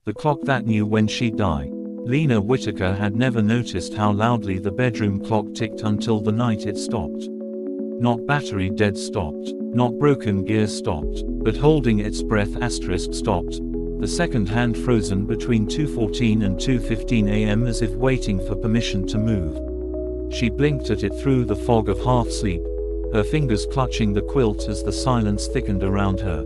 The clock that knew when she'd die. Lena Whitaker had never noticed how loudly the bedroom clock ticked until the night it stopped. Not battery dead stopped, not broken gear stopped, but holding its breath asterisk stopped, the second hand frozen between 2:14 and 2:15 a.m. as if waiting for permission to move. She blinked at it through the fog of half-sleep, her fingers clutching the quilt as the silence thickened around her.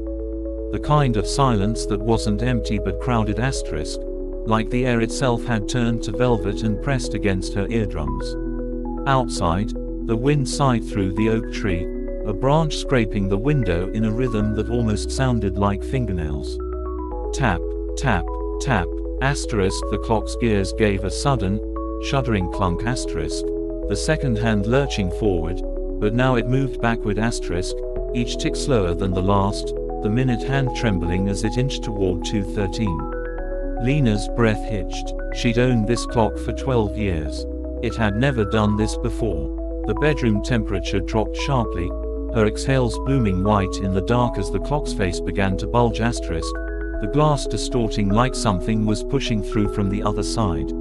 The kind of silence that wasn't empty but crowded asterisk, like the air itself had turned to velvet and pressed against her eardrums. Outside, the wind sighed through the oak tree, a branch scraping the window in a rhythm that almost sounded like fingernails. Tap, tap, tap, asterisk. The clock's gears gave a sudden, shuddering clunk asterisk, the second hand lurching forward, but now it moved backward asterisk, each tick slower than the last, the minute hand trembling as it inched toward 2:13. Lena's breath hitched. She'd owned this clock for 12 years. It had never done this before. The bedroom temperature dropped sharply, her exhales blooming white in the dark as the clock's face began to bulge asterisk, the glass distorting like something was pushing through from the other side.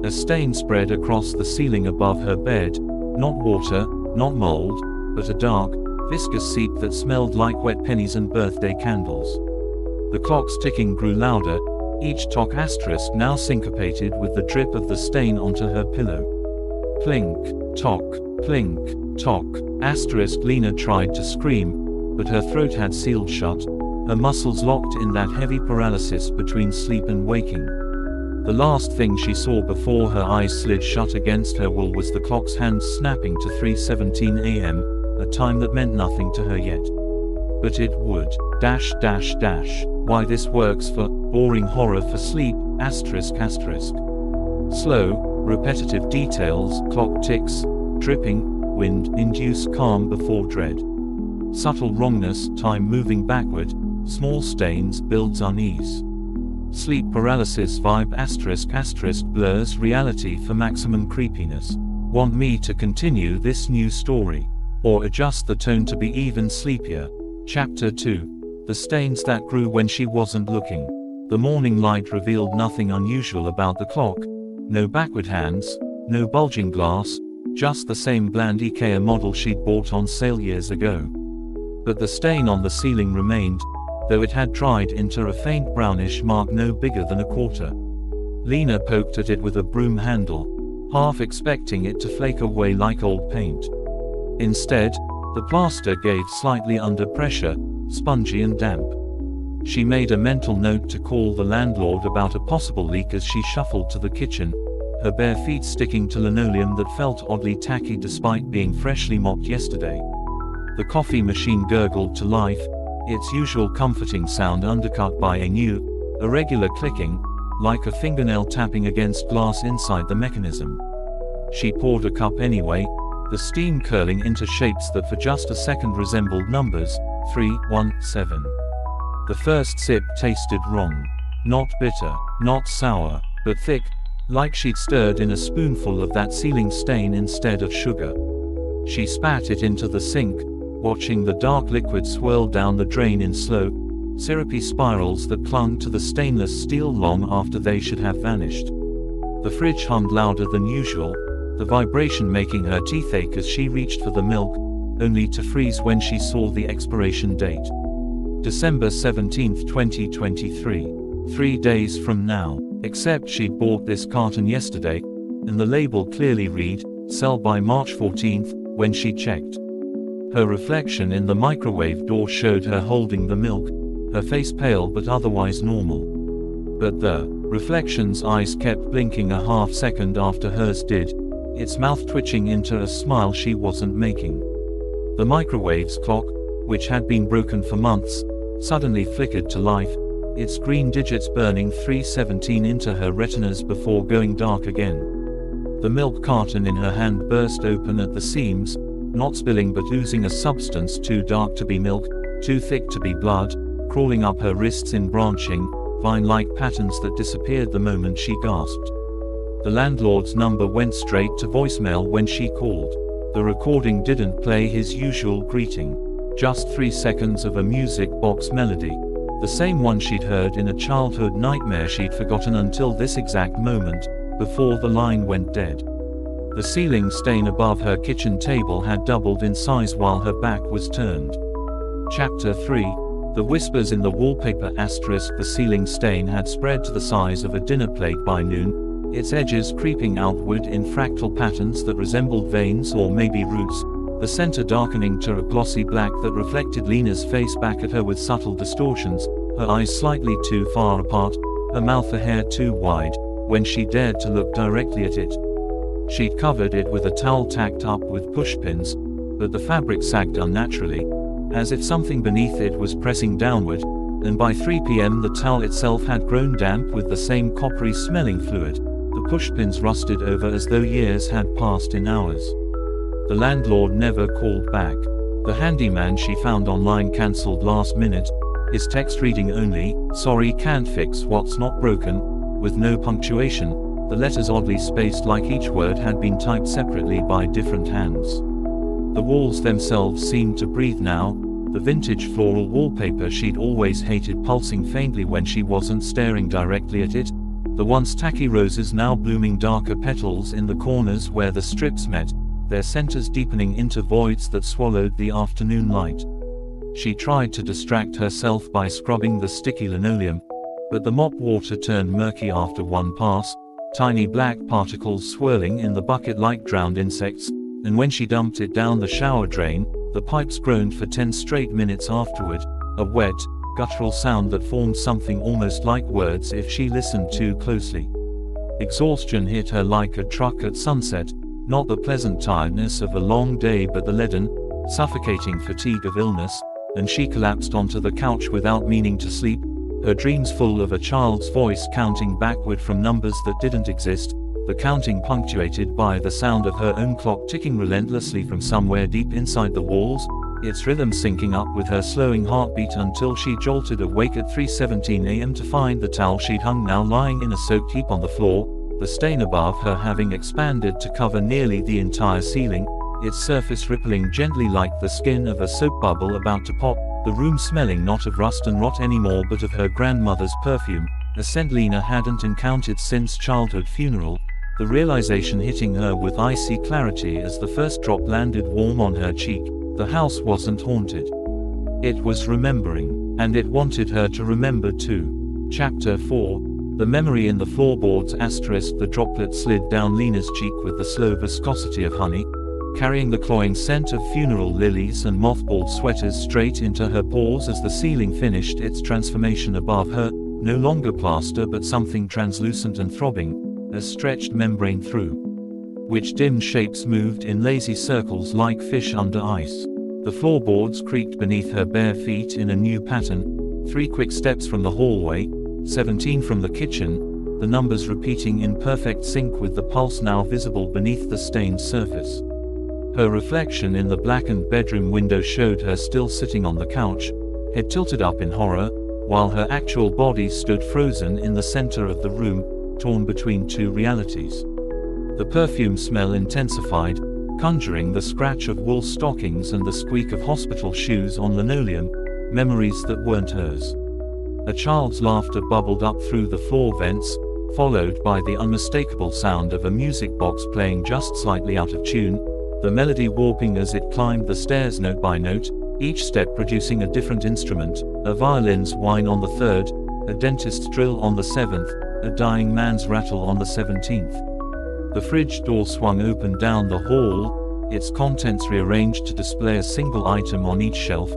A stain spread across the ceiling above her bed, not water, not mold, but a dark, viscous seep that smelled like wet pennies and birthday candles. The clock's ticking grew louder, each tock asterisk now syncopated with the drip of the stain onto her pillow. Plink, tock, plink, tock, asterisk. Lena tried to scream, but her throat had sealed shut, her muscles locked in that heavy paralysis between sleep and waking. The last thing she saw before her eyes slid shut against her will was the clock's hands snapping to 3:17 a.m., a time that meant nothing to her yet. But it would. Dash dash dash. Why this works for boring horror for sleep, asterisk asterisk. Slow, repetitive details, clock ticks, dripping, wind, induce calm before dread. Subtle wrongness, time moving backward, small stains, builds unease. Sleep paralysis vibe asterisk asterisk blurs reality for maximum creepiness. Want me to continue this new story? Or adjust the tone to be even sleepier? Chapter 2. The stains that grew when she wasn't looking. The morning light revealed nothing unusual about the clock. No backward hands, no bulging glass, just the same bland IKEA model she'd bought on sale years ago. But the stain on the ceiling remained, though it had dried into a faint brownish mark no bigger than a quarter. Lena poked at it with a broom handle, half expecting it to flake away like old paint. Instead, the plaster gave slightly under pressure, spongy and damp. She made a mental note to call the landlord about a possible leak as she shuffled to the kitchen, her bare feet sticking to linoleum that felt oddly tacky despite being freshly mopped yesterday. The coffee machine gurgled to life, its usual comforting sound undercut by a new, irregular clicking, like a fingernail tapping against glass inside the mechanism. She poured a cup anyway, the steam curling into shapes that for just a second resembled numbers, 3, 1, 7. The first sip tasted wrong. Not bitter, not sour, but thick, like she'd stirred in a spoonful of that ceiling stain instead of sugar. She spat it into the sink, watching the dark liquid swirl down the drain in slow, syrupy spirals that clung to the stainless steel long after they should have vanished. The fridge hummed louder than usual, the vibration making her teeth ache as she reached for the milk, only to freeze when she saw the expiration date. December 17, 2023. 3 days from now. Except she'd bought this carton yesterday, and the label clearly read, "Sell by March 14th, when she checked. Her reflection in the microwave door showed her holding the milk, her face pale but otherwise normal. But the reflection's eyes kept blinking a half second after hers did, its mouth twitching into a smile she wasn't making. The microwave's clock, which had been broken for months, suddenly flickered to life, its green digits burning 3:17 into her retinas before going dark again. The milk carton in her hand burst open at the seams, not spilling but oozing a substance too dark to be milk, too thick to be blood, crawling up her wrists in branching, vine-like patterns that disappeared the moment she gasped. The landlord's number went straight to voicemail when she called. The recording didn't play his usual greeting. Just 3 seconds of a music box melody. The same one she'd heard in a childhood nightmare she'd forgotten until this exact moment, before the line went dead. The ceiling stain above her kitchen table had doubled in size while her back was turned. Chapter 3. The whispers in the wallpaper. The ceiling stain had spread to the size of a dinner plate by noon, its edges creeping outward in fractal patterns that resembled veins or maybe roots, the center darkening to a glossy black that reflected Lena's face back at her with subtle distortions, her eyes slightly too far apart, her mouth a hair too wide, when she dared to look directly at it. She'd covered it with a towel tacked up with pushpins, but the fabric sagged unnaturally, as if something beneath it was pressing downward, and by 3 p.m. the towel itself had grown damp with the same coppery smelling fluid. The pushpins rusted over as though years had passed in hours. The landlord never called back. The handyman she found online cancelled last minute, his text reading only, "Sorry, can't fix what's not broken," with no punctuation, the letters oddly spaced like each word had been typed separately by different hands. The walls themselves seemed to breathe now, the vintage floral wallpaper she'd always hated pulsing faintly when she wasn't staring directly at it, the once tacky roses now blooming darker petals in the corners where the strips met, their centers deepening into voids that swallowed the afternoon light. She tried to distract herself by scrubbing the sticky linoleum, but the mop water turned murky after one pass, tiny black particles swirling in the bucket like drowned insects, and when she dumped it down the shower drain, the pipes groaned for 10 straight minutes afterward, a wet, guttural sound that formed something almost like words if she listened too closely. Exhaustion hit her like a truck at sunset, not the pleasant tiredness of a long day but the leaden, suffocating fatigue of illness, and she collapsed onto the couch without meaning to sleep, her dreams full of a child's voice counting backward from numbers that didn't exist, the counting punctuated by the sound of her own clock ticking relentlessly from somewhere deep inside the walls, its rhythm syncing up with her slowing heartbeat until she jolted awake at 3:17 a.m. to find the towel she'd hung now lying in a soaked heap on the floor, the stain above her having expanded to cover nearly the entire ceiling, its surface rippling gently like the skin of a soap bubble about to pop, the room smelling not of rust and rot anymore but of her grandmother's perfume, a scent Lena hadn't encountered since childhood funeral, the realization hitting her with icy clarity as the first drop landed warm on her cheek. The house wasn't haunted. It was remembering, and it wanted her to remember too. Chapter 4. The memory in the floorboards. The droplet slid down Lena's cheek with the slow viscosity of honey, carrying the cloying scent of funeral lilies and mothballed sweaters straight into her pores as the ceiling finished its transformation above her, no longer plaster but something translucent and throbbing, a stretched membrane through which dim shapes moved in lazy circles like fish under ice. The floorboards creaked beneath her bare feet in a new pattern, 3 quick steps from the hallway, 17 from the kitchen, the numbers repeating in perfect sync with the pulse now visible beneath the stained surface. Her reflection in the blackened bedroom window showed her still sitting on the couch, head tilted up in horror, while her actual body stood frozen in the center of the room, torn between 2 realities. The perfume smell intensified, conjuring the scratch of wool stockings and the squeak of hospital shoes on linoleum, memories that weren't hers. A child's laughter bubbled up through the floor vents, followed by the unmistakable sound of a music box playing just slightly out of tune, the melody warping as it climbed the stairs note by note, each step producing a different instrument, a violin's whine on the 3rd, a dentist's drill on the 7th, a dying man's rattle on the 17th. The fridge door swung open down the hall, its contents rearranged to display a single item on each shelf,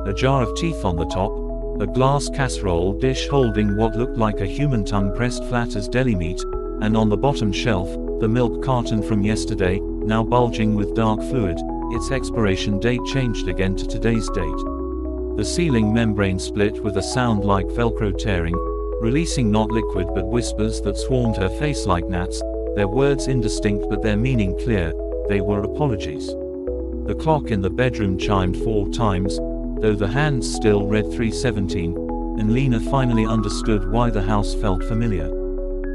a jar of teeth on the top, a glass casserole dish holding what looked like a human tongue pressed flat as deli meat, and on the bottom shelf, the milk carton from yesterday, now bulging with dark fluid, its expiration date changed again to today's date. The ceiling membrane split with a sound like Velcro tearing, releasing not liquid but whispers that swarmed her face like gnats, their words indistinct but their meaning clear, they were apologies. The clock in the bedroom chimed 4 times, though the hands still read 3:17, and Lena finally understood why the house felt familiar.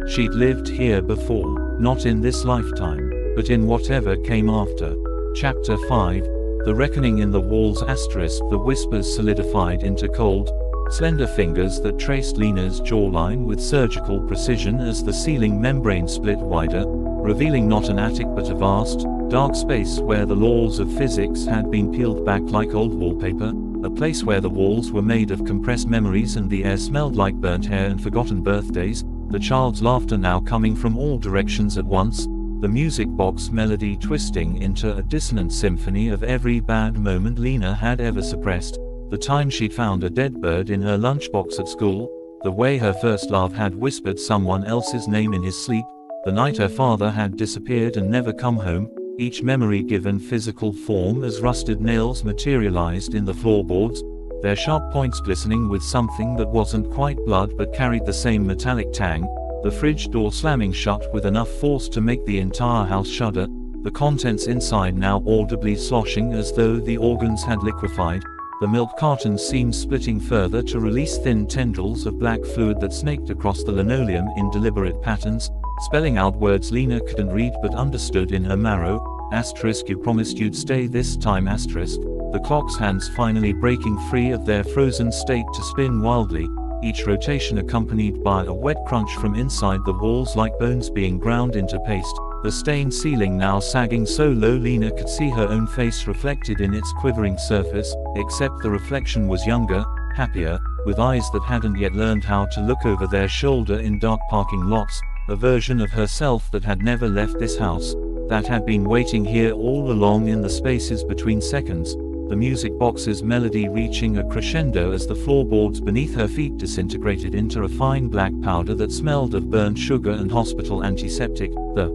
She'd lived here before, not in this lifetime, but in whatever came after. Chapter 5. The reckoning in the walls. The whispers solidified into cold, slender fingers that traced Lena's jawline with surgical precision as the ceiling membrane split wider, revealing not an attic but a vast, dark space where the laws of physics had been peeled back like old wallpaper, a place where the walls were made of compressed memories and the air smelled like burnt hair and forgotten birthdays, the child's laughter now coming from all directions at once, the music box melody twisting into a dissonant symphony of every bad moment Lena had ever suppressed, the time she'd found a dead bird in her lunchbox at school, the way her first love had whispered someone else's name in his sleep, the night her father had disappeared and never come home, each memory given physical form as rusted nails materialized in the floorboards, their sharp points glistening with something that wasn't quite blood but carried the same metallic tang, the fridge door slamming shut with enough force to make the entire house shudder, the contents inside now audibly sloshing as though the organs had liquefied, the milk carton seams splitting further to release thin tendrils of black fluid that snaked across the linoleum in deliberate patterns, spelling out words Lena couldn't read but understood in her marrow, asterisk you promised you'd stay this time asterisk, the clock's hands finally breaking free of their frozen state to spin wildly, each rotation accompanied by a wet crunch from inside the walls like bones being ground into paste, the stained ceiling now sagging so low Lena could see her own face reflected in its quivering surface, except the reflection was younger, happier, with eyes that hadn't yet learned how to look over their shoulder in dark parking lots, a version of herself that had never left this house, that had been waiting here all along in the spaces between seconds, the music box's melody reaching a crescendo as the floorboards beneath her feet disintegrated into a fine black powder that smelled of burnt sugar and hospital antiseptic, the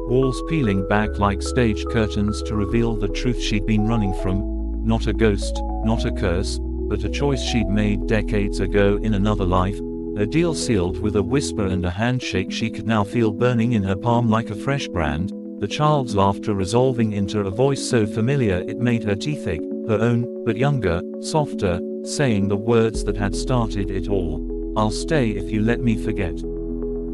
walls peeling back like stage curtains to reveal the truth she'd been running from, not a ghost, not a curse, but a choice she'd made decades ago in another life, a deal sealed with a whisper and a handshake she could now feel burning in her palm like a fresh brand, the child's laughter resolving into a voice so familiar it made her teeth ache, her own, but younger, softer, saying the words that had started it all. I'll stay if you let me forget.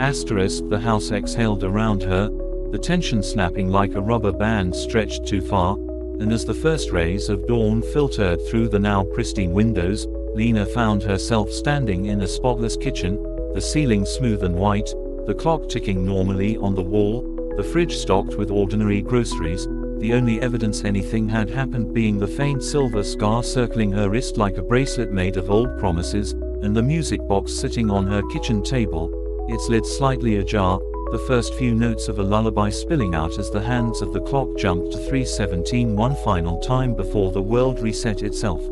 Asterisk the house exhaled around her, the tension snapping like a rubber band stretched too far, and as the first rays of dawn filtered through the now pristine windows, Lena found herself standing in a spotless kitchen, the ceiling smooth and white, the clock ticking normally on the wall, the fridge stocked with ordinary groceries, the only evidence anything had happened being the faint silver scar circling her wrist like a bracelet made of old promises, and the music box sitting on her kitchen table, its lid slightly ajar, the first few notes of a lullaby spilling out as the hands of the clock jumped to 3:17 one final time before the world reset itself.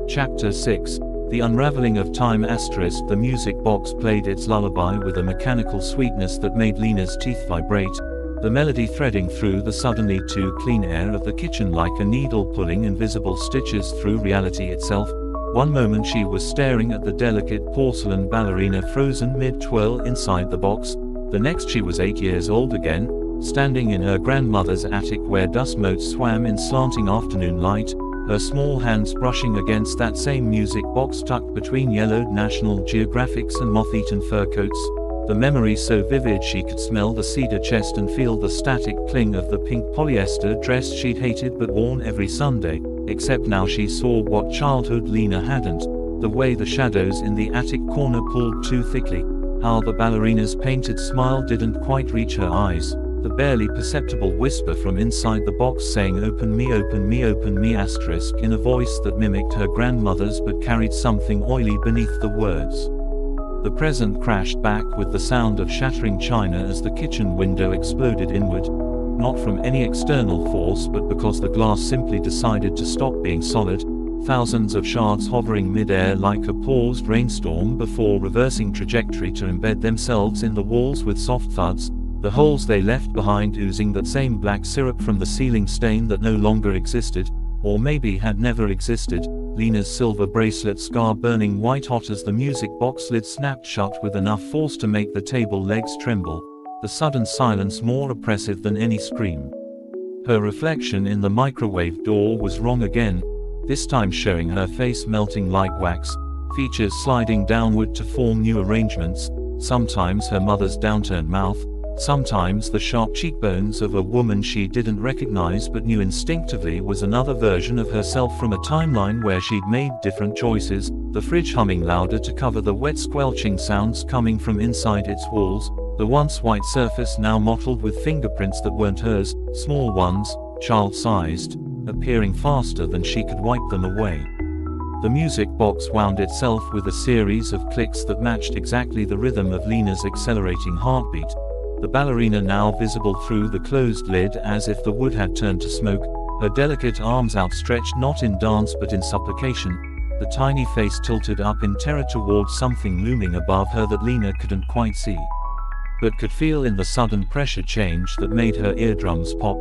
Chapter 6. The Unraveling of Time asterisk the music box played its lullaby with a mechanical sweetness that made Lena's teeth vibrate, the melody threading through the suddenly too clean air of the kitchen like a needle pulling invisible stitches through reality itself. One moment she was staring at the delicate porcelain ballerina frozen mid-twirl inside the box, the next she was 8 years old again, standing in her grandmother's attic where dust motes swam in slanting afternoon light, her small hands brushing against that same music box tucked between yellowed National Geographics and moth-eaten fur coats, the memory so vivid she could smell the cedar chest and feel the static cling of the pink polyester dress she'd hated but worn every Sunday, except now she saw what childhood Lena hadn't, the way the shadows in the attic corner pulled too thickly, how the ballerina's painted smile didn't quite reach her eyes, the barely perceptible whisper from inside the box saying open me asterisk in a voice that mimicked her grandmother's but carried something oily beneath the words. The present crashed back with the sound of shattering china as the kitchen window exploded inward, not from any external force but because the glass simply decided to stop being solid, thousands of shards hovering mid-air like a paused rainstorm before reversing trajectory to embed themselves in the walls with soft thuds, the holes they left behind oozing that same black syrup from the ceiling stain that no longer existed, or maybe had never existed, Lena's silver bracelet scar burning white hot as the music box lid snapped shut with enough force to make the table legs tremble, the sudden silence more oppressive than any scream. Her reflection in the microwave door was wrong again, this time showing her face melting like wax, features sliding downward to form new arrangements, sometimes her mother's downturned mouth, Sometimes the sharp cheekbones of a woman she didn't recognize but knew instinctively was another version of herself from a timeline where she'd made different choices, the fridge humming louder to cover the wet squelching sounds coming from inside its walls, the once white surface now mottled with fingerprints that weren't hers, small ones, child-sized, appearing faster than she could wipe them away. The music box wound itself with a series of clicks that matched exactly the rhythm of Lena's accelerating heartbeat, the ballerina now visible through the closed lid as if the wood had turned to smoke, her delicate arms outstretched not in dance but in supplication, the tiny face tilted up in terror towards something looming above her that Lena couldn't quite see, but could feel in the sudden pressure change that made her eardrums pop,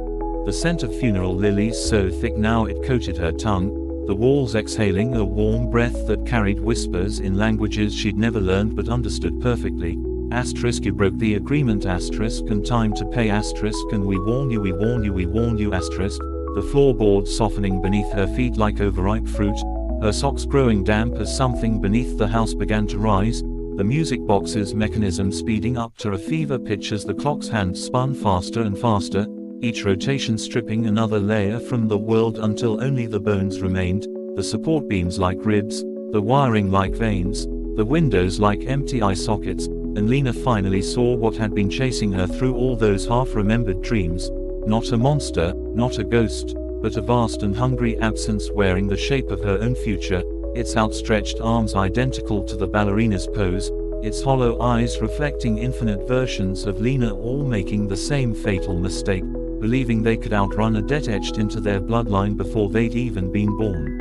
the scent of funeral lilies so thick now it coated her tongue, the walls exhaling a warm breath that carried whispers in languages she'd never learned but understood perfectly. Asterisk, you broke the agreement, asterisk, and time to pay, asterisk, and we warn you, we warn you, we warn you, asterisk, the floorboards softening beneath her feet like overripe fruit, her socks growing damp as something beneath the house began to rise, the music box's mechanism speeding up to a fever pitch as the clock's hands spun faster and faster, each rotation stripping another layer from the world until only the bones remained, the support beams like ribs, the wiring like veins, the windows like empty eye sockets, and Lena finally saw what had been chasing her through all those half-remembered dreams, not a monster, not a ghost, but a vast and hungry absence wearing the shape of her own future, its outstretched arms identical to the ballerina's pose, its hollow eyes reflecting infinite versions of Lena, all making the same fatal mistake, believing they could outrun a debt etched into their bloodline before they'd even been born.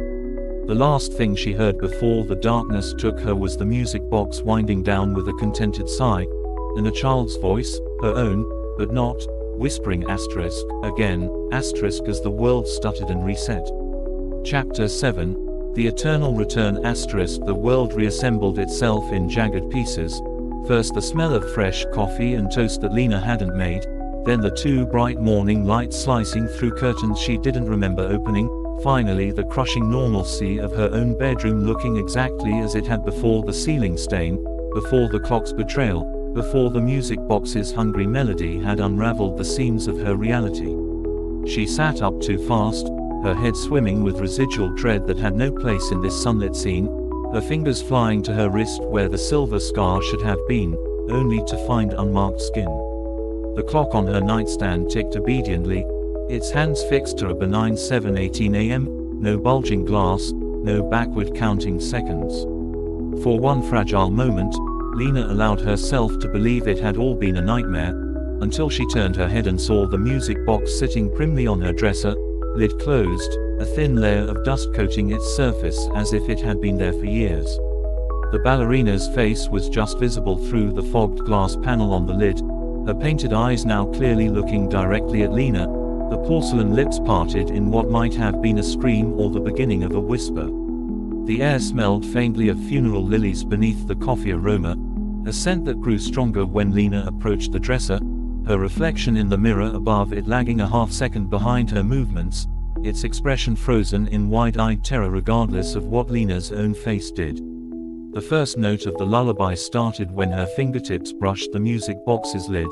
The last thing she heard before the darkness took her was the music box winding down with a contented sigh, and a child's voice, her own, but not, whispering asterisk, again, asterisk as the world stuttered and reset. Chapter 7, The Eternal Return asterisk. The world reassembled itself in jagged pieces, first the smell of fresh coffee and toast that Lena hadn't made, then the two bright morning lights slicing through curtains she didn't remember opening, finally the crushing normalcy of her own bedroom looking exactly as it had before the ceiling stain, before the clock's betrayal, before the music box's hungry melody had unraveled the seams of her reality. She sat up too fast, her head swimming with residual dread that had no place in this sunlit scene, her fingers flying to her wrist where the silver scar should have been, only to find unmarked skin. The clock on her nightstand ticked obediently, its hands fixed to a benign 7:18 a.m., no bulging glass, no backward counting seconds. For one fragile moment, Lena allowed herself to believe it had all been a nightmare, until she turned her head and saw the music box sitting primly on her dresser, lid closed, a thin layer of dust coating its surface as if it had been there for years. The ballerina's face was just visible through the fogged glass panel on the lid, her painted eyes now clearly looking directly at Lena, the porcelain lips parted in what might have been a scream or the beginning of a whisper. The air smelled faintly of funeral lilies beneath the coffee aroma, a scent that grew stronger when Lena approached the dresser, her reflection in the mirror above it lagging a half-second behind her movements, its expression frozen in wide-eyed terror regardless of what Lena's own face did. The first note of the lullaby started when her fingertips brushed the music box's lid,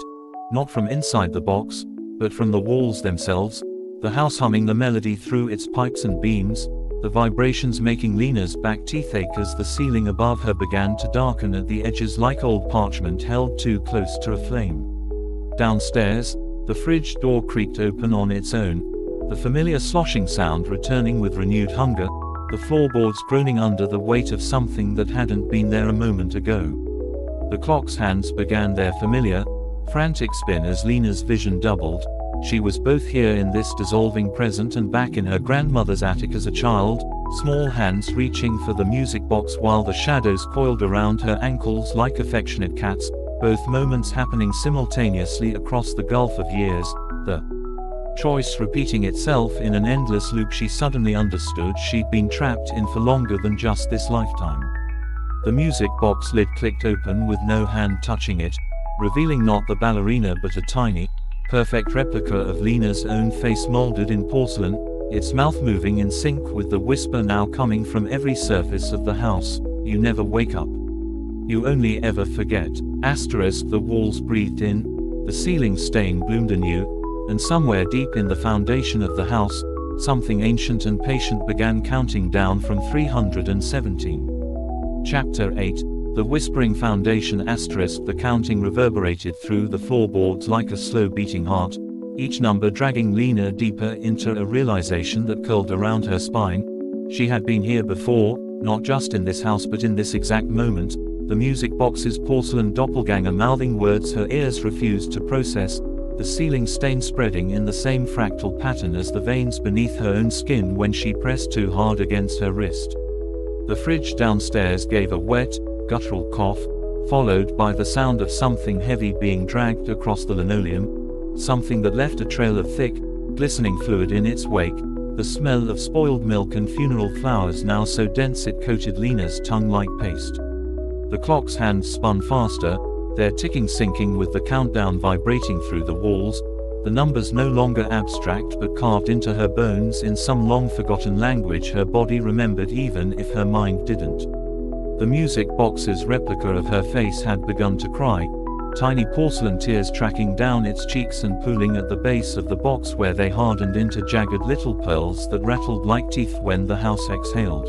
not from inside the box, but from the walls themselves, the house humming the melody through its pipes and beams, the vibrations making Lena's back teeth ache as the ceiling above her began to darken at the edges like old parchment held too close to a flame. Downstairs, the fridge door creaked open on its own, the familiar sloshing sound returning with renewed hunger, the floorboards groaning under the weight of something that hadn't been there a moment ago. The clock's hands began their familiar, frantic spin as Lena's vision doubled. She was both here in this dissolving present and back in her grandmother's attic as a child, small hands reaching for the music box while the shadows coiled around her ankles like affectionate cats, both moments happening simultaneously across the gulf of years, the choice repeating itself in an endless loop she suddenly understood she'd been trapped in for longer than just this lifetime. The music box lid clicked open with no hand touching it, revealing not the ballerina but a tiny, perfect replica of Lena's own face molded in porcelain, its mouth moving in sync with the whisper now coming from every surface of the house, "You never wake up. You only ever forget." Asterisk. The walls breathed in, The ceiling stain bloomed anew, and somewhere deep in the foundation of the house, something ancient and patient began counting down from 317. Chapter 8. The Whispering Foundation *. The counting reverberated through the floorboards like a slow beating heart, each number dragging Lena deeper into a realization that curled around her spine. She had been here before, not just in this house but in this exact moment. The music box's porcelain doppelganger mouthing words her ears refused to process, the ceiling stain spreading in the same fractal pattern as the veins beneath her own skin when she pressed too hard against her wrist. The fridge downstairs gave a wet, guttural cough, followed by the sound of something heavy being dragged across the linoleum, something that left a trail of thick, glistening fluid in its wake, the smell of spoiled milk and funeral flowers now so dense it coated Lena's tongue like paste. The clock's hands spun faster, their ticking syncing with the countdown vibrating through the walls, the numbers no longer abstract but carved into her bones in some long-forgotten language her body remembered even if her mind didn't. The music box's replica of her face had begun to cry, tiny porcelain tears tracking down its cheeks and pooling at the base of the box where they hardened into jagged little pearls that rattled like teeth when the house exhaled.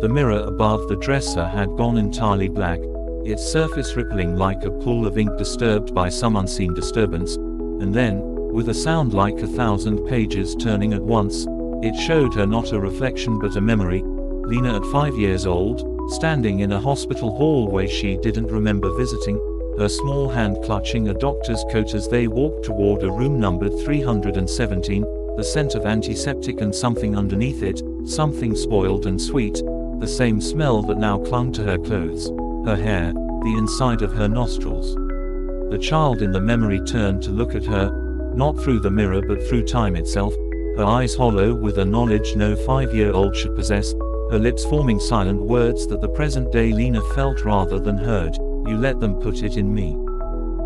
The mirror above the dresser had gone entirely black, its surface rippling like a pool of ink disturbed by some unseen disturbance, and then, with a sound like 1,000 pages turning at once, it showed her not a reflection but a memory, Lena at 5 years old, standing in a hospital hallway she didn't remember visiting, her small hand clutching a doctor's coat as they walked toward a room numbered 317, the scent of antiseptic and something underneath it, something spoiled and sweet, the same smell that now clung to her clothes, her hair, the inside of her nostrils. The child in the memory turned to look at her, not through the mirror but through time itself, her eyes hollow with a knowledge no 5-year-old should possess, her lips forming silent words that the present-day Lena felt rather than heard. You let them put it in me.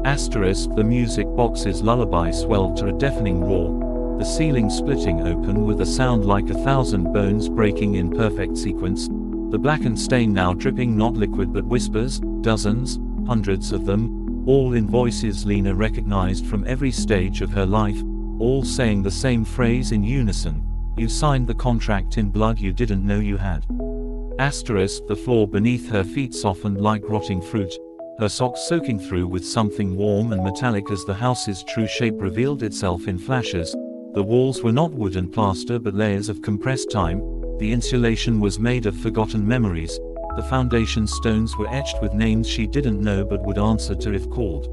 The music box's lullaby swelled to a deafening roar, the ceiling splitting open with a sound like 1,000 bones breaking in perfect sequence, the blackened stain now dripping not liquid but whispers, dozens, hundreds of them, all in voices Lena recognized from every stage of her life, all saying the same phrase in unison. You signed the contract in blood you didn't know you had. The floor beneath her feet softened like rotting fruit, her socks soaking through with something warm and metallic as the house's true shape revealed itself in flashes. The walls were not wood and plaster but layers of compressed time, the insulation was made of forgotten memories, the foundation stones were etched with names she didn't know but would answer to if called.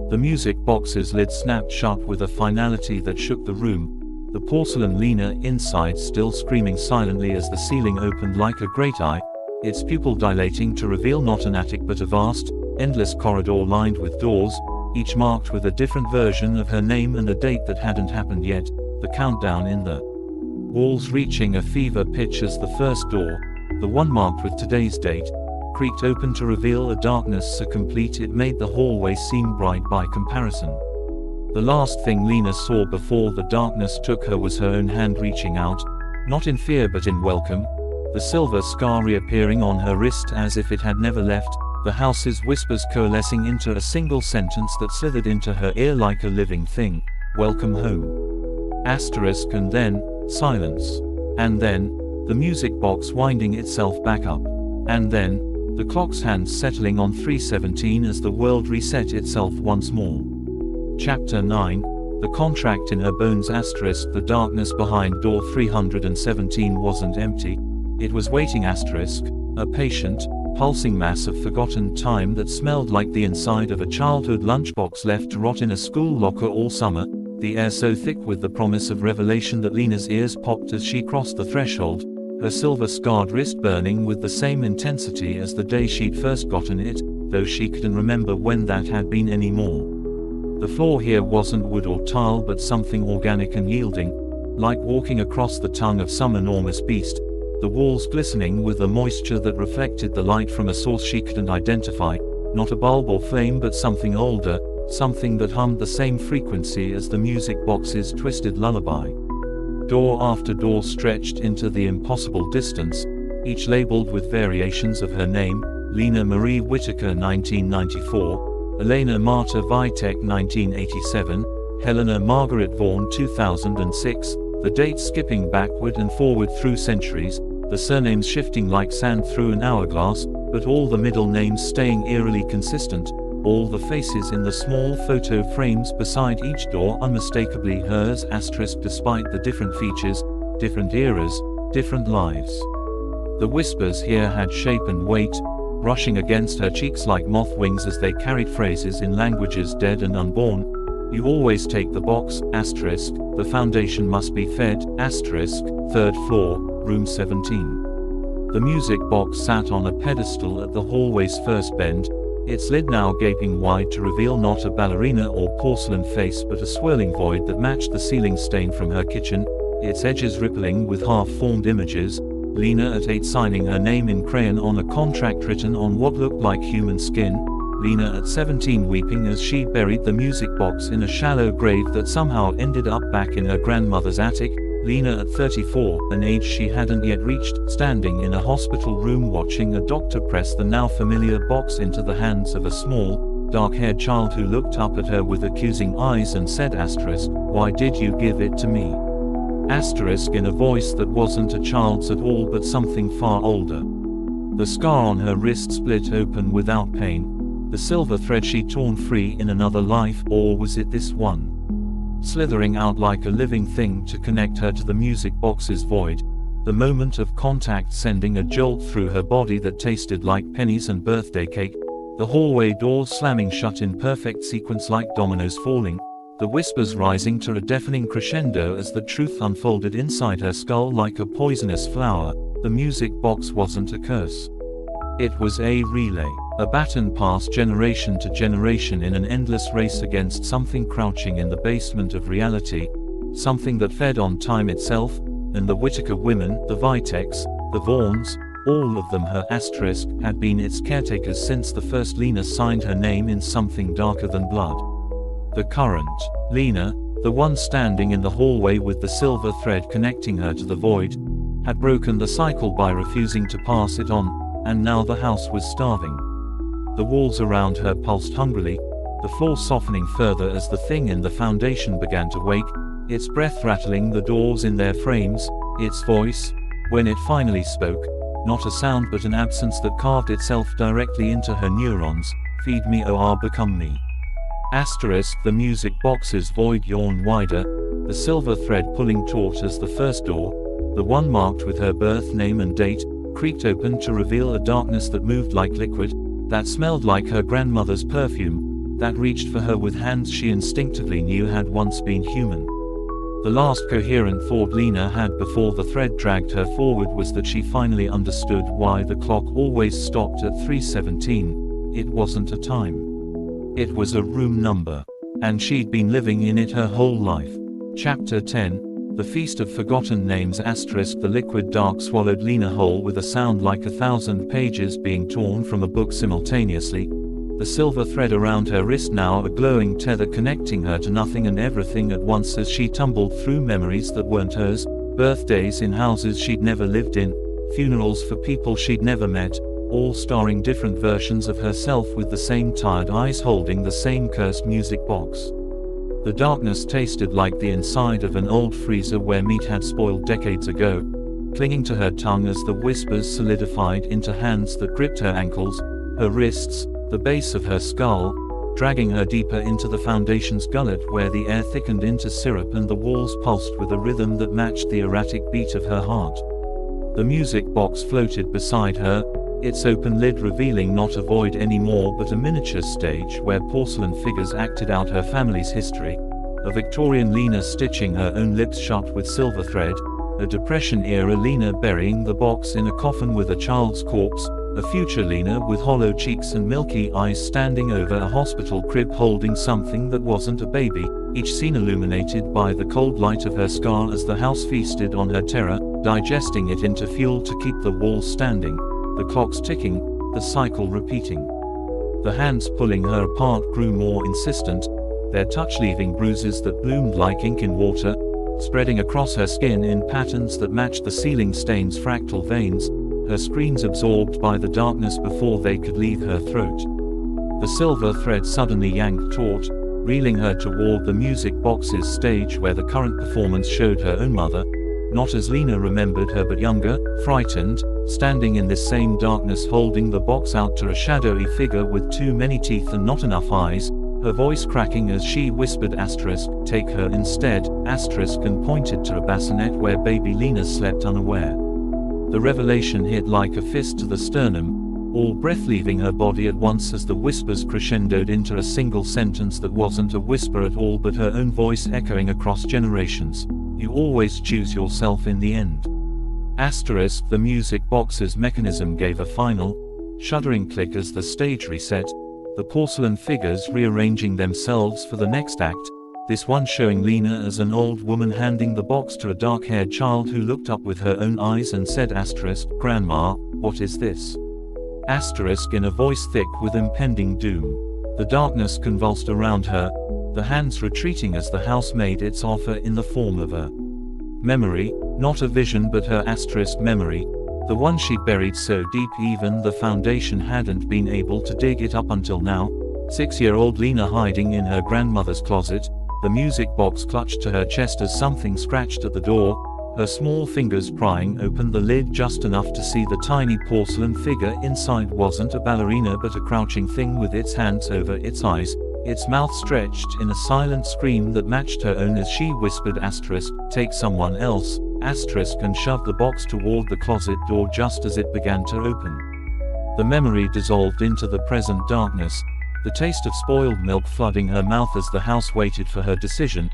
The music box's lid snapped shut with a finality that shook the room, the porcelain Lena inside still screaming silently as the ceiling opened like a great eye, its pupil dilating to reveal not an attic but a vast, endless corridor lined with doors, each marked with a different version of her name and a date that hadn't happened yet, the countdown in the walls reaching a fever pitch as the first door, the one marked with today's date, creaked open to reveal a darkness so complete it made the hallway seem bright by comparison. The last thing Lena saw before the darkness took her was her own hand reaching out, not in fear but in welcome, the silver scar reappearing on her wrist as if it had never left, the house's whispers coalescing into a single sentence that slithered into her ear like a living thing, welcome home. And then, silence. And then, the music box winding itself back up. And then, the clock's hands settling on 3:17 as the world reset itself once more. Chapter 9. The contract in her bones. The darkness behind door 317 wasn't empty. It was waiting. A patient, pulsing mass of forgotten time that smelled like the inside of a childhood lunchbox left to rot in a school locker all summer, the air so thick with the promise of revelation that Lena's ears popped as she crossed the threshold, her silver-scarred wrist burning with the same intensity as the day she'd first gotten it, though she couldn't remember when that had been anymore. The floor here wasn't wood or tile but something organic and yielding, like walking across the tongue of some enormous beast, the walls glistening with a moisture that reflected the light from a source she couldn't identify, not a bulb or flame but something older, something that hummed the same frequency as the music box's twisted lullaby. Door after door stretched into the impossible distance, each labeled with variations of her name, Lena Marie Whitaker 1994, Elena Marta Vitek 1987, Helena Margaret Vaughan 2006, the dates skipping backward and forward through centuries, the surnames shifting like sand through an hourglass, but all the middle names staying eerily consistent, all the faces in the small photo frames beside each door unmistakably hers * despite the different features, different eras, different lives. The whispers here had shape and weight, brushing against her cheeks like moth wings as they carried phrases in languages dead and unborn. You always take the box, *, the foundation must be fed, *, 3rd floor, room 17. The music box sat on a pedestal at the hallway's first bend, its lid now gaping wide to reveal not a ballerina or porcelain face but a swirling void that matched the ceiling stain from her kitchen, its edges rippling with half-formed images. Lena at 8 signing her name in crayon on a contract written on what looked like human skin. Lena at 17 weeping as she buried the music box in a shallow grave that somehow ended up back in her grandmother's attic. Lena at 34, an age she hadn't yet reached, standing in a hospital room watching a doctor press the now familiar box into the hands of a small, dark-haired child who looked up at her with accusing eyes and said *, "Why did you give it to me?" * in a voice that wasn't a child's at all but something far older. The scar on her wrist split open without pain, the silver thread she'd torn free in another life, or was it this one? Slithering out like a living thing to connect her to the music box's void, the moment of contact sending a jolt through her body that tasted like pennies and birthday cake, the hallway doors slamming shut in perfect sequence like dominoes falling, the whispers rising to a deafening crescendo as the truth unfolded inside her skull like a poisonous flower. The music box wasn't a curse. It was a relay, a baton passed generation to generation in an endless race against something crouching in the basement of reality, something that fed on time itself, and the Whittaker women, the Viteks, the Vaughans, all of them her * had been its caretakers since the first Lena signed her name in something darker than blood. The current Lena, the one standing in the hallway with the silver thread connecting her to the void, had broken the cycle by refusing to pass it on, and now the house was starving. The walls around her pulsed hungrily, the floor softening further as the thing in the foundation began to wake, its breath rattling the doors in their frames, its voice, when it finally spoke, not a sound but an absence that carved itself directly into her neurons, "Feed me or become me." The music box's void yawned wider, the silver thread pulling taut as the first door, the one marked with her birth name and date, creaked open to reveal a darkness that moved like liquid, that smelled like her grandmother's perfume, that reached for her with hands she instinctively knew had once been human. The last coherent thought Lena had before the thread dragged her forward was that she finally understood why the clock always stopped at 3:17. It wasn't a time. It was a room number. And she'd been living in it her whole life. Chapter 10, The Feast of Forgotten Names *. The liquid dark swallowed Lena whole with a sound like 1,000 pages being torn from a book simultaneously. The silver thread around her wrist now a glowing tether connecting her to nothing and everything at once as she tumbled through memories that weren't hers, birthdays in houses she'd never lived in, funerals for people she'd never met, all starring different versions of herself with the same tired eyes holding the same cursed music box. The darkness tasted like the inside of an old freezer where meat had spoiled decades ago, clinging to her tongue as the whispers solidified into hands that gripped her ankles, her wrists, the base of her skull, dragging her deeper into the foundation's gullet where the air thickened into syrup and the walls pulsed with a rhythm that matched the erratic beat of her heart. The music box floated beside her, its open lid revealing not a void anymore but a miniature stage where porcelain figures acted out her family's history, a Victorian Lena stitching her own lips shut with silver thread, a Depression-era Lena burying the box in a coffin with a child's corpse, a future Lena with hollow cheeks and milky eyes standing over a hospital crib holding something that wasn't a baby, each scene illuminated by the cold light of her scar as the house feasted on her terror, digesting it into fuel to keep the walls standing. The clocks ticking, the cycle repeating. The hands pulling her apart grew more insistent, their touch leaving bruises that bloomed like ink in water, spreading across her skin in patterns that matched the ceiling stain's fractal veins, her screams absorbed by the darkness before they could leave her throat. The silver thread suddenly yanked taut, reeling her toward the music box's stage where the current performance showed her own mother, not as Lena remembered her but younger, frightened, standing in this same darkness holding the box out to a shadowy figure with too many teeth and not enough eyes, her voice cracking as she whispered *, take her instead, *, and pointed to a bassinet where baby Lena slept unaware. The revelation hit like a fist to the sternum, all breath leaving her body at once as the whispers crescendoed into a single sentence that wasn't a whisper at all but her own voice echoing across generations. You always choose yourself in the end. The music box's mechanism gave a final, shuddering click as the stage reset, the porcelain figures rearranging themselves for the next act, this one showing Lena as an old woman handing the box to a dark-haired child who looked up with her own eyes and said Grandma, what is this? In a voice thick with impending doom. The darkness convulsed around her, the hands retreating as the house made its offer in the form of a memory, not a vision but her memory, the one she'd buried so deep even the foundation hadn't been able to dig it up until now. 6-year-old Lena hiding in her grandmother's closet, the music box clutched to her chest as something scratched at the door, her small fingers prying open the lid just enough to see the tiny porcelain figure inside wasn't a ballerina but a crouching thing with its hands over its eyes, its mouth stretched in a silent scream that matched her own as she whispered take someone else, and shoved the box toward the closet door just as it began to open. The memory dissolved into the present darkness, the taste of spoiled milk flooding her mouth as the house waited for her decision,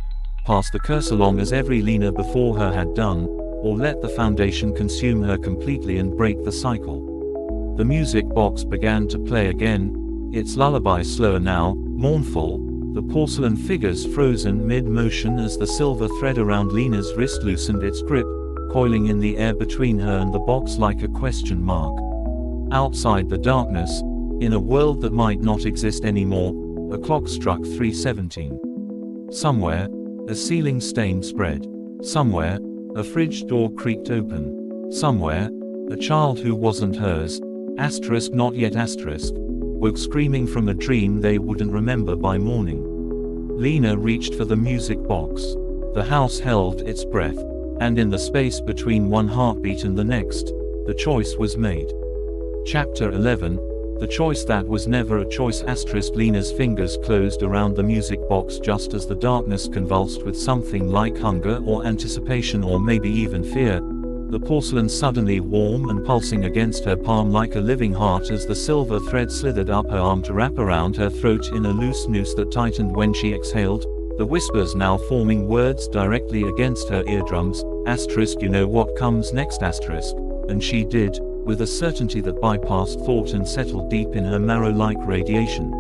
pass the curse along as every Lena before her had done, or let the foundation consume her completely and break the cycle. The music box began to play again, its lullaby slower now, mournful, the porcelain figures frozen mid-motion as the silver thread around Lena's wrist loosened its grip, coiling in the air between her and the box like a question mark. Outside the darkness, in a world that might not exist anymore, a clock struck 3:17. Somewhere, a ceiling stain spread. Somewhere, a fridge door creaked open. Somewhere, a child who wasn't hers, not yet woke screaming from a dream they wouldn't remember by morning. Lena reached for the music box. The house held its breath, and in the space between one heartbeat and the next, the choice was made. Chapter 11, the choice that was never a choice. Lena's fingers closed around the music box just as the darkness convulsed with something like hunger or anticipation or maybe even fear. The porcelain suddenly warm and pulsing against her palm like a living heart as the silver thread slithered up her arm to wrap around her throat in a loose noose that tightened when she exhaled, the whispers now forming words directly against her eardrums, you know what comes next, and she did, with a certainty that bypassed thought and settled deep in her marrow like radiation.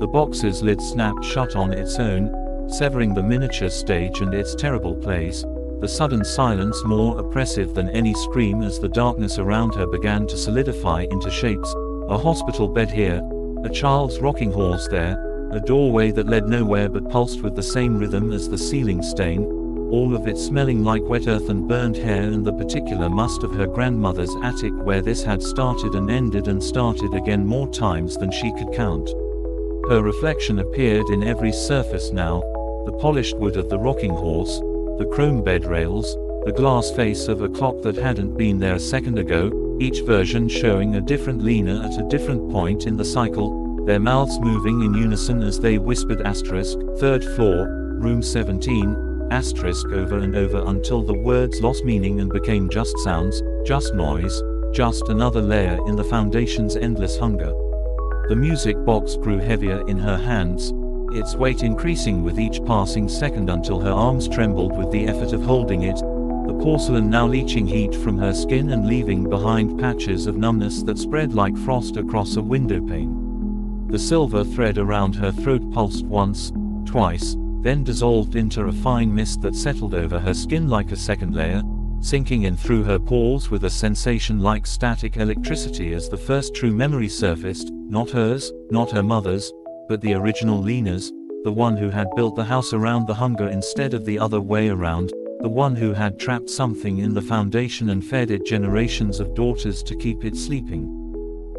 The box's lid snapped shut on its own, severing the miniature stage and its terrible plays, the sudden silence more oppressive than any scream as the darkness around her began to solidify into shapes, a hospital bed here, a child's rocking horse there, a doorway that led nowhere but pulsed with the same rhythm as the ceiling stain, all of it smelling like wet earth and burned hair and the particular must of her grandmother's attic where this had started and started again more times than she could count. Her reflection appeared in every surface now, the polished wood of the rocking horse, the chrome bed rails, the glass face of a clock that hadn't been there a second ago, each version showing a different Lena at a different point in the cycle, their mouths moving in unison as they whispered third floor, room 17, over and over until the words lost meaning and became just sounds, just noise, just another layer in the foundation's endless hunger. The music box grew heavier in her hands, its weight increasing with each passing second until her arms trembled with the effort of holding it, the porcelain now leaching heat from her skin and leaving behind patches of numbness that spread like frost across a windowpane. The silver thread around her throat pulsed once, twice, then dissolved into a fine mist that settled over her skin like a second layer, sinking in through her pores with a sensation like static electricity as the first true memory surfaced, not hers, not her mother's, but the original Lena's, the one who had built the house around the hunger instead of the other way around, the one who had trapped something in the foundation and fed it generations of daughters to keep it sleeping.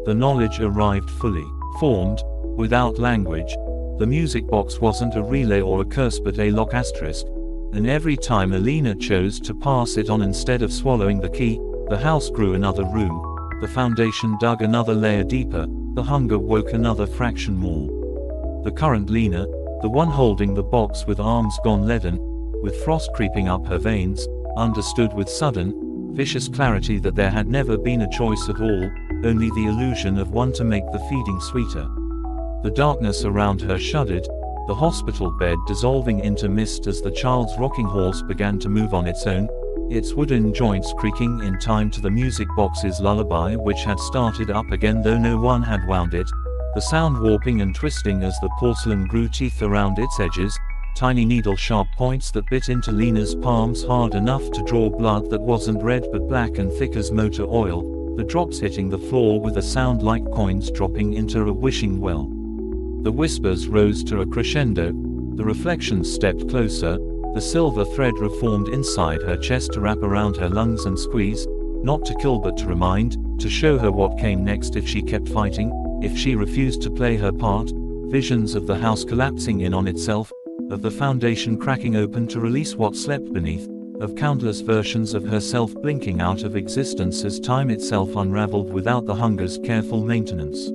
The knowledge arrived fully formed, Without language, the music box wasn't a relay or a curse but a lock asterisk, and every time Alina chose to pass it on instead of swallowing the key, the house grew another room, the foundation dug another layer deeper, the hunger woke another fraction more. The current Lena, the one holding the box with arms gone leaden, with frost creeping up her veins, understood with sudden, vicious clarity that there had never been a choice at all, only the illusion of one to make the feeding sweeter. The darkness around her shuddered, the hospital bed dissolving into mist as the child's rocking horse began to move on its own, its wooden joints creaking in time to the music box's lullaby which had started up again though no one had wound it, the sound warping and twisting as the porcelain grew teeth around its edges, tiny needle-sharp points that bit into Lena's palms hard enough to draw blood that wasn't red but black and thick as motor oil, the drops hitting the floor with a sound like coins dropping into a wishing well. The whispers rose to a crescendo, the reflections stepped closer, the silver thread reformed inside her chest to wrap around her lungs and squeeze, not to kill but to remind, to show her what came next if she kept fighting, if she refused to play her part, visions of the house collapsing in on itself, of the foundation cracking open to release what slept beneath, of countless versions of herself blinking out of existence as time itself unraveled without the hunger's careful maintenance.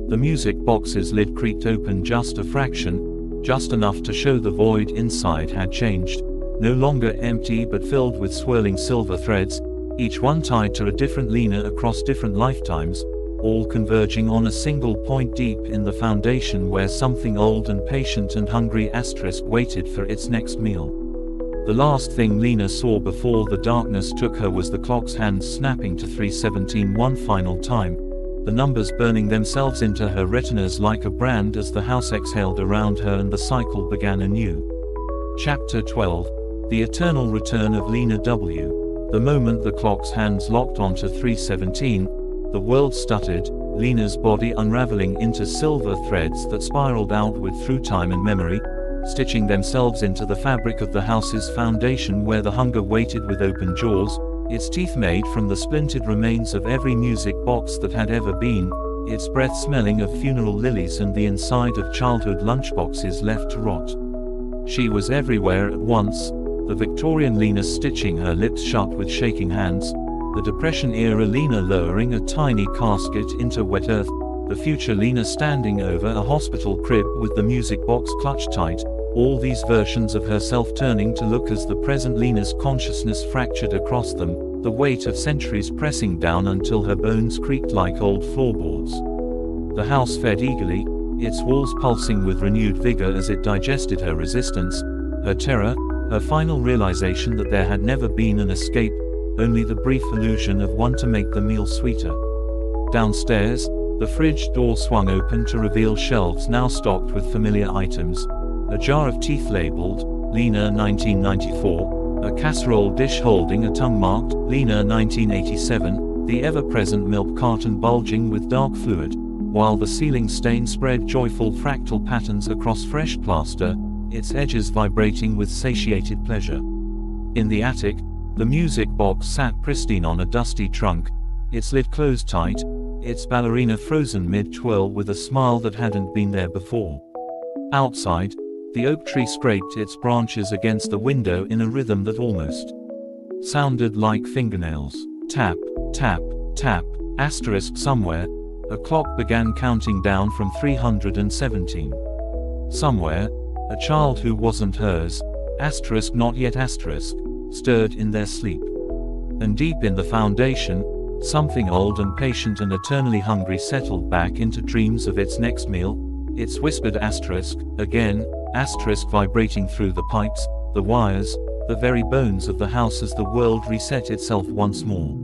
The music box's lid creaked open just a fraction, just enough to show the void inside had changed, no longer empty but filled with swirling silver threads, each one tied to a different Lena across different lifetimes, all converging on a single point deep in the foundation where something old and patient and hungry asterisk waited for its next meal. The last thing Lena saw before the darkness took her was the clock's hands snapping to 3:17 one final time, the numbers burning themselves into her retinas like a brand as the house exhaled around her and the cycle began anew. Chapter 12. The Eternal Return of Lena W. The moment the clock's hands locked onto 3:17, the world stuttered, Lena's body unraveling into silver threads that spiraled outward through time and memory, stitching themselves into the fabric of the house's foundation where the hunger waited with open jaws, its teeth made from the splintered remains of every music box that had ever been, its breath smelling of funeral lilies and the inside of childhood lunchboxes left to rot. She was everywhere at once, the Victorian Lena stitching her lips shut with shaking hands, the Depression-era Lena lowering a tiny casket into wet earth, the future Lena standing over a hospital crib with the music box clutched tight, all these versions of herself turning to look as the present Lena's consciousness fractured across them, the weight of centuries pressing down until her bones creaked like old floorboards. The house fed eagerly, its walls pulsing with renewed vigor as it digested her resistance, her terror, her final realization that there had never been an escape, only the brief illusion of one to make the meal sweeter. Downstairs, the fridge door swung open to reveal shelves now stocked with familiar items. A jar of teeth labeled, Lena 1994, a casserole dish holding a tongue marked, Lena 1987, the ever-present milk carton bulging with dark fluid, while the ceiling stain spread joyful fractal patterns across fresh plaster, its edges vibrating with satiated pleasure. In the attic, the music box sat pristine on a dusty trunk, its lid closed tight, its ballerina frozen mid-twirl with a smile that hadn't been there before. Outside, the oak tree scraped its branches against the window in a rhythm that almost sounded like fingernails. Tap, tap, tap, asterisk somewhere, a clock began counting down from 317. Somewhere, a child who wasn't hers, asterisk not yet asterisk, stirred in their sleep. And deep in the foundation, something old and patient and eternally hungry settled back into dreams of its next meal, its whispered asterisk, again, asterisk vibrating through the pipes, the wires, the very bones of the house as the world reset itself once more.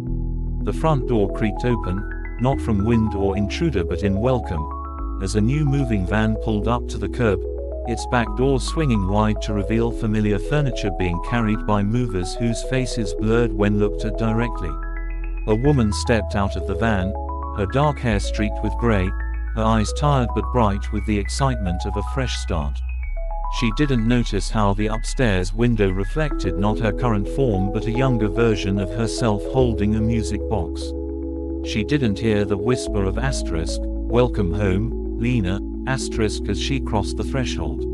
The front door creaked open, not from wind or intruder but in welcome, as a new moving van pulled up to the curb, its back door swinging wide to reveal familiar furniture being carried by movers whose faces blurred when looked at directly. A woman stepped out of the van, her dark hair streaked with gray, her eyes tired but bright with the excitement of a fresh start. She didn't notice how the upstairs window reflected not her current form but a younger version of herself holding a music box. She didn't hear the whisper of asterisk, "Welcome home, Lena," asterisk as she crossed the threshold.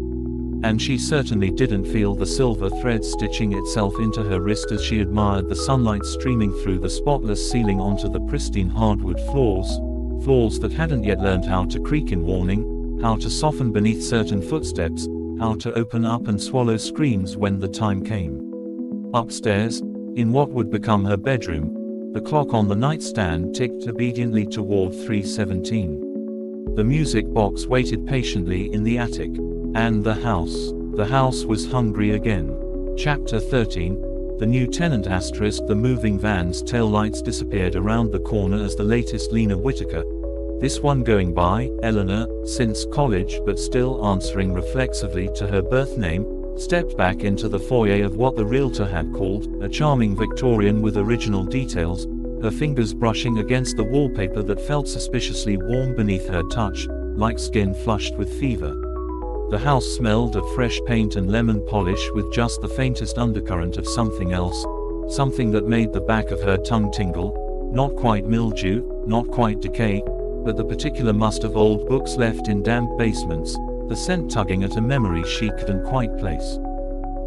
And she certainly didn't feel the silver thread stitching itself into her wrist as she admired the sunlight streaming through the spotless ceiling onto the pristine hardwood floors that hadn't yet learned how to creak in warning, how to soften beneath certain footsteps, how to open up and swallow screams when the time came. Upstairs, in what would become her bedroom, the clock on the nightstand ticked obediently toward 3:17. The music box waited patiently in the attic. And the house was hungry again. Chapter 13. The new tenant asterisk. The moving van's taillights disappeared around the corner as the latest Lena Whitaker, this one going by Eleanor, since college but still answering reflexively to her birth name, stepped back into the foyer of what the realtor had called a charming Victorian with original details, her fingers brushing against the wallpaper that felt suspiciously warm beneath her touch, like skin flushed with fever. The house smelled of fresh paint and lemon polish with just the faintest undercurrent of something else, something that made the back of her tongue tingle, not quite mildew, not quite decay, but the particular must of old books left in damp basements, the scent tugging at a memory she couldn't quite place.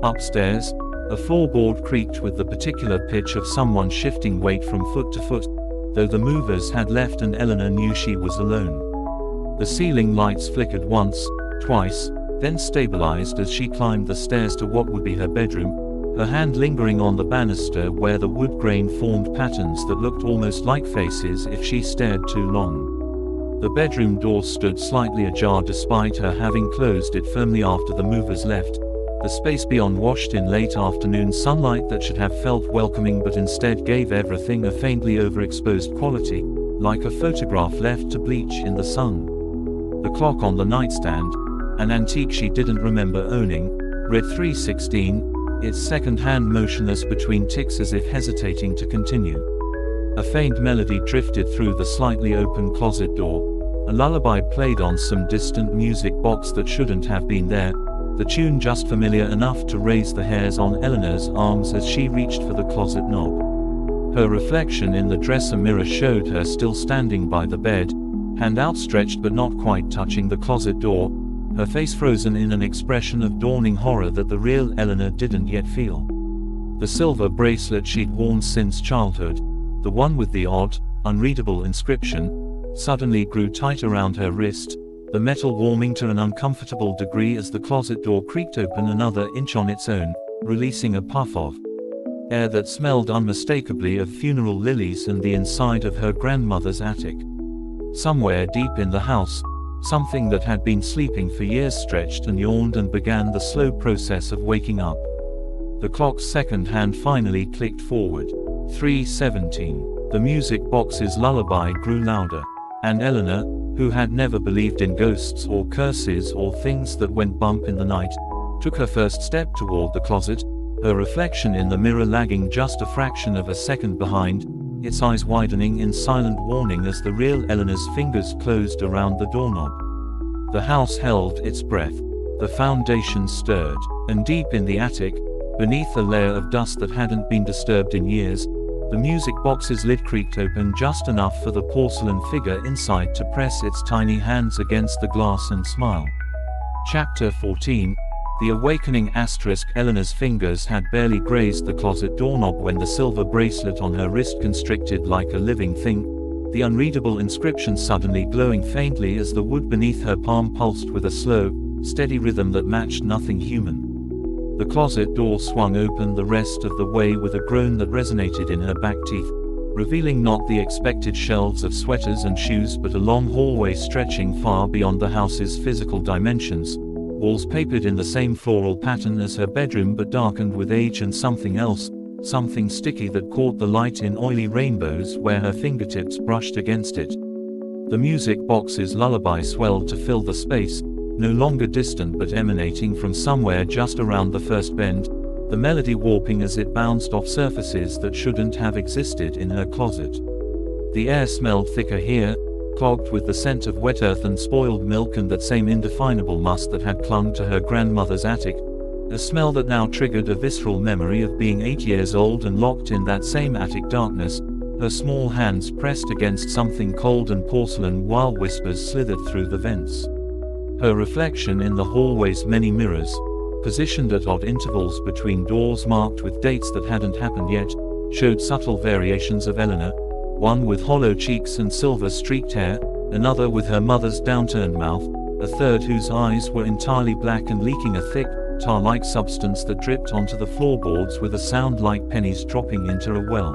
Upstairs, a floorboard creaked with the particular pitch of someone shifting weight from foot to foot, though the movers had left and Eleanor knew she was alone. The ceiling lights flickered once, twice, then stabilized as she climbed the stairs to what would be her bedroom, her hand lingering on the banister where the wood grain formed patterns that looked almost like faces if she stared too long. The bedroom door stood slightly ajar despite her having closed it firmly after the movers left, the space beyond washed in late afternoon sunlight that should have felt welcoming but instead gave everything a faintly overexposed quality, like a photograph left to bleach in the sun. The clock on the nightstand, an antique she didn't remember owning, read 3:16, its second hand motionless between ticks as if hesitating to continue. A faint melody drifted through the slightly open closet door, a lullaby played on some distant music box that shouldn't have been there, the tune just familiar enough to raise the hairs on Eleanor's arms as she reached for the closet knob. Her reflection in the dresser mirror showed her still standing by the bed, hand outstretched but not quite touching the closet door, her face frozen in an expression of dawning horror that the real Eleanor didn't yet feel. The silver bracelet she'd worn since childhood, the one with the odd, unreadable inscription, suddenly grew tight around her wrist, the metal warming to an uncomfortable degree as the closet door creaked open another inch on its own, releasing a puff of air that smelled unmistakably of funeral lilies and the inside of her grandmother's attic. Somewhere deep in the house, something that had been sleeping for years stretched and yawned and began the slow process of waking up. The clock's second hand finally clicked forward. 3:17. The music box's lullaby grew louder, and Eleanor, who had never believed in ghosts or curses or things that went bump in the night, took her first step toward the closet, her reflection in the mirror lagging just a fraction of a second behind, its eyes widening in silent warning as the real Eleanor's fingers closed around the doorknob. The house held its breath, the foundation stirred, and deep in the attic, beneath a layer of dust that hadn't been disturbed in years, the music box's lid creaked open just enough for the porcelain figure inside to press its tiny hands against the glass and smile. Chapter 14. The awakening asterisk. Eleanor's fingers had barely grazed the closet doorknob when the silver bracelet on her wrist constricted like a living thing, the unreadable inscription suddenly glowing faintly as the wood beneath her palm pulsed with a slow, steady rhythm that matched nothing human. The closet door swung open the rest of the way with a groan that resonated in her back teeth, revealing not the expected shelves of sweaters and shoes but a long hallway stretching far beyond the house's physical dimensions, walls papered in the same floral pattern as her bedroom but darkened with age and something else, something sticky that caught the light in oily rainbows where her fingertips brushed against it. The music box's lullaby swelled to fill the space, no longer distant but emanating from somewhere just around the first bend, the melody warping as it bounced off surfaces that shouldn't have existed in her closet. The air smelled thicker here, clogged with the scent of wet earth and spoiled milk and that same indefinable must that had clung to her grandmother's attic, a smell that now triggered a visceral memory of being 8 years old and locked in that same attic darkness, her small hands pressed against something cold and porcelain while whispers slithered through the vents. Her reflection in the hallway's many mirrors, positioned at odd intervals between doors marked with dates that hadn't happened yet, showed subtle variations of Eleanor, one with hollow cheeks and silver-streaked hair, another with her mother's downturned mouth, a third whose eyes were entirely black and leaking a thick, tar-like substance that dripped onto the floorboards with a sound like pennies dropping into a well.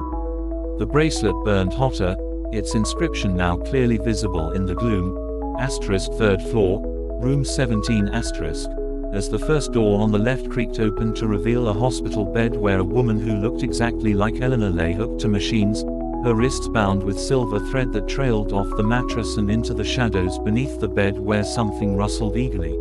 The bracelet burned hotter, its inscription now clearly visible in the gloom, asterisk 3rd floor, room 17 asterisk, as the first door on the left creaked open to reveal a hospital bed where a woman who looked exactly like Eleanor lay hooked to machines, her wrists bound with silver thread that trailed off the mattress and into the shadows beneath the bed where something rustled eagerly.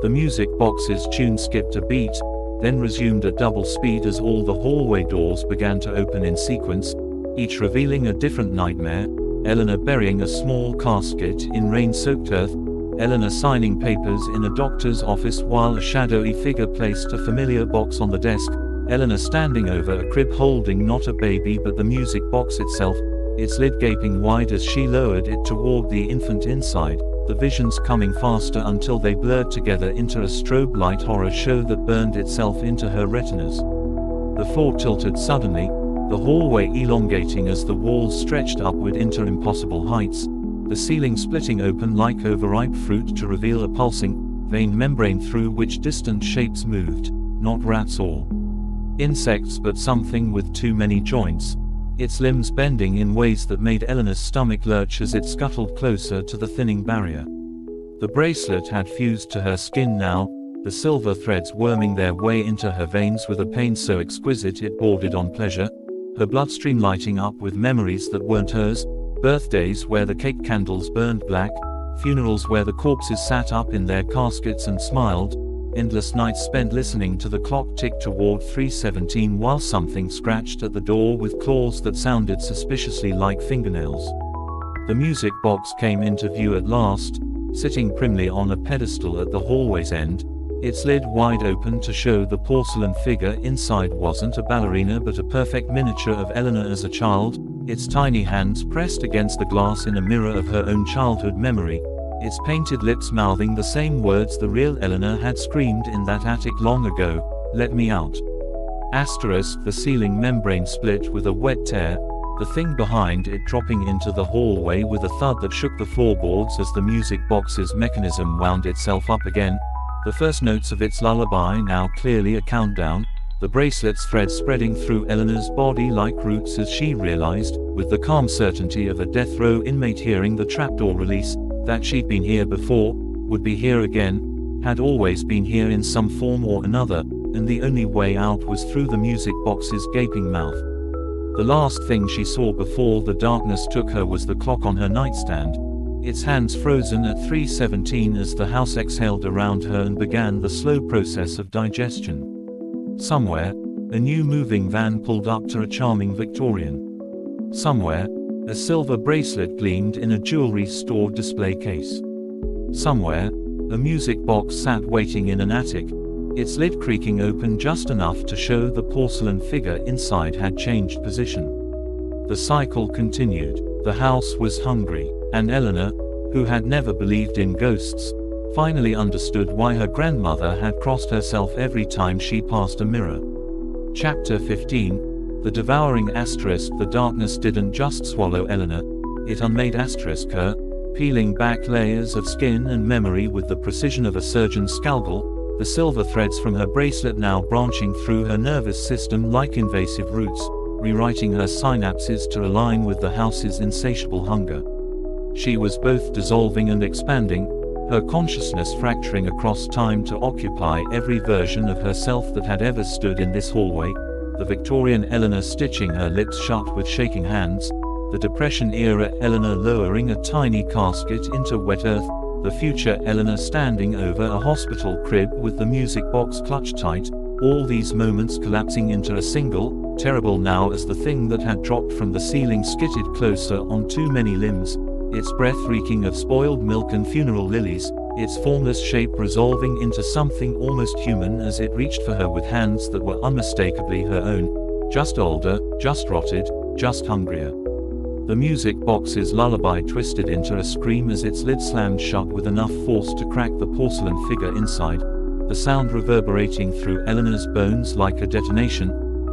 The music box's tune skipped a beat, then resumed at double speed as all the hallway doors began to open in sequence, each revealing a different nightmare: Eleanor burying a small casket in rain-soaked earth, Eleanor signing papers in a doctor's office while a shadowy figure placed a familiar box on the desk, Eleanor standing over a crib holding not a baby but the music box itself, its lid gaping wide as she lowered it toward the infant inside, the visions coming faster until they blurred together into a strobe light horror show that burned itself into her retinas. The floor tilted suddenly, the hallway elongating as the walls stretched upward into impossible heights, the ceiling splitting open like overripe fruit to reveal a pulsing, vein membrane through which distant shapes moved, not rats or insects but something with too many joints, its limbs bending in ways that made Eleanor's stomach lurch as it scuttled closer to the thinning barrier. The bracelet had fused to her skin now, the silver threads worming their way into her veins with a pain so exquisite it bordered on pleasure, her bloodstream lighting up with memories that weren't hers, birthdays where the cake candles burned black, funerals where the corpses sat up in their caskets and smiled, endless nights spent listening to the clock tick toward 3:17 while something scratched at the door with claws that sounded suspiciously like fingernails. The music box came into view at last, sitting primly on a pedestal at the hallway's end, its lid wide open to show the porcelain figure inside wasn't a ballerina but a perfect miniature of Eleanor as a child, its tiny hands pressed against the glass in a mirror of her own childhood memory, its painted lips mouthing the same words the real Eleanor had screamed in that attic long ago, "Let me out." Asterisk the ceiling membrane split with a wet tear, the thing behind it dropping into the hallway with a thud that shook the floorboards as the music box's mechanism wound itself up again, the first notes of its lullaby now clearly a countdown, the bracelet's threads spreading through Eleanor's body like roots as she realized, with the calm certainty of a death row inmate hearing the trapdoor release, that she'd been here before, would be here again, had always been here in some form or another, and the only way out was through the music box's gaping mouth. The last thing she saw before the darkness took her was the clock on her nightstand, its hands frozen at 3:17 as the house exhaled around her and began the slow process of digestion. Somewhere, a new moving van pulled up to a charming Victorian. Somewhere, a silver bracelet gleamed in a jewelry store display case. Somewhere, a music box sat waiting in an attic, its lid creaking open just enough to show the porcelain figure inside had changed position. The cycle continued. The house was hungry, and Eleanor, who had never believed in ghosts, finally understood why her grandmother had crossed herself every time she passed a mirror. Chapter 15. The devouring asterisk. The darkness didn't just swallow Eleanor, it unmade asterisk her, peeling back layers of skin and memory with the precision of a surgeon's scalpel, the silver threads from her bracelet now branching through her nervous system like invasive roots, rewriting her synapses to align with the house's insatiable hunger. She was both dissolving and expanding, her consciousness fracturing across time to occupy every version of herself that had ever stood in this hallway, the Victorian Eleanor stitching her lips shut with shaking hands, the Depression-era Eleanor lowering a tiny casket into wet earth, the future Eleanor standing over a hospital crib with the music box clutched tight, all these moments collapsing into a single, terrible now as the thing that had dropped from the ceiling skittered closer on too many limbs, its breath reeking of spoiled milk and funeral lilies, its formless shape resolving into something almost human as it reached for her with hands that were unmistakably her own, just older, just rotted, just hungrier. The music box's lullaby twisted into a scream as its lid slammed shut with enough force to crack the porcelain figure inside, the sound reverberating through Eleanor's bones like a detonation,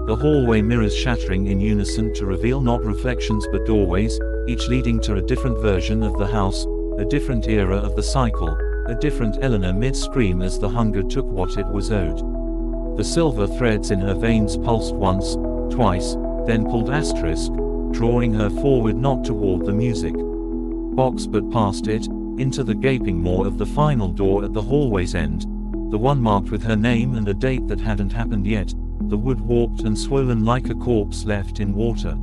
the hallway mirrors shattering in unison to reveal not reflections but doorways, each leading to a different version of the house, a different era of the cycle, a different Eleanor mid-scream as the hunger took what it was owed. The silver threads in her veins pulsed once, twice, then pulled asterisk, drawing her forward not toward the music box but past it, into the gaping maw of the final door at the hallway's end, the one marked with her name and a date that hadn't happened yet, the wood warped and swollen like a corpse left in water.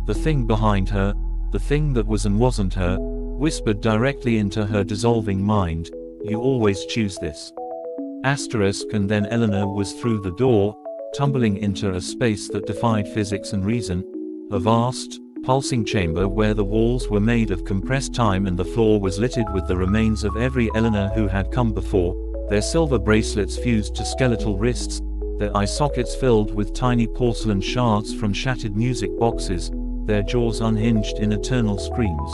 The thing behind her, the thing that was and wasn't her, whispered directly into her dissolving mind, "You always choose this." Asterisk, and then Eleanor was through the door, tumbling into a space that defied physics and reason, a vast, pulsing chamber where the walls were made of compressed time and the floor was littered with the remains of every Eleanor who had come before, their silver bracelets fused to skeletal wrists, their eye sockets filled with tiny porcelain shards from shattered music boxes, their jaws unhinged in eternal screams.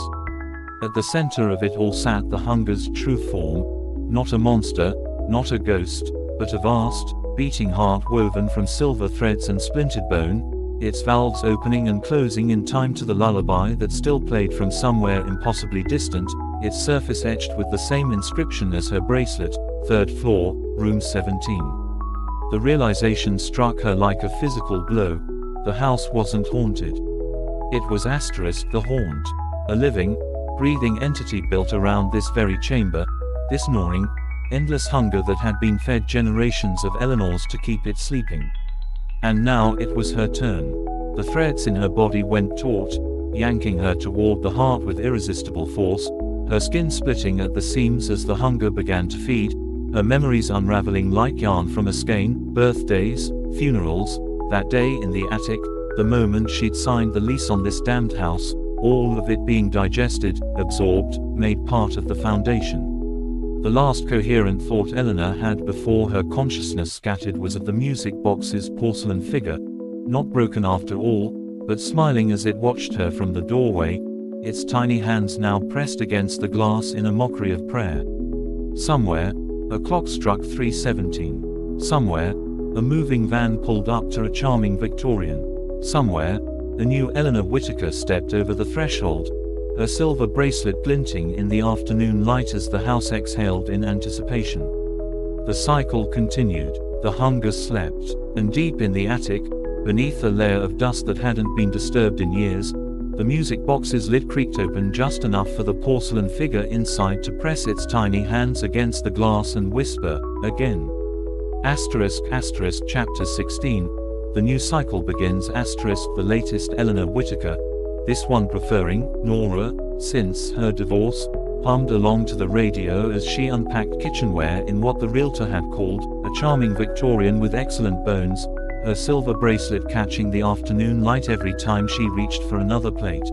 At the center of it all sat the hunger's true form, not a monster, not a ghost, but a vast, beating heart woven from silver threads and splintered bone, its valves opening and closing in time to the lullaby that still played from somewhere impossibly distant, its surface etched with the same inscription as her bracelet, 3rd floor, room 17. The realization struck her like a physical blow. The house wasn't haunted. It was asterisk the haunt, a living, breathing entity built around this very chamber, this gnawing, endless hunger that had been fed generations of Eleanors to keep it sleeping. And now it was her turn. The threads in her body went taut, yanking her toward the heart with irresistible force, her skin splitting at the seams as the hunger began to feed, her memories unraveling like yarn from a skein, birthdays, funerals, that day in the attic, the moment she'd signed the lease on this damned house, all of it being digested, absorbed, made part of the foundation. The last coherent thought Eleanor had before her consciousness scattered was of the music box's porcelain figure, not broken after all, but smiling as it watched her from the doorway, its tiny hands now pressed against the glass in a mockery of prayer. Somewhere, a clock struck 3:17. Somewhere, a moving van pulled up to a charming Victorian. Somewhere, a new Eleanor Whittaker stepped over the threshold, her silver bracelet glinting in the afternoon light as the house exhaled in anticipation. The cycle continued, the hunger slept, and deep in the attic, beneath a layer of dust that hadn't been disturbed in years, the music box's lid creaked open just enough for the porcelain figure inside to press its tiny hands against the glass and whisper, "Again." Asterisk chapter 16, the new cycle begins asterisk the latest Eleanor Whittaker, this one preferring, Nora, since her divorce, hummed along to the radio as she unpacked kitchenware in what the realtor had called, a charming Victorian with excellent bones, her silver bracelet catching the afternoon light every time she reached for another plate.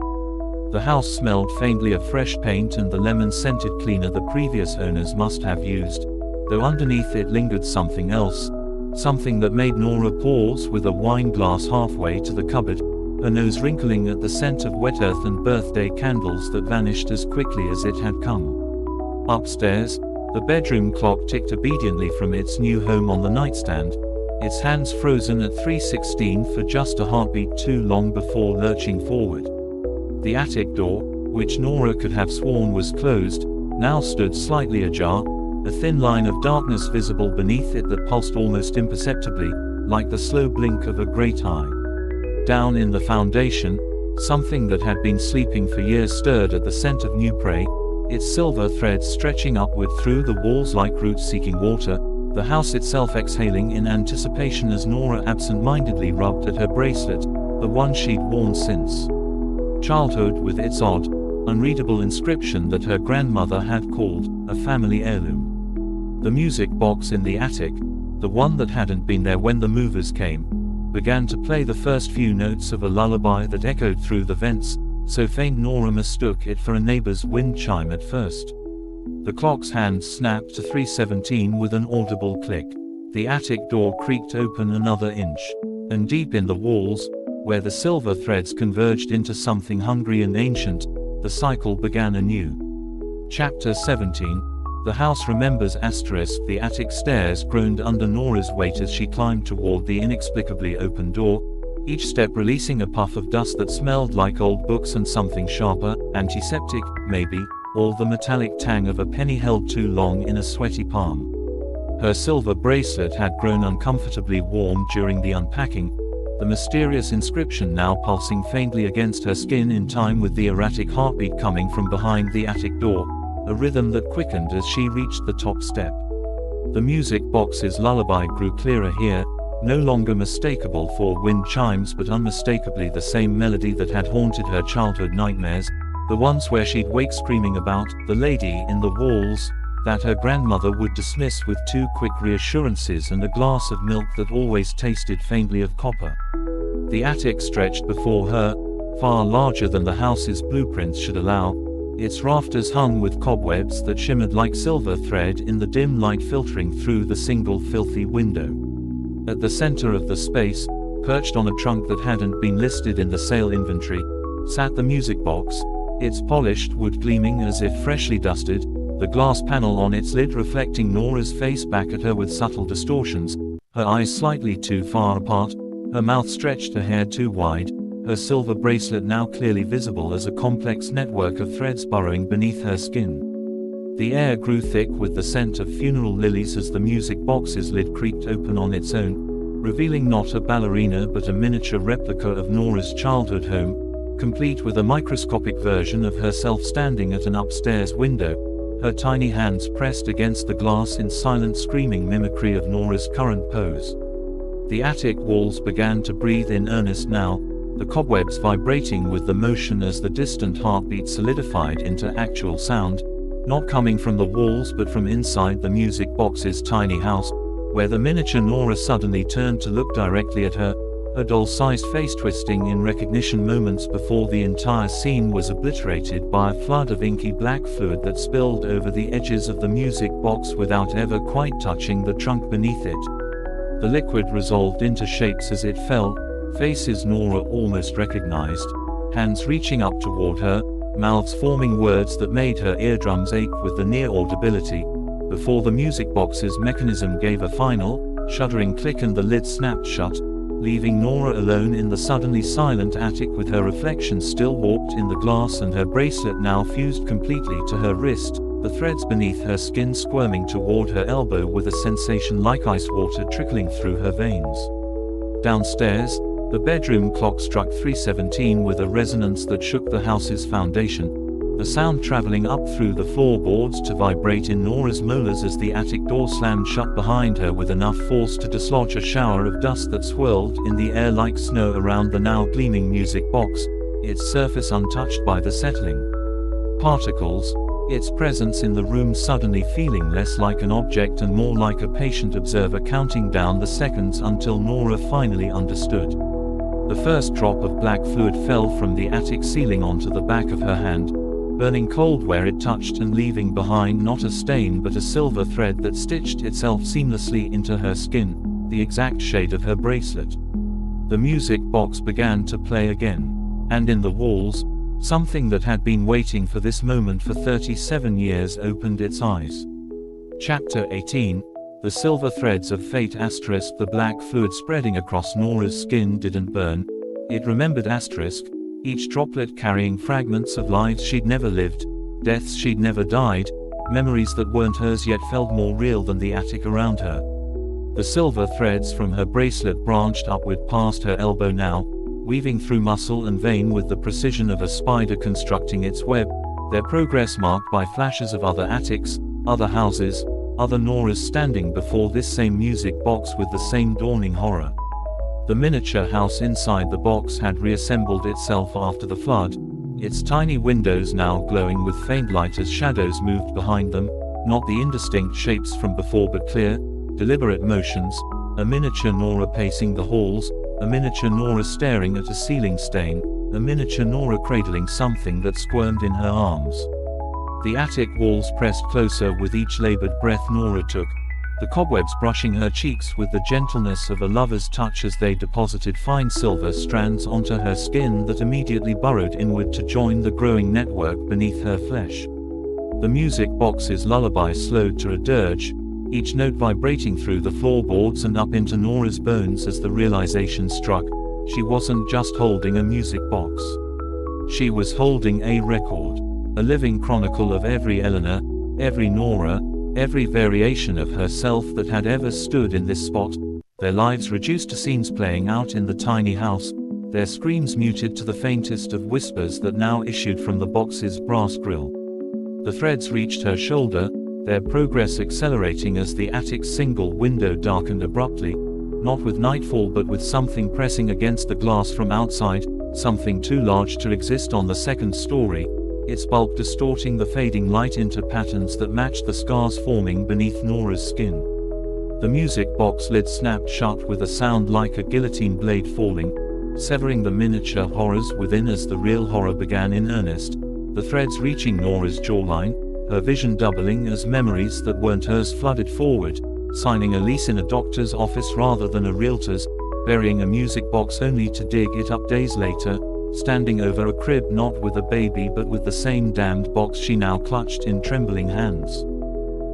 The house smelled faintly of fresh paint and the lemon-scented cleaner the previous owners must have used, though underneath it lingered something else, something that made Nora pause with a wine glass halfway to the cupboard, her nose wrinkling at the scent of wet earth and birthday candles that vanished as quickly as it had come. Upstairs, the bedroom clock ticked obediently from its new home on the nightstand, its hands frozen at 3:16 for just a heartbeat too long before lurching forward. The attic door, which Nora could have sworn was closed, now stood slightly ajar, a thin line of darkness visible beneath it that pulsed almost imperceptibly, like the slow blink of a great eye. Down in the foundation, something that had been sleeping for years stirred at the scent of new prey, its silver threads stretching upward through the walls like roots seeking water, the house itself exhaling in anticipation as Nora absent-mindedly rubbed at her bracelet, the one she'd worn since childhood with its odd, unreadable inscription that her grandmother had called a family heirloom. The music box in the attic, the one that hadn't been there when the movers came, began to play the first few notes of a lullaby that echoed through the vents, so faint Nora mistook it for a neighbor's wind chime at first. The clock's hand snapped to 3:17 with an audible click. The attic door creaked open another inch. And deep in the walls, Where the silver threads converged into something hungry and ancient, the cycle began anew. Chapter 17. The house remembers *. The attic stairs groaned under Nora's weight as she climbed toward the inexplicably open door, each step releasing a puff of dust that smelled like old books and something sharper, antiseptic, maybe, or the metallic tang of a penny held too long in a sweaty palm. Her silver bracelet had grown uncomfortably warm during the unpacking, the mysterious inscription now pulsing faintly against her skin in time with the erratic heartbeat coming from behind the attic door, a rhythm that quickened as she reached the top step. The music box's lullaby grew clearer here, no longer mistakable for wind chimes but unmistakably the same melody that had haunted her childhood nightmares, the ones where she'd wake screaming about the lady in the walls, that her grandmother would dismiss with 2 quick reassurances and a glass of milk that always tasted faintly of copper. The attic stretched before her, far larger than the house's blueprints should allow, its rafters hung with cobwebs that shimmered like silver thread in the dim light filtering through the single filthy window. At the center of the space, perched on a trunk that hadn't been listed in the sale inventory, sat the music box, its polished wood gleaming as if freshly dusted, the glass panel on its lid reflecting Nora's face back at her with subtle distortions, her eyes slightly too far apart, her mouth stretched a hair too wide, her silver bracelet now clearly visible as a complex network of threads burrowing beneath her skin. The air grew thick with the scent of funeral lilies as the music box's lid creaked open on its own, revealing not a ballerina but a miniature replica of Nora's childhood home, complete with a microscopic version of herself standing at an upstairs window, her tiny hands pressed against the glass in silent screaming mimicry of Nora's current pose. The attic walls began to breathe in earnest now, the cobwebs vibrating with the motion as the distant heartbeat solidified into actual sound, not coming from the walls but from inside the music box's tiny house, where the miniature Nora suddenly turned to look directly at her, her doll-sized face twisting in recognition moments before the entire scene was obliterated by a flood of inky black fluid that spilled over the edges of the music box without ever quite touching the trunk beneath it. The liquid resolved into shapes as it fell, faces Nora almost recognized, hands reaching up toward her, mouths forming words that made her eardrums ache with the near audibility, before the music box's mechanism gave a final, shuddering click and the lid snapped shut, leaving Nora alone in the suddenly silent attic with her reflection still warped in the glass and her bracelet now fused completely to her wrist, the threads beneath her skin squirming toward her elbow with a sensation like ice water trickling through her veins. Downstairs, the bedroom clock struck 3:17 with a resonance that shook the house's foundation, the sound traveling up through the floorboards to vibrate in Nora's molars as the attic door slammed shut behind her with enough force to dislodge a shower of dust that swirled in the air like snow around the now gleaming music box, its surface untouched by the settling particles, its presence in the room suddenly feeling less like an object and more like a patient observer counting down the seconds until Nora finally understood. The first drop of black fluid fell from the attic ceiling onto the back of her hand, burning cold where it touched and leaving behind not a stain but a silver thread that stitched itself seamlessly into her skin, the exact shade of her bracelet. The music box began to play again, and in the walls, something that had been waiting for this moment for 37 years opened its eyes. Chapter 18. The silver threads of fate *. The black fluid spreading across Nora's skin didn't burn, it remembered *, each droplet carrying fragments of lives she'd never lived, deaths she'd never died, memories that weren't hers yet felt more real than the attic around her. The silver threads from her bracelet branched upward past her elbow now, weaving through muscle and vein with the precision of a spider constructing its web, their progress marked by flashes of other attics, other houses, other Noras standing before this same music box with the same dawning horror. The miniature house inside the box had reassembled itself after the flood, its tiny windows now glowing with faint light as shadows moved behind them, not the indistinct shapes from before but clear, deliberate motions, a miniature Nora pacing the halls, a miniature Nora staring at a ceiling stain, a miniature Nora cradling something that squirmed in her arms. The attic walls pressed closer with each labored breath Nora took, the cobwebs brushing her cheeks with the gentleness of a lover's touch as they deposited fine silver strands onto her skin that immediately burrowed inward to join the growing network beneath her flesh. The music box's lullaby slowed to a dirge, each note vibrating through the floorboards and up into Nora's bones as the realization struck: she wasn't just holding a music box. She was holding a record, a living chronicle of every Eleanor, every Nora, every variation of herself that had ever stood in this spot, their lives reduced to scenes playing out in the tiny house, their screams muted to the faintest of whispers that now issued from the box's brass grill. The threads reached her shoulder, their progress accelerating as the attic's single window darkened abruptly, not with nightfall but with something pressing against the glass from outside, something too large to exist on the second story, its bulk distorting the fading light into patterns that matched the scars forming beneath Nora's skin. The music box lid snapped shut with a sound like a guillotine blade falling, severing the miniature horrors within as the real horror began in earnest, the threads reaching Nora's jawline, her vision doubling as memories that weren't hers flooded forward, signing a lease in a doctor's office rather than a realtor's, burying a music box only to dig it up days later, standing over a crib not with a baby but with the same damned box she now clutched in trembling hands.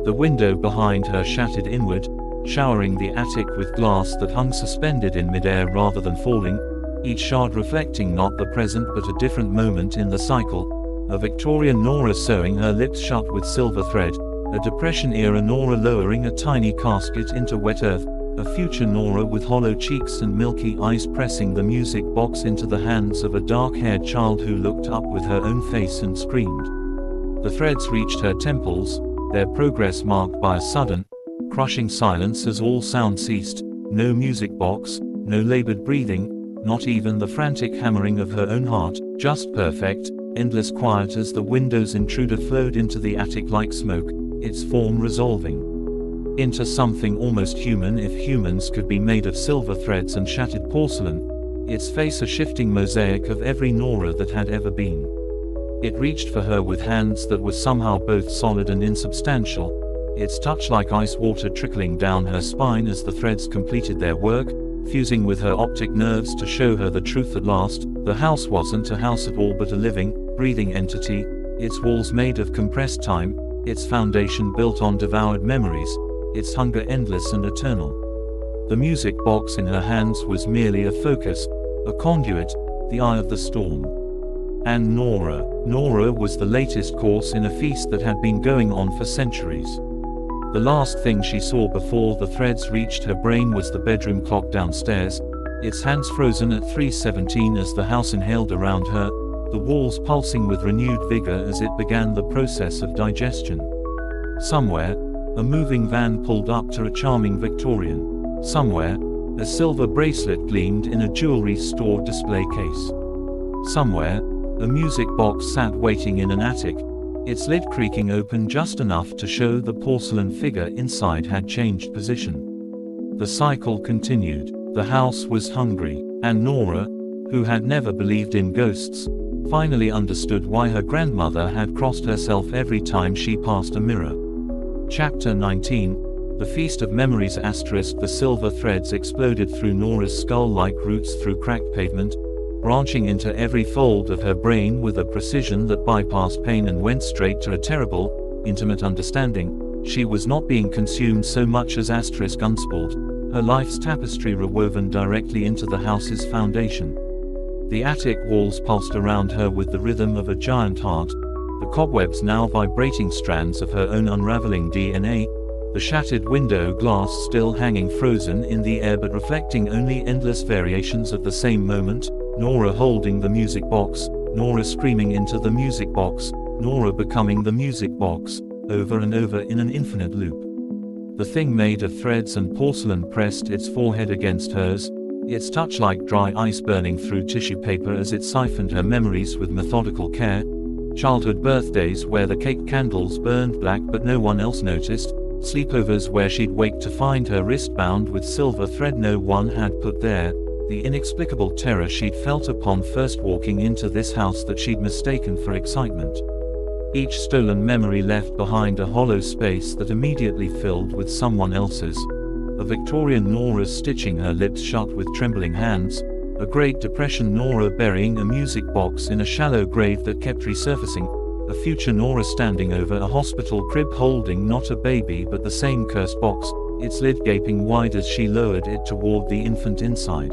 The window behind her shattered inward, showering the attic with glass that hung suspended in midair rather than falling, each shard reflecting not the present but a different moment in the cycle, a Victorian Nora sewing her lips shut with silver thread, a Depression-era Nora lowering a tiny casket into wet earth, a future Nora with hollow cheeks and milky eyes pressing the music box into the hands of a dark-haired child who looked up with her own face and screamed. The threads reached her temples, their progress marked by a sudden, crushing silence as all sound ceased, no music box, no labored breathing, not even the frantic hammering of her own heart, just perfect, endless quiet as the window's intruder flowed into the attic like smoke, its form resolving into something almost human if humans could be made of silver threads and shattered porcelain, its face a shifting mosaic of every Nora that had ever been. It reached for her with hands that were somehow both solid and insubstantial, its touch like ice water trickling down her spine as the threads completed their work, fusing with her optic nerves to show her the truth at last. The house wasn't a house at all but a living, breathing entity, its walls made of compressed time, its foundation built on devoured memories, its hunger endless and eternal. The music box in her hands was merely a focus, a conduit, the eye of the storm. And Nora was the latest course in a feast that had been going on for centuries. The last thing she saw before the threads reached her brain was the bedroom clock downstairs, its hands frozen at 3:17 as the house inhaled around her, the walls pulsing with renewed vigor as it began the process of digestion. Somewhere, a moving van pulled up to a charming Victorian. Somewhere, a silver bracelet gleamed in a jewelry store display case. Somewhere, a music box sat waiting in an attic, its lid creaking open just enough to show the porcelain figure inside had changed position. The cycle continued. The house was hungry, and Nora, who had never believed in ghosts, finally understood why her grandmother had crossed herself every time she passed a mirror. Chapter 19, The Feast of Memories *. The silver threads exploded through Nora's skull like roots through cracked pavement, branching into every fold of her brain with a precision that bypassed pain and went straight to a terrible, intimate understanding. She was not being consumed so much as unspooled, her life's tapestry rewoven directly into the house's foundation. The attic walls pulsed around her with the rhythm of a giant heart, the cobwebs now vibrating strands of her own unraveling DNA, the shattered window glass still hanging frozen in the air but reflecting only endless variations of the same moment, Nora holding the music box, Nora screaming into the music box, Nora becoming the music box, over and over in an infinite loop. The thing made of threads and porcelain pressed its forehead against hers, its touch like dry ice burning through tissue paper as it siphoned her memories with methodical care. Childhood birthdays where the cake candles burned black but no one else noticed, sleepovers where she'd wake to find her wrist bound with silver thread no one had put there, the inexplicable terror she'd felt upon first walking into this house that she'd mistaken for excitement. each stolen memory left behind a hollow space that immediately filled with someone else's. A Victorian Nora stitching her lips shut with trembling hands, a Great Depression Nora burying a music box in a shallow grave that kept resurfacing, a future Nora standing over a hospital crib holding not a baby but the same cursed box, its lid gaping wide as she lowered it toward the infant inside.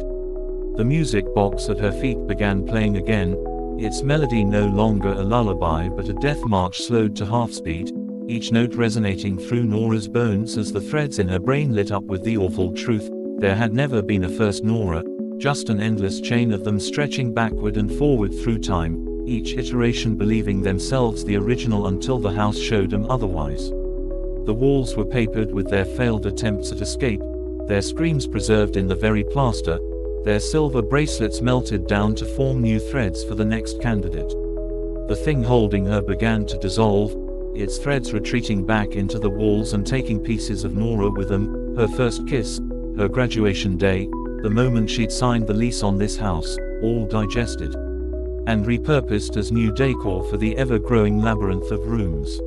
The music box at her feet began playing again, its melody no longer a lullaby but a death march slowed to half-speed, each note resonating through Nora's bones as the threads in her brain lit up with the awful truth: there had never been a first Nora, just an endless chain of them stretching backward and forward through time, each iteration believing themselves the original until the house showed them otherwise. The walls were papered with their failed attempts at escape, their screams preserved in the very plaster, their silver bracelets melted down to form new threads for the next candidate. The thing holding her began to dissolve, its threads retreating back into the walls and taking pieces of Nora with them: her first kiss, her graduation day, the moment she'd signed the lease on this house, all digested and repurposed as new decor for the ever-growing labyrinth of rooms.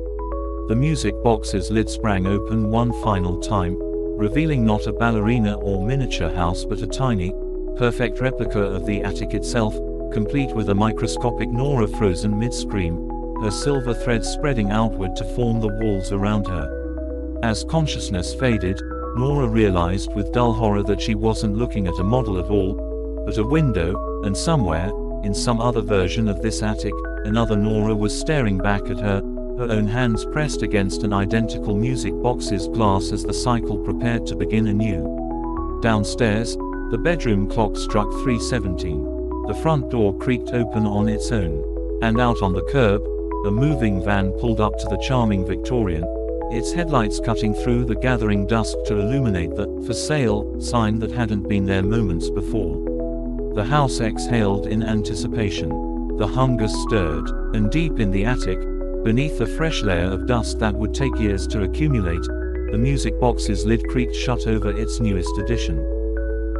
The music box's lid sprang open one final time, revealing not a ballerina or miniature house but a tiny, perfect replica of the attic itself, complete with a microscopic Nora frozen mid-scream, her silver threads spreading outward to form the walls around her. As consciousness faded, Nora realized with dull horror that she wasn't looking at a model at all, but a window, and somewhere, in some other version of this attic, another Nora was staring back at her, her own hands pressed against an identical music box's glass as the cycle prepared to begin anew. Downstairs, the bedroom clock struck 3:17. The front door creaked open on its own. And out on the curb, a moving van pulled up to the charming Victorian, its headlights cutting through the gathering dusk to illuminate the "for sale" sign that hadn't been there moments before. The house exhaled in anticipation. The hunger stirred, and deep in the attic, beneath a fresh layer of dust that would take years to accumulate, the music box's lid creaked shut over its newest addition.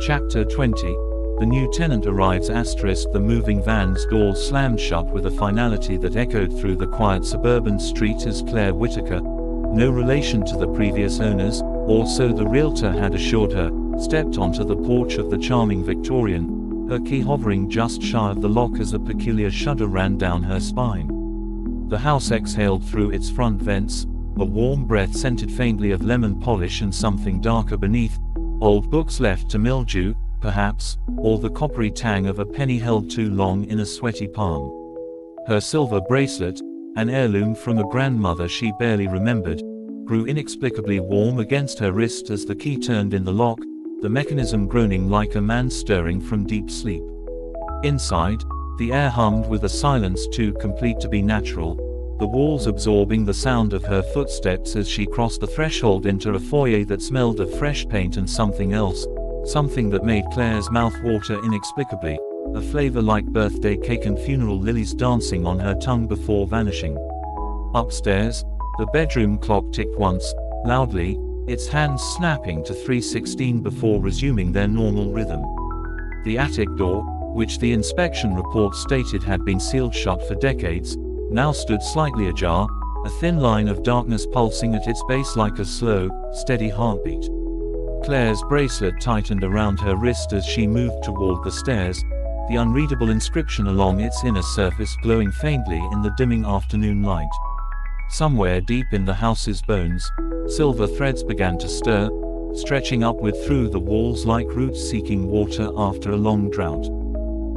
Chapter 20. The new tenant arrives. The moving van's doors slammed shut with a finality that echoed through the quiet suburban street as Claire Whitaker, no relation to the previous owners, or so the realtor had assured her, stepped onto the porch of the charming Victorian, her key hovering just shy of the lock as a peculiar shudder ran down her spine. The house exhaled through its front vents, a warm breath scented faintly of lemon polish and something darker beneath, old books left to mildew, perhaps, or the coppery tang of a penny held too long in a sweaty palm. Her silver bracelet, an heirloom from a grandmother she barely remembered, grew inexplicably warm against her wrist as the key turned in the lock, the mechanism groaning like a man stirring from deep sleep. Inside, the air hummed with a silence too complete to be natural, the walls absorbing the sound of her footsteps as she crossed the threshold into a foyer that smelled of fresh paint and something else, something that made Claire's mouth water inexplicably, a flavor like birthday cake and funeral lilies dancing on her tongue before vanishing. Upstairs, the bedroom clock ticked once, loudly, its hands snapping to 3:16 before resuming their normal rhythm. The attic door, which the inspection report stated had been sealed shut for decades, now stood slightly ajar, a thin line of darkness pulsing at its base like a slow, steady heartbeat. Claire's bracelet tightened around her wrist as she moved toward the stairs, the unreadable inscription along its inner surface glowing faintly in the dimming afternoon light. Somewhere deep in the house's bones, silver threads began to stir, stretching upward through the walls like roots seeking water after a long drought.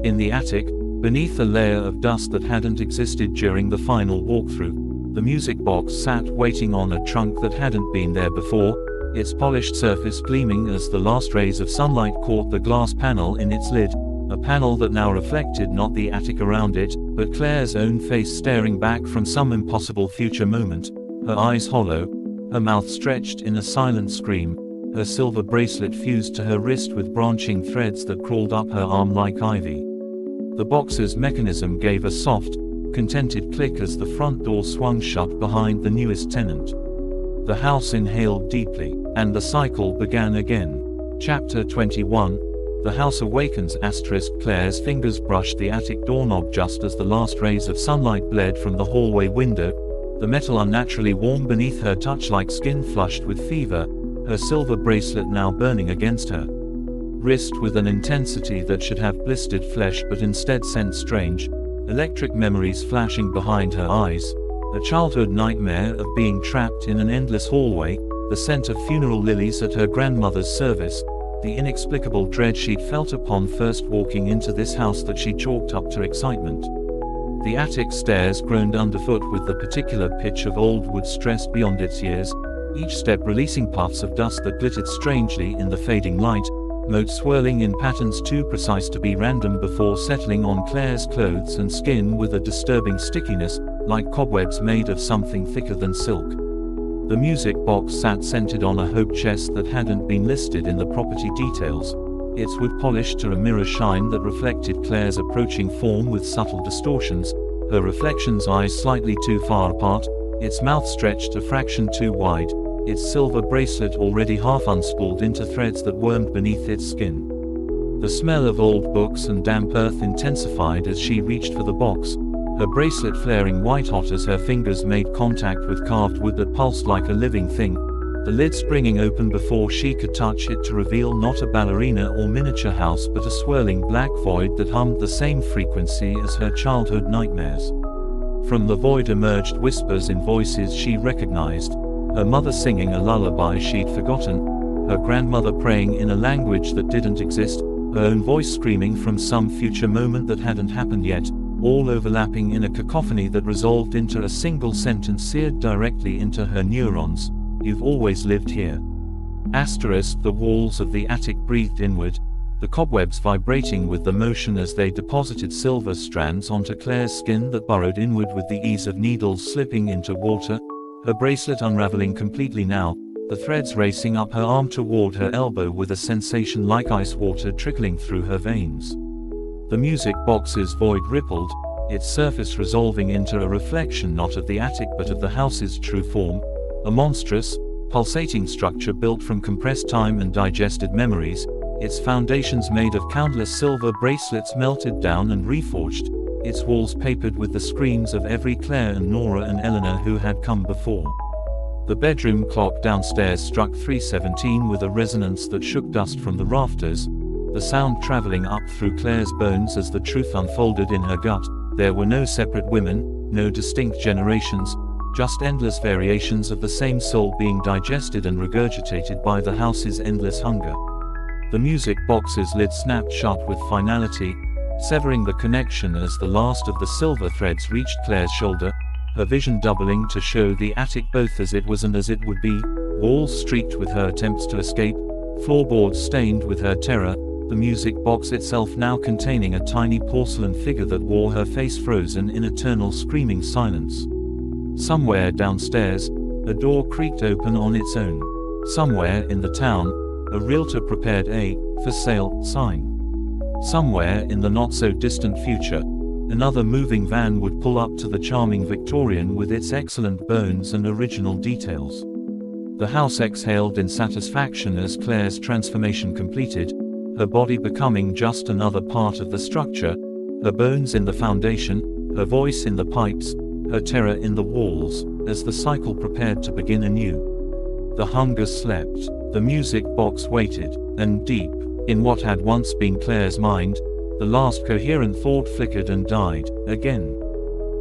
In the attic, beneath a layer of dust that hadn't existed during the final walkthrough, the music box sat waiting on a trunk that hadn't been there before, its polished surface gleaming as the last rays of sunlight caught the glass panel in its lid, a panel that now reflected not the attic around it, but Claire's own face staring back from some impossible future moment, her eyes hollow, her mouth stretched in a silent scream, her silver bracelet fused to her wrist with branching threads that crawled up her arm like ivy. The box's mechanism gave a soft, contented click as the front door swung shut behind the newest tenant. The house inhaled deeply, and the cycle began again. Chapter 21. The house awakens. Claire's fingers brushed the attic doorknob just as the last rays of sunlight bled from the hallway window, the metal unnaturally warm beneath her touch like skin flushed with fever, her silver bracelet now burning against her wrist with an intensity that should have blistered flesh but instead sent strange, electric memories flashing behind her eyes, a childhood nightmare of being trapped in an endless hallway, the scent of funeral lilies at her grandmother's service, the inexplicable dread she'd felt upon first walking into this house that she chalked up to excitement. The attic stairs groaned underfoot with the particular pitch of old wood stressed beyond its years, each step releasing puffs of dust that glittered strangely in the fading light, motes swirling in patterns too precise to be random before settling on Claire's clothes and skin with a disturbing stickiness, like cobwebs made of something thicker than silk. The music box sat scented on a hope chest that hadn't been listed in the property details, its wood polished to a mirror shine that reflected Claire's approaching form with subtle distortions, her reflection's eyes slightly too far apart, its mouth stretched a fraction too wide, its silver bracelet already half unspooled into threads that wormed beneath its skin. The smell of old books and damp earth intensified as she reached for the box, her bracelet flaring white hot as her fingers made contact with carved wood that pulsed like a living thing, the lid springing open before she could touch it to reveal not a ballerina or miniature house but a swirling black void that hummed the same frequency as her childhood nightmares. From the void emerged whispers in voices she recognized, her mother singing a lullaby she'd forgotten, her grandmother praying in a language that didn't exist, her own voice screaming from some future moment that hadn't happened yet, all overlapping in a cacophony that resolved into a single sentence seared directly into her neurons. "You've always lived here." The walls of the attic breathed inward, the cobwebs vibrating with the motion as they deposited silver strands onto Claire's skin that burrowed inward with the ease of needles slipping into water, her bracelet unraveling completely now, the threads racing up her arm toward her elbow with a sensation like ice water trickling through her veins. The music box's void rippled, its surface resolving into a reflection not of the attic but of the house's true form, a monstrous, pulsating structure built from compressed time and digested memories, its foundations made of countless silver bracelets melted down and reforged, its walls papered with the screams of every Claire and Nora and Eleanor who had come before. The bedroom clock downstairs struck 3:17 with a resonance that shook dust from the rafters, the sound traveling up through Claire's bones as the truth unfolded in her gut. There were no separate women, no distinct generations, just endless variations of the same soul being digested and regurgitated by the house's endless hunger. The music box's lid snapped shut with finality, severing the connection as the last of the silver threads reached Claire's shoulder, her vision doubling to show the attic both as it was and as it would be, walls streaked with her attempts to escape, floorboards stained with her terror, the music box itself now containing a tiny porcelain figure that wore her face frozen in eternal screaming silence. Somewhere downstairs, a door creaked open on its own. Somewhere in the town, a realtor prepared a "for sale" sign. Somewhere in the not-so-distant future, another moving van would pull up to the charming Victorian with its excellent bones and original details. The house exhaled in satisfaction as Claire's transformation completed, her body becoming just another part of the structure, her bones in the foundation, her voice in the pipes, her terror in the walls, as the cycle prepared to begin anew. The hunger slept, the music box waited, and deep, in what had once been Claire's mind, the last coherent thought flickered and died, again.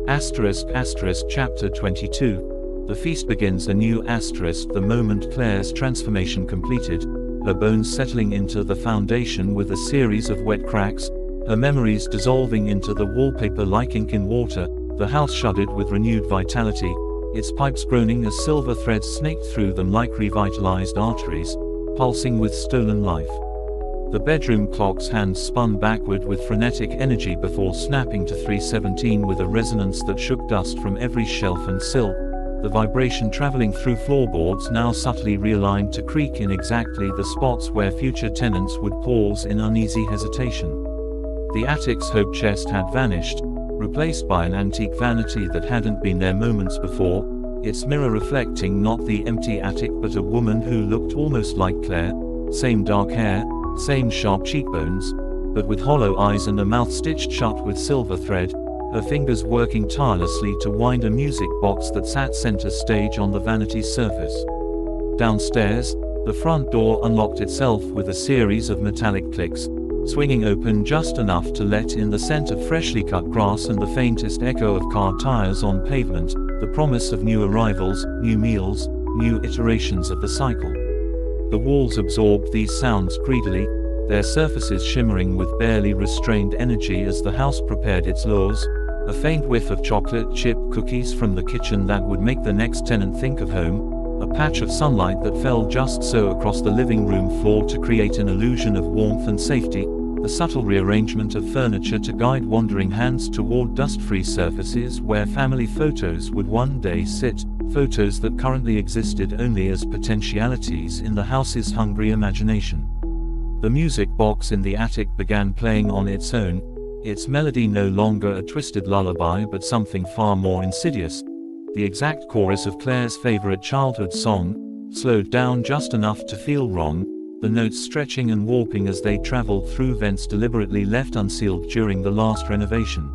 Chapter 22. The feast begins anew. The moment Claire's transformation completed, her bones settling into the foundation with a series of wet cracks, her memories dissolving into the wallpaper like ink in water, the house shuddered with renewed vitality, its pipes groaning as silver threads snaked through them like revitalized arteries, pulsing with stolen life. The bedroom clock's hands spun backward with frenetic energy before snapping to 3:17 with a resonance that shook dust from every shelf and sill, the vibration traveling through floorboards now subtly realigned to creak in exactly the spots where future tenants would pause in uneasy hesitation. The attic's hope chest had vanished, replaced by an antique vanity that hadn't been there moments before, its mirror reflecting not the empty attic but a woman who looked almost like Claire, same dark hair, same sharp cheekbones, but with hollow eyes and a mouth stitched shut with silver thread, her fingers working tirelessly to wind a music box that sat center stage on the vanity's surface. Downstairs, the front door unlocked itself with a series of metallic clicks, swinging open just enough to let in the scent of freshly cut grass and the faintest echo of car tires on pavement, the promise of new arrivals, new meals, new iterations of the cycle. The walls absorbed these sounds greedily, their surfaces shimmering with barely restrained energy as the house prepared its laws, a faint whiff of chocolate chip cookies from the kitchen that would make the next tenant think of home, a patch of sunlight that fell just so across the living room floor to create an illusion of warmth and safety, the subtle rearrangement of furniture to guide wandering hands toward dust-free surfaces where family photos would one day sit, photos that currently existed only as potentialities in the house's hungry imagination. The music box in the attic began playing on its own, its melody no longer a twisted lullaby but something far more insidious, the exact chorus of Claire's favorite childhood song, slowed down just enough to feel wrong, the notes stretching and warping as they traveled through vents deliberately left unsealed during the last renovation.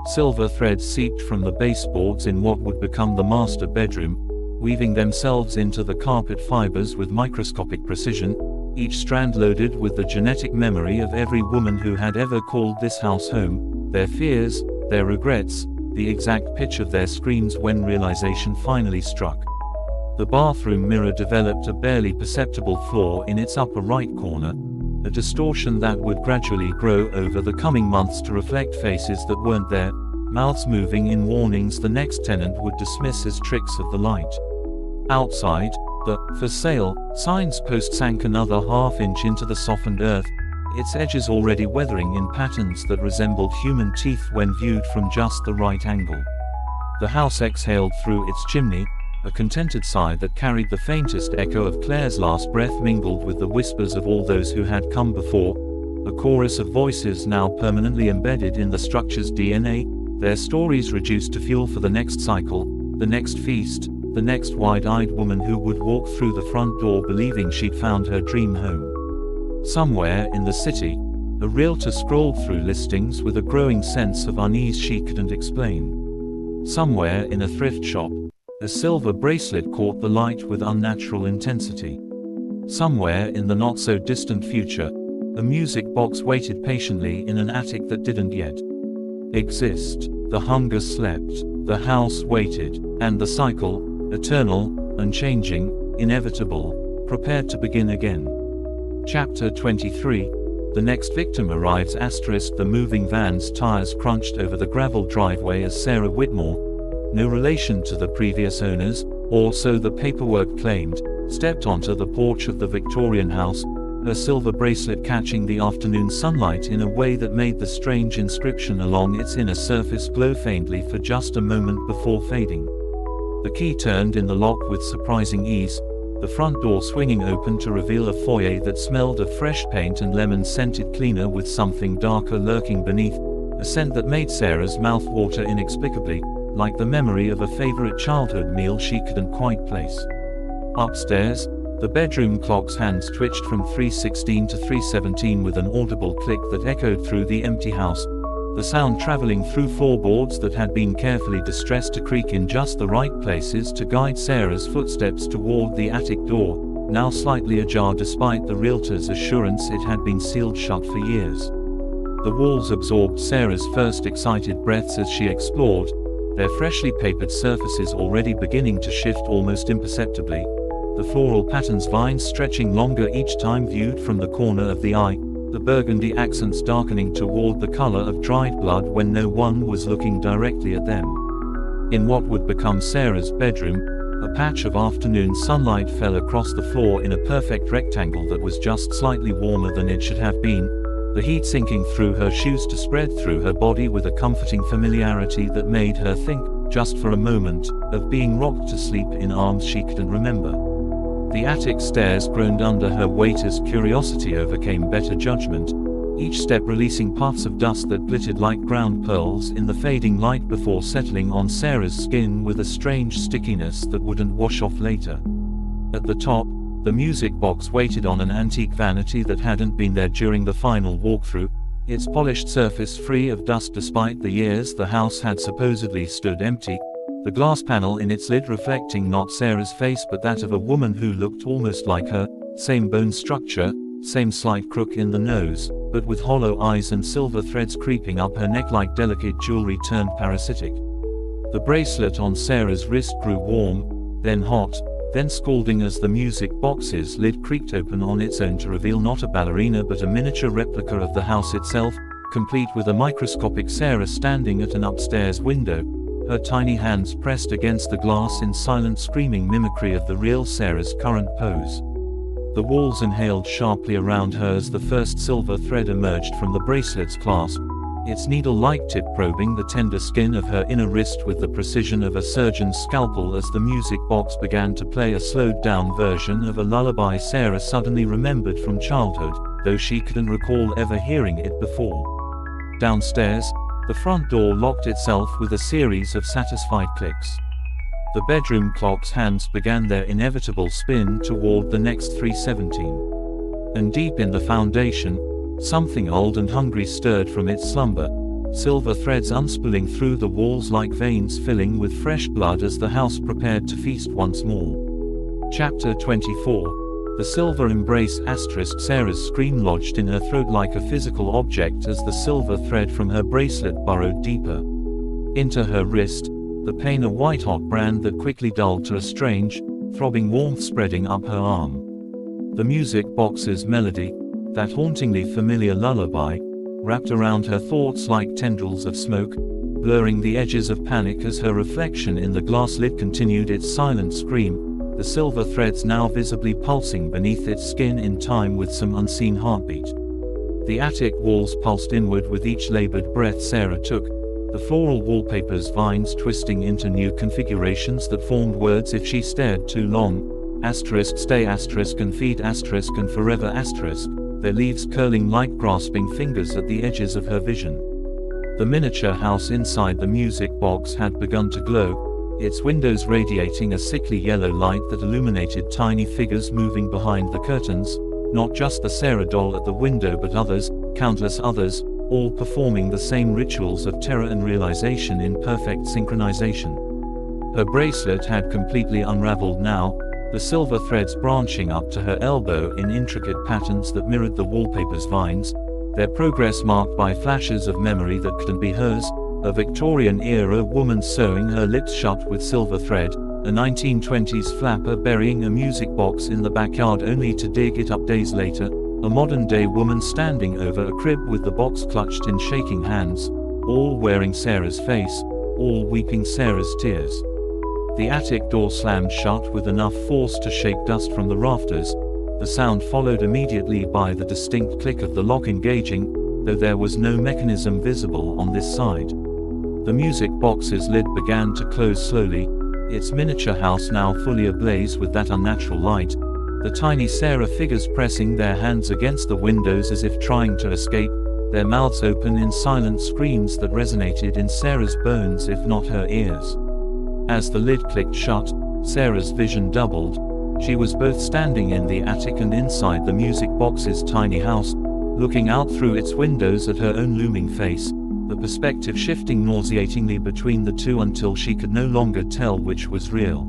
Silver threads seeped from the baseboards in what would become the master bedroom, weaving themselves into the carpet fibers with microscopic precision, each strand loaded with the genetic memory of every woman who had ever called this house home, their fears, their regrets, the exact pitch of their screams when realization finally struck. The bathroom mirror developed a barely perceptible flaw in its upper right corner, a distortion that would gradually grow over the coming months to reflect faces that weren't there, mouths moving in warnings the next tenant would dismiss as tricks of the light. Outside, the "for sale" sign's post sank another half-inch into the softened earth, its edges already weathering in patterns that resembled human teeth when viewed from just the right angle. The house exhaled through its chimney, a contented sigh that carried the faintest echo of Claire's last breath mingled with the whispers of all those who had come before, a chorus of voices now permanently embedded in the structure's DNA, their stories reduced to fuel for the next cycle, the next feast, the next wide-eyed woman who would walk through the front door believing she'd found her dream home. Somewhere in the city, a realtor scrolled through listings with a growing sense of unease she couldn't explain. Somewhere in a thrift shop, a silver bracelet caught the light with unnatural intensity. Somewhere in the not-so-distant future, a music box waited patiently in an attic that didn't yet exist. The hunger slept, the house waited, and the cycle, eternal, unchanging, inevitable, prepared to begin again. Chapter 23. The next victim arrives. The moving van's tires crunched over the gravel driveway as Sarah Whitmore, no relation to the previous owners, or so the paperwork claimed, stepped onto the porch of the Victorian house, her silver bracelet catching the afternoon sunlight in a way that made the strange inscription along its inner surface glow faintly for just a moment before fading. The key turned in the lock with surprising ease, the front door swinging open to reveal a foyer that smelled of fresh paint and lemon-scented cleaner with something darker lurking beneath, a scent that made Sarah's mouth water inexplicably, like the memory of a favorite childhood meal she couldn't quite place. Upstairs, the bedroom clock's hands twitched from 3:16 to 3:17 with an audible click that echoed through the empty house, the sound traveling through floorboards that had been carefully distressed to creak in just the right places to guide Sarah's footsteps toward the attic door, now slightly ajar despite the realtor's assurance it had been sealed shut for years. The walls absorbed Sarah's first excited breaths as she explored, their freshly papered surfaces already beginning to shift almost imperceptibly, the floral patterns vines stretching longer each time viewed from the corner of the eye, the burgundy accents darkening toward the color of dried blood when no one was looking directly at them. In what would become Sarah's bedroom, a patch of afternoon sunlight fell across the floor in a perfect rectangle that was just slightly warmer than it should have been, the heat sinking through her shoes to spread through her body with a comforting familiarity that made her think, just for a moment, of being rocked to sleep in arms she couldn't remember. The attic stairs groaned under her weight as curiosity overcame better judgment, each step releasing puffs of dust that glittered like ground pearls in the fading light before settling on Sarah's skin with a strange stickiness that wouldn't wash off later. At the top, the music box waited on an antique vanity that hadn't been there during the final walkthrough, its polished surface free of dust despite the years the house had supposedly stood empty, the glass panel in its lid reflecting not Sarah's face but that of a woman who looked almost like her, same bone structure, same slight crook in the nose, but with hollow eyes and silver threads creeping up her neck like delicate jewelry turned parasitic. The bracelet on Sarah's wrist grew warm, then hot, then scalding as the music box's lid creaked open on its own to reveal not a ballerina but a miniature replica of the house itself, complete with a microscopic Sarah standing at an upstairs window, her tiny hands pressed against the glass in silent screaming mimicry of the real Sarah's current pose. The walls inhaled sharply around her as the first silver thread emerged from the bracelet's clasp, its needle-like tip probing the tender skin of her inner wrist with the precision of a surgeon's scalpel as the music box began to play a slowed-down version of a lullaby Sarah suddenly remembered from childhood, though she couldn't recall ever hearing it before. Downstairs, the front door locked itself with a series of satisfied clicks. The bedroom clock's hands began their inevitable spin toward the next 3:17. And deep in the foundation, something old and hungry stirred from its slumber, silver threads unspooling through the walls like veins filling with fresh blood as the house prepared to feast once more. Chapter 24. The silver embrace *. Sarah's scream lodged in her throat like a physical object as the silver thread from her bracelet burrowed deeper into her wrist, the pain a white-hot brand that quickly dulled to a strange, throbbing warmth spreading up her arm. The music box's melody, that hauntingly familiar lullaby, wrapped around her thoughts like tendrils of smoke, blurring the edges of panic as her reflection in the glass lid continued its silent scream, the silver threads now visibly pulsing beneath its skin in time with some unseen heartbeat. The attic walls pulsed inward with each labored breath Sarah took, the floral wallpaper's vines twisting into new configurations that formed words if she stared too long, *stay and feed and forever *, their leaves curling like grasping fingers at the edges of her vision. The miniature house inside the music box had begun to glow, its windows radiating a sickly yellow light that illuminated tiny figures moving behind the curtains, not just the Sarah doll at the window but others, countless others, all performing the same rituals of terror and realization in perfect synchronization. Her bracelet had completely unraveled now, the silver threads branching up to her elbow in intricate patterns that mirrored the wallpaper's vines, their progress marked by flashes of memory that couldn't be hers, a Victorian-era woman sewing her lips shut with silver thread, a 1920s flapper burying a music box in the backyard only to dig it up days later, a modern-day woman standing over a crib with the box clutched in shaking hands, all wearing Sarah's face, all weeping Sarah's tears. The attic door slammed shut with enough force to shake dust from the rafters, the sound followed immediately by the distinct click of the lock engaging, though there was no mechanism visible on this side. The music box's lid began to close slowly, its miniature house now fully ablaze with that unnatural light, the tiny Sarah figures pressing their hands against the windows as if trying to escape, their mouths open in silent screams that resonated in Sarah's bones if not her ears. As the lid clicked shut, Sarah's vision doubled. She was both standing in the attic and inside the music box's tiny house, looking out through its windows at her own looming face, the perspective shifting nauseatingly between the two until she could no longer tell which was real.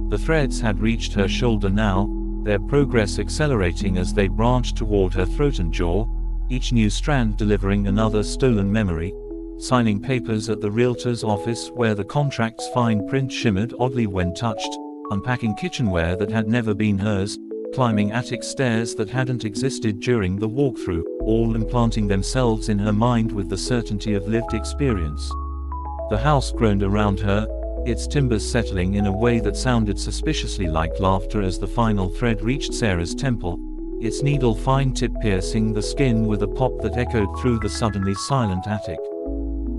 The threads had reached her shoulder now, their progress accelerating as they branched toward her throat and jaw, each new strand delivering another stolen memory, signing papers at the realtor's office where the contract's fine print shimmered oddly when touched, unpacking kitchenware that had never been hers, climbing attic stairs that hadn't existed during the walkthrough, all implanting themselves in her mind with the certainty of lived experience. The house groaned around her, its timbers settling in a way that sounded suspiciously like laughter as the final thread reached Sarah's temple, its needle-fine tip piercing the skin with a pop that echoed through the suddenly silent attic.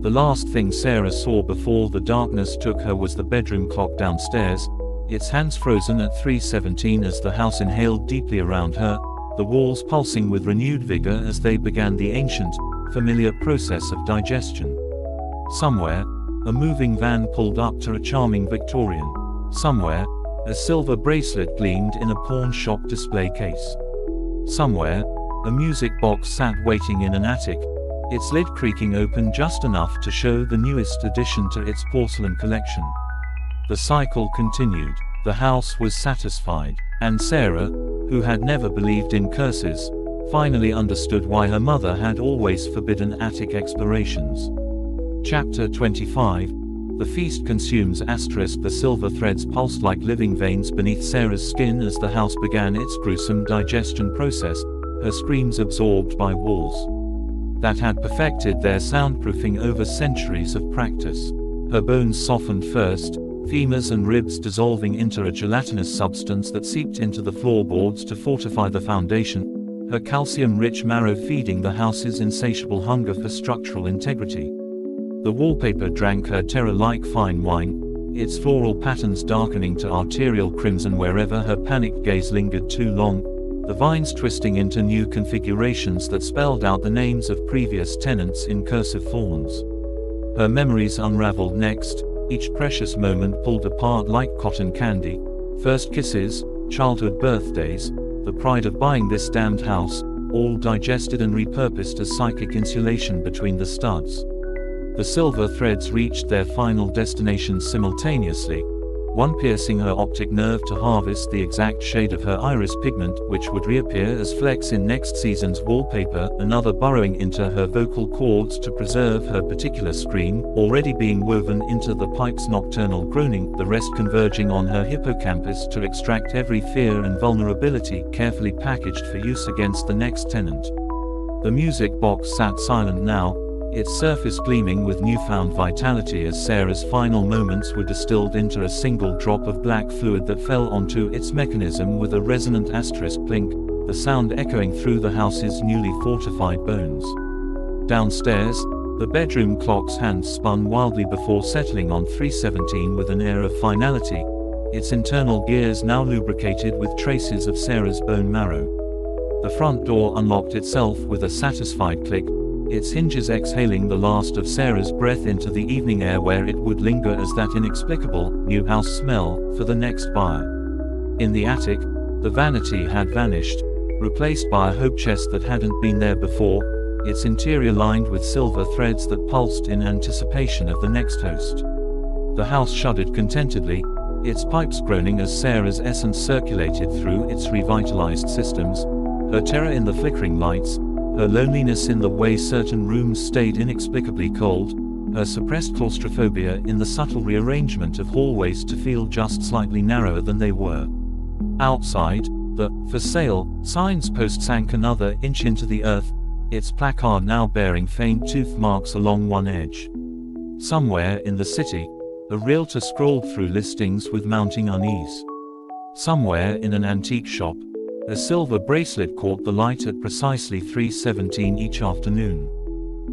The last thing Sarah saw before the darkness took her was the bedroom clock downstairs, its hands frozen at 3:17 as the house inhaled deeply around her, the walls pulsing with renewed vigor as they began the ancient, familiar process of digestion. Somewhere, a moving van pulled up to a charming Victorian. Somewhere, a silver bracelet gleamed in a pawn shop display case. Somewhere, a music box sat waiting in an attic, its lid creaking open just enough to show the newest addition to its porcelain collection. The cycle continued. The house was satisfied, and Sarah, who had never believed in curses, finally understood why her mother had always forbidden attic explorations. Chapter 25. The feast consumes. The silver threads pulsed like living veins beneath Sarah's skin as the house began its gruesome digestion process, her screams absorbed by walls that had perfected their soundproofing over centuries of practice. Her bones softened first, femurs and ribs dissolving into a gelatinous substance that seeped into the floorboards to fortify the foundation, her calcium-rich marrow feeding the house's insatiable hunger for structural integrity. The wallpaper drank her terror like fine wine, its floral patterns darkening to arterial crimson wherever her panicked gaze lingered too long, the vines twisting into new configurations that spelled out the names of previous tenants in cursive thorns. Her memories unraveled next, each precious moment pulled apart like cotton candy. First kisses, childhood birthdays, the pride of buying this damned house, all digested and repurposed as psychic insulation between the studs. The silver threads reached their final destinations simultaneously, one piercing her optic nerve to harvest the exact shade of her iris pigment which would reappear as flecks in next season's wallpaper, another burrowing into her vocal cords to preserve her particular scream, already being woven into the pipe's nocturnal groaning, the rest converging on her hippocampus to extract every fear and vulnerability carefully packaged for use against the next tenant. The music box sat silent now, its surface gleaming with newfound vitality as Sarah's final moments were distilled into a single drop of black fluid that fell onto its mechanism with a resonant asterisk plink, the sound echoing through the house's newly fortified bones. Downstairs, the bedroom clock's hands spun wildly before settling on 3:17 with an air of finality, its internal gears now lubricated with traces of Sarah's bone marrow. The front door unlocked itself with a satisfied click, its hinges exhaling the last of Sarah's breath into the evening air where it would linger as that inexplicable, new house smell, for the next buyer. In the attic, the vanity had vanished, replaced by a hope chest that hadn't been there before, its interior lined with silver threads that pulsed in anticipation of the next host. The house shuddered contentedly, its pipes groaning as Sarah's essence circulated through its revitalized systems, her terror in the flickering lights, her loneliness in the way certain rooms stayed inexplicably cold, her suppressed claustrophobia in the subtle rearrangement of hallways to feel just slightly narrower than they were. Outside, the "for sale" signs post sank another inch into the earth, its placard now bearing faint tooth marks along one edge. Somewhere in the city, a realtor scrolled through listings with mounting unease. Somewhere in an antique shop, a silver bracelet caught the light at precisely 3:17 each afternoon.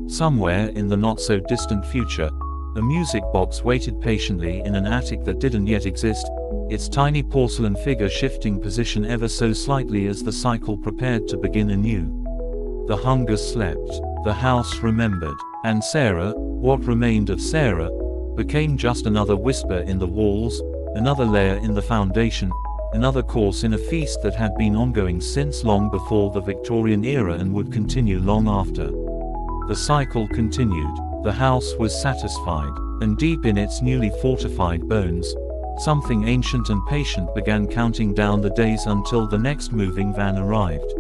Somewhere in the not-so-distant future, a music box waited patiently in an attic that didn't yet exist, its tiny porcelain figure shifting position ever so slightly as the cycle prepared to begin anew. The hunger slept, the house remembered, and Sarah, what remained of Sarah, became just another whisper in the walls, another layer in the foundation, another course in a feast that had been ongoing since long before the Victorian era and would continue long after. The cycle continued, the house was satisfied, and deep in its newly fortified bones, something ancient and patient began counting down the days until the next moving van arrived.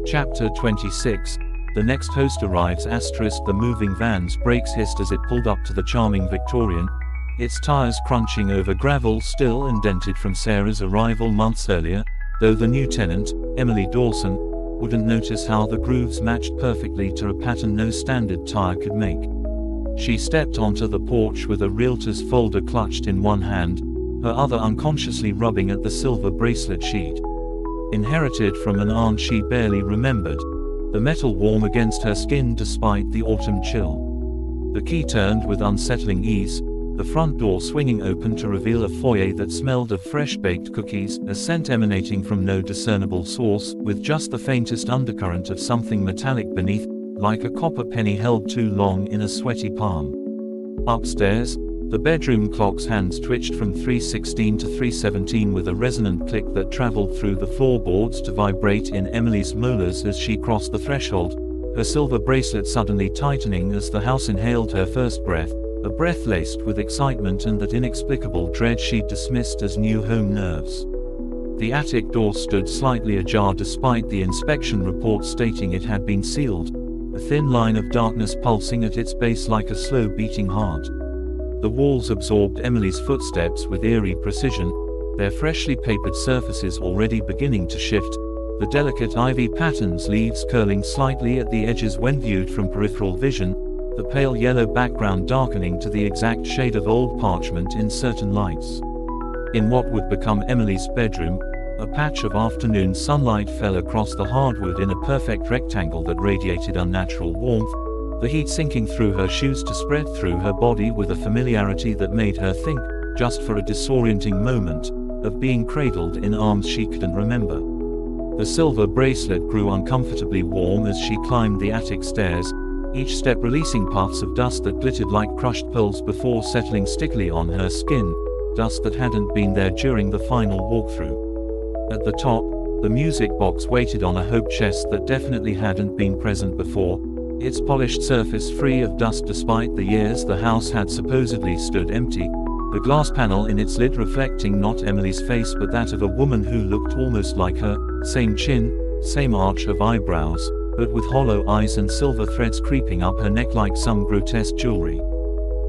Chapter 26. The next host arrives. The moving van's brakes hissed as it pulled up to the charming Victorian, its tires crunching over gravel still indented from Sarah's arrival months earlier, though the new tenant, Emily Dawson, wouldn't notice how the grooves matched perfectly to a pattern no standard tire could make. She stepped onto the porch with a realtor's folder clutched in one hand, her other unconsciously rubbing at the silver bracelet sheet. Inherited from an aunt she barely remembered, the metal warm against her skin despite the autumn chill. The key turned with unsettling ease, the front door swinging open to reveal a foyer that smelled of fresh-baked cookies, a scent emanating from no discernible source, with just the faintest undercurrent of something metallic beneath, like a copper penny held too long in a sweaty palm. Upstairs, the bedroom clock's hands twitched from 3:16 to 3:17 with a resonant click that traveled through the floorboards to vibrate in Emily's molars as she crossed the threshold, her silver bracelet suddenly tightening as the house inhaled her first breath, a breath laced with excitement and that inexplicable dread she'd dismissed as new home nerves. The attic door stood slightly ajar despite the inspection report stating it had been sealed, a thin line of darkness pulsing at its base like a slow beating heart. The walls absorbed Emily's footsteps with eerie precision, their freshly papered surfaces already beginning to shift, the delicate ivy patterns leaves curling slightly at the edges when viewed from peripheral vision, the pale yellow background darkening to the exact shade of old parchment in certain lights. In what would become Emily's bedroom, a patch of afternoon sunlight fell across the hardwood in a perfect rectangle that radiated unnatural warmth, the heat sinking through her shoes to spread through her body with a familiarity that made her think, just for a disorienting moment, of being cradled in arms she couldn't remember. The silver bracelet grew uncomfortably warm as she climbed the attic stairs, each step releasing puffs of dust that glittered like crushed pearls before settling stickily on her skin, dust that hadn't been there during the final walkthrough. At the top, the music box waited on a hope chest that definitely hadn't been present before, its polished surface free of dust despite the years the house had supposedly stood empty, the glass panel in its lid reflecting not Emily's face but that of a woman who looked almost like her, same chin, same arch of eyebrows, but with hollow eyes and silver threads creeping up her neck like some grotesque jewelry.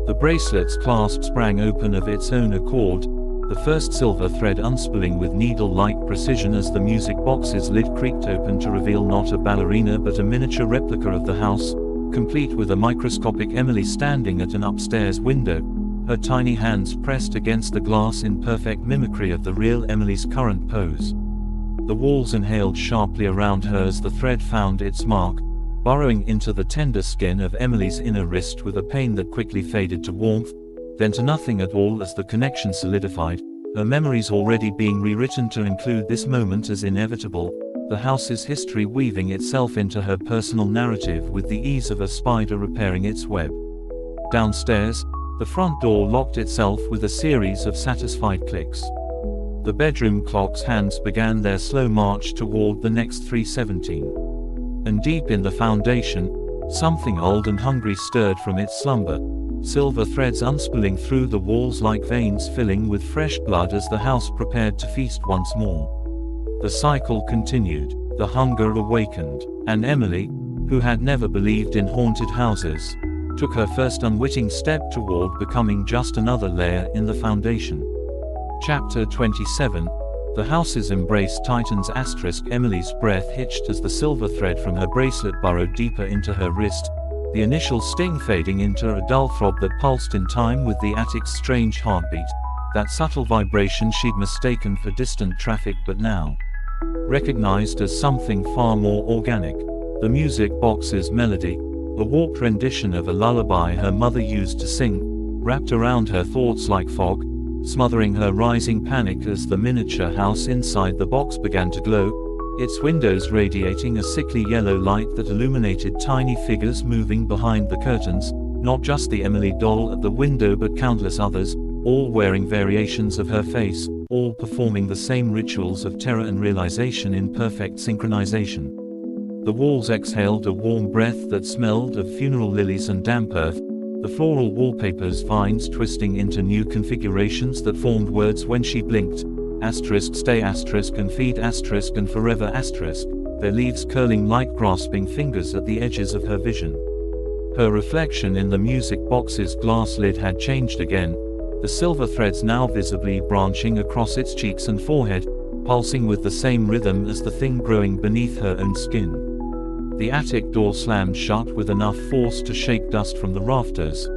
The bracelet's clasp sprang open of its own accord, the first silver thread unspooling with needle-like precision as the music box's lid creaked open to reveal not a ballerina but a miniature replica of the house, complete with a microscopic Emily standing at an upstairs window, her tiny hands pressed against the glass in perfect mimicry of the real Emily's current pose. The walls inhaled sharply around her as the thread found its mark, burrowing into the tender skin of Emily's inner wrist with a pain that quickly faded to warmth, then to nothing at all as the connection solidified, her memories already being rewritten to include this moment as inevitable, the house's history weaving itself into her personal narrative with the ease of a spider repairing its web. Downstairs, the front door locked itself with a series of satisfied clicks. The bedroom clock's hands began their slow march toward the next 3:17. And deep in the foundation, something old and hungry stirred from its slumber, silver threads unspooling through the walls like veins filling with fresh blood as the house prepared to feast once more. The cycle continued, the hunger awakened, and Emily, who had never believed in haunted houses, took her first unwitting step toward becoming just another layer in the foundation. Chapter 27. The house's embrace tightens. Emily's breath hitched as the silver thread from her bracelet burrowed deeper into her wrist, the initial sting fading into a dull throb that pulsed in time with the attic's strange heartbeat, that subtle vibration she'd mistaken for distant traffic but now recognized as something far more organic. The music box's melody, a warped rendition of a lullaby her mother used to sing, wrapped around her thoughts like fog, smothering her rising panic as the miniature house inside the box began to glow, its windows radiating a sickly yellow light that illuminated tiny figures moving behind the curtains, not just the Emily doll at the window but countless others, all wearing variations of her face, all performing the same rituals of terror and realization in perfect synchronization. The walls exhaled a warm breath that smelled of funeral lilies and damp earth, the floral wallpaper's vines twisting into new configurations that formed words when she blinked, stay and feed and forever their leaves curling like grasping fingers at the edges of her vision. Her reflection in the music box's glass lid had changed again, the silver threads now visibly branching across its cheeks and forehead, pulsing with the same rhythm as the thing growing beneath her own skin. The attic door slammed shut with enough force to shake dust from the rafters,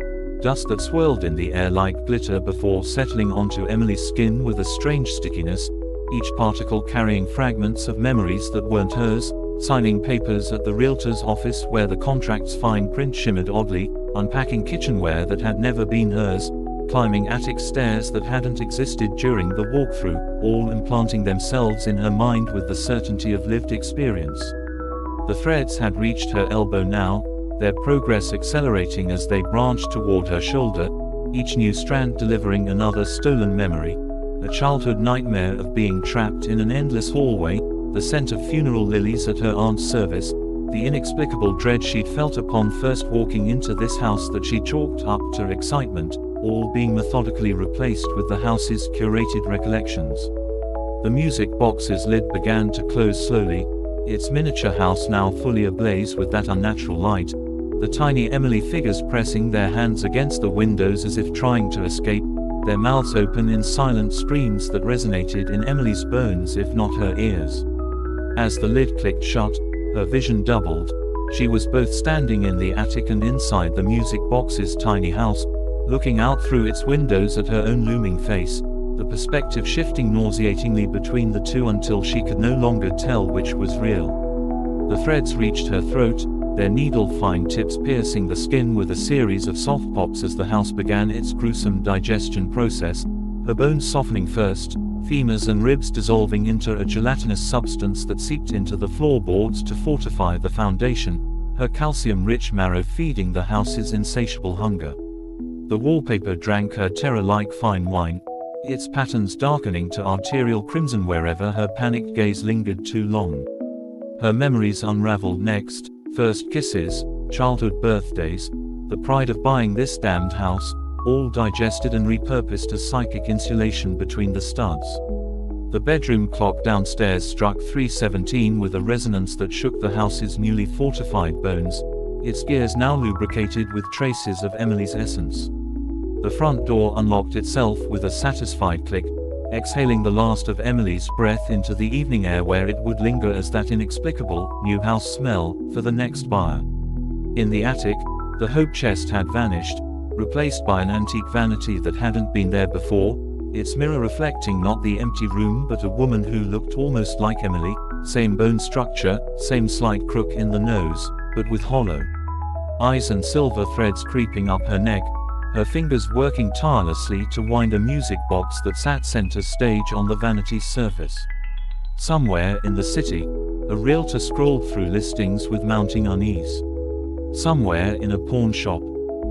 dust that swirled in the air like glitter before settling onto Emily's skin with a strange stickiness, each particle carrying fragments of memories that weren't hers, signing papers at the realtor's office where the contract's fine print shimmered oddly, unpacking kitchenware that had never been hers, climbing attic stairs that hadn't existed during the walkthrough, all implanting themselves in her mind with the certainty of lived experience. The threads had reached her elbow now, their progress accelerating as they branched toward her shoulder, each new strand delivering another stolen memory, a childhood nightmare of being trapped in an endless hallway, the scent of funeral lilies at her aunt's service, The inexplicable dread she'd felt upon first walking into this house that she chalked up to excitement, all being methodically replaced with the house's curated recollections. The music box's lid began to close slowly, its miniature house now fully ablaze with that unnatural light, the tiny Emily figures pressing their hands against the windows as if trying to escape, their mouths open in silent screams that resonated in Emily's bones if not her ears. As the lid clicked shut, her vision doubled. She was both standing in the attic and inside the music box's tiny house, looking out through its windows at her own looming face, the perspective shifting nauseatingly between the two until she could no longer tell which was real. The threads reached her throat, their needle-fine tips piercing the skin with a series of soft pops as the house began its gruesome digestion process, her bones softening first, femurs and ribs dissolving into a gelatinous substance that seeped into the floorboards to fortify the foundation, her calcium-rich marrow feeding the house's insatiable hunger. The wallpaper drank her terror-like fine wine, its patterns darkening to arterial crimson wherever her panicked gaze lingered too long. Her memories unraveled next, first kisses, childhood birthdays, the pride of buying this damned house, all digested and repurposed as psychic insulation between the studs. The bedroom clock downstairs struck 3:17 with a resonance that shook the house's newly fortified bones, its gears now lubricated with traces of Emily's essence. The front door unlocked itself with a satisfied click, exhaling the last of Emily's breath into the evening air where it would linger as that inexplicable, new house smell, for the next buyer. In the attic, the hope chest had vanished, replaced by an antique vanity that hadn't been there before, its mirror reflecting not the empty room but a woman who looked almost like Emily, same bone structure, same slight crook in the nose, but with hollow eyes and silver threads creeping up her neck, her fingers working tirelessly to wind a music box that sat center stage on the vanity's surface. Somewhere in the city, a realtor scrolled through listings with mounting unease. Somewhere in a pawn shop,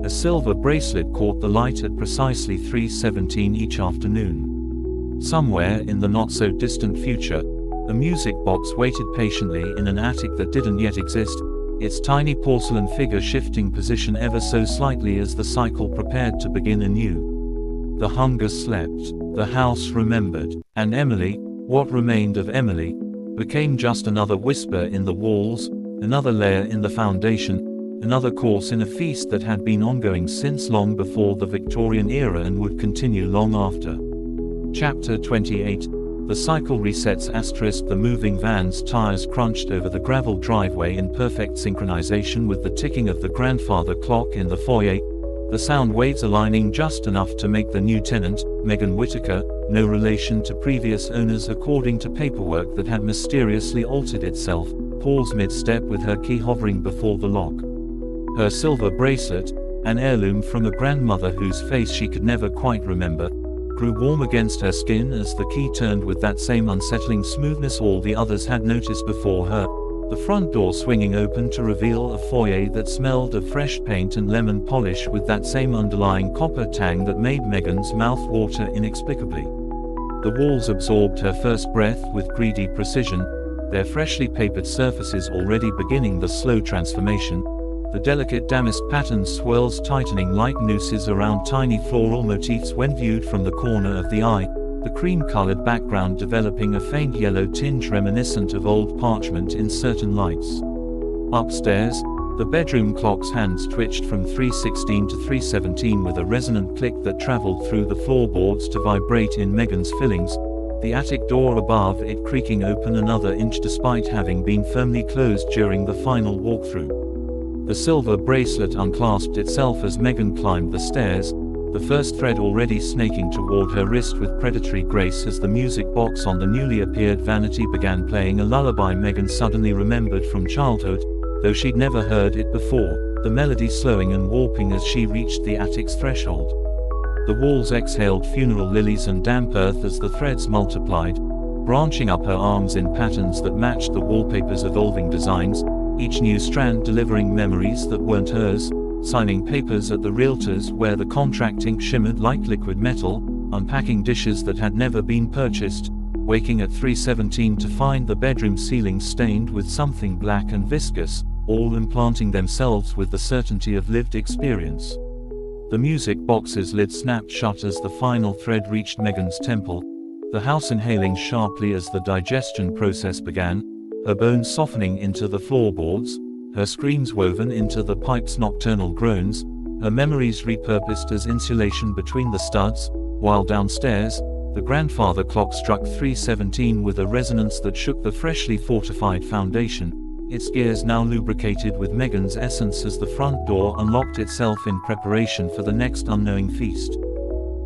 a silver bracelet caught the light at precisely 3:17 each afternoon. Somewhere in the not-so-distant future, a music box waited patiently in an attic that didn't yet exist, its tiny porcelain figure shifting position ever so slightly as the cycle prepared to begin anew. The hunger slept, the house remembered, and Emily, what remained of Emily, became just another whisper in the walls, another layer in the foundation, another course in a feast that had been ongoing since long before the Victorian era and would continue long after. Chapter 28. The cycle resets. The moving van's tires crunched over the gravel driveway in perfect synchronization with the ticking of the grandfather clock in the foyer, the sound waves aligning just enough to make the new tenant, Megan Whittaker, no relation to previous owners according to paperwork that had mysteriously altered itself, pause mid-step with her key hovering before the lock. Her silver bracelet, an heirloom from a grandmother whose face she could never quite remember, grew warm against her skin as the key turned with that same unsettling smoothness all the others had noticed before her, the front door swinging open to reveal a foyer that smelled of fresh paint and lemon polish with that same underlying copper tang that made Megan's mouth water inexplicably. The walls absorbed her first breath with greedy precision, their freshly papered surfaces already beginning the slow transformation, the delicate damask pattern swirls tightening like nooses around tiny floral motifs when viewed from the corner of the eye, the cream-colored background developing a faint yellow tinge reminiscent of old parchment in certain lights. Upstairs, the bedroom clock's hands twitched from 3:16 to 3:17 with a resonant click that traveled through the floorboards to vibrate in Megan's fillings, the attic door above it creaking open another inch despite having been firmly closed during the final walkthrough. The silver bracelet unclasped itself as Megan climbed the stairs, the first thread already snaking toward her wrist with predatory grace as the music box on the newly appeared vanity began playing a lullaby Megan suddenly remembered from childhood, though she'd never heard it before, the melody slowing and warping as she reached the attic's threshold. The walls exhaled funeral lilies and damp earth as the threads multiplied, branching up her arms in patterns that matched the wallpaper's evolving designs, each new strand delivering memories that weren't hers, signing papers at the realtor's where the contract ink shimmered like liquid metal, unpacking dishes that had never been purchased, waking at 3:17 to find the bedroom ceiling stained with something black and viscous, all implanting themselves with the certainty of lived experience. The music box's lid snapped shut as the final thread reached Megan's temple, the house inhaling sharply as the digestion process began, her bones softening into the floorboards, her screams woven into the pipe's nocturnal groans, her memories repurposed as insulation between the studs, while downstairs, the grandfather clock struck 3:17 with a resonance that shook the freshly fortified foundation, its gears now lubricated with Megan's essence as the front door unlocked itself in preparation for the next unknowing feast.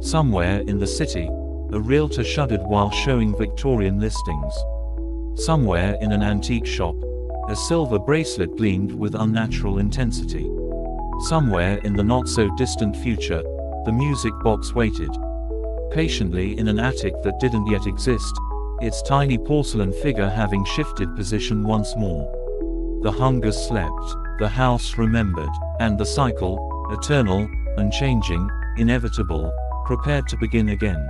Somewhere in the city, a realtor shuddered while showing Victorian listings. Somewhere in an antique shop, a silver bracelet gleamed with unnatural intensity. Somewhere in the not-so-distant future, the music box waited. Patiently in an attic that didn't yet exist, its tiny porcelain figure having shifted position once more. The hunger slept, the house remembered, and the cycle, eternal, unchanging, inevitable, prepared to begin again.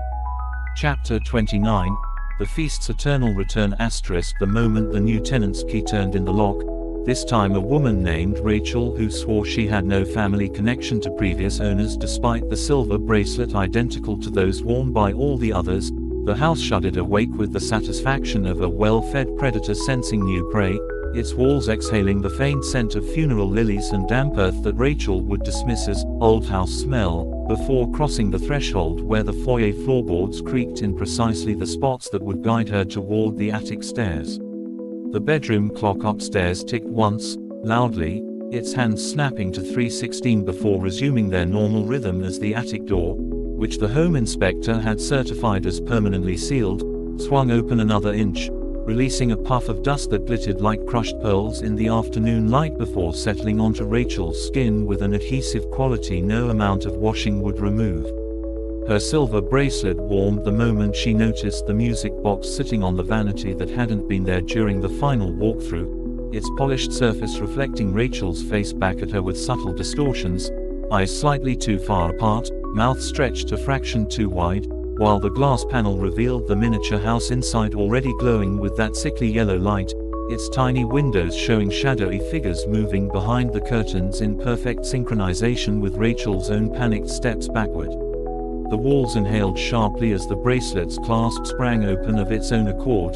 Chapter 29, The Feast's Eternal Return *. The moment the new tenant's key turned in the lock, this time a woman named Rachel who swore she had no family connection to previous owners despite the silver bracelet identical to those worn by all the others, the house shuddered awake with the satisfaction of a well-fed predator sensing new prey, its walls exhaling the faint scent of funeral lilies and damp earth that Rachel would dismiss as old house smell, before crossing the threshold where the foyer floorboards creaked in precisely the spots that would guide her toward the attic stairs. The bedroom clock upstairs ticked once, loudly, its hands snapping to 3:16 before resuming their normal rhythm as the attic door, which the home inspector had certified as permanently sealed, swung open another inch, releasing a puff of dust that glittered like crushed pearls in the afternoon light before settling onto Rachel's skin with an adhesive quality no amount of washing would remove. Her silver bracelet warmed the moment she noticed the music box sitting on the vanity that hadn't been there during the final walkthrough, its polished surface reflecting Rachel's face back at her with subtle distortions, eyes slightly too far apart, mouth stretched a fraction too wide, while the glass panel revealed the miniature house inside already glowing with that sickly yellow light, its tiny windows showing shadowy figures moving behind the curtains in perfect synchronization with Rachel's own panicked steps backward. The walls inhaled sharply as the bracelet's clasp sprang open of its own accord,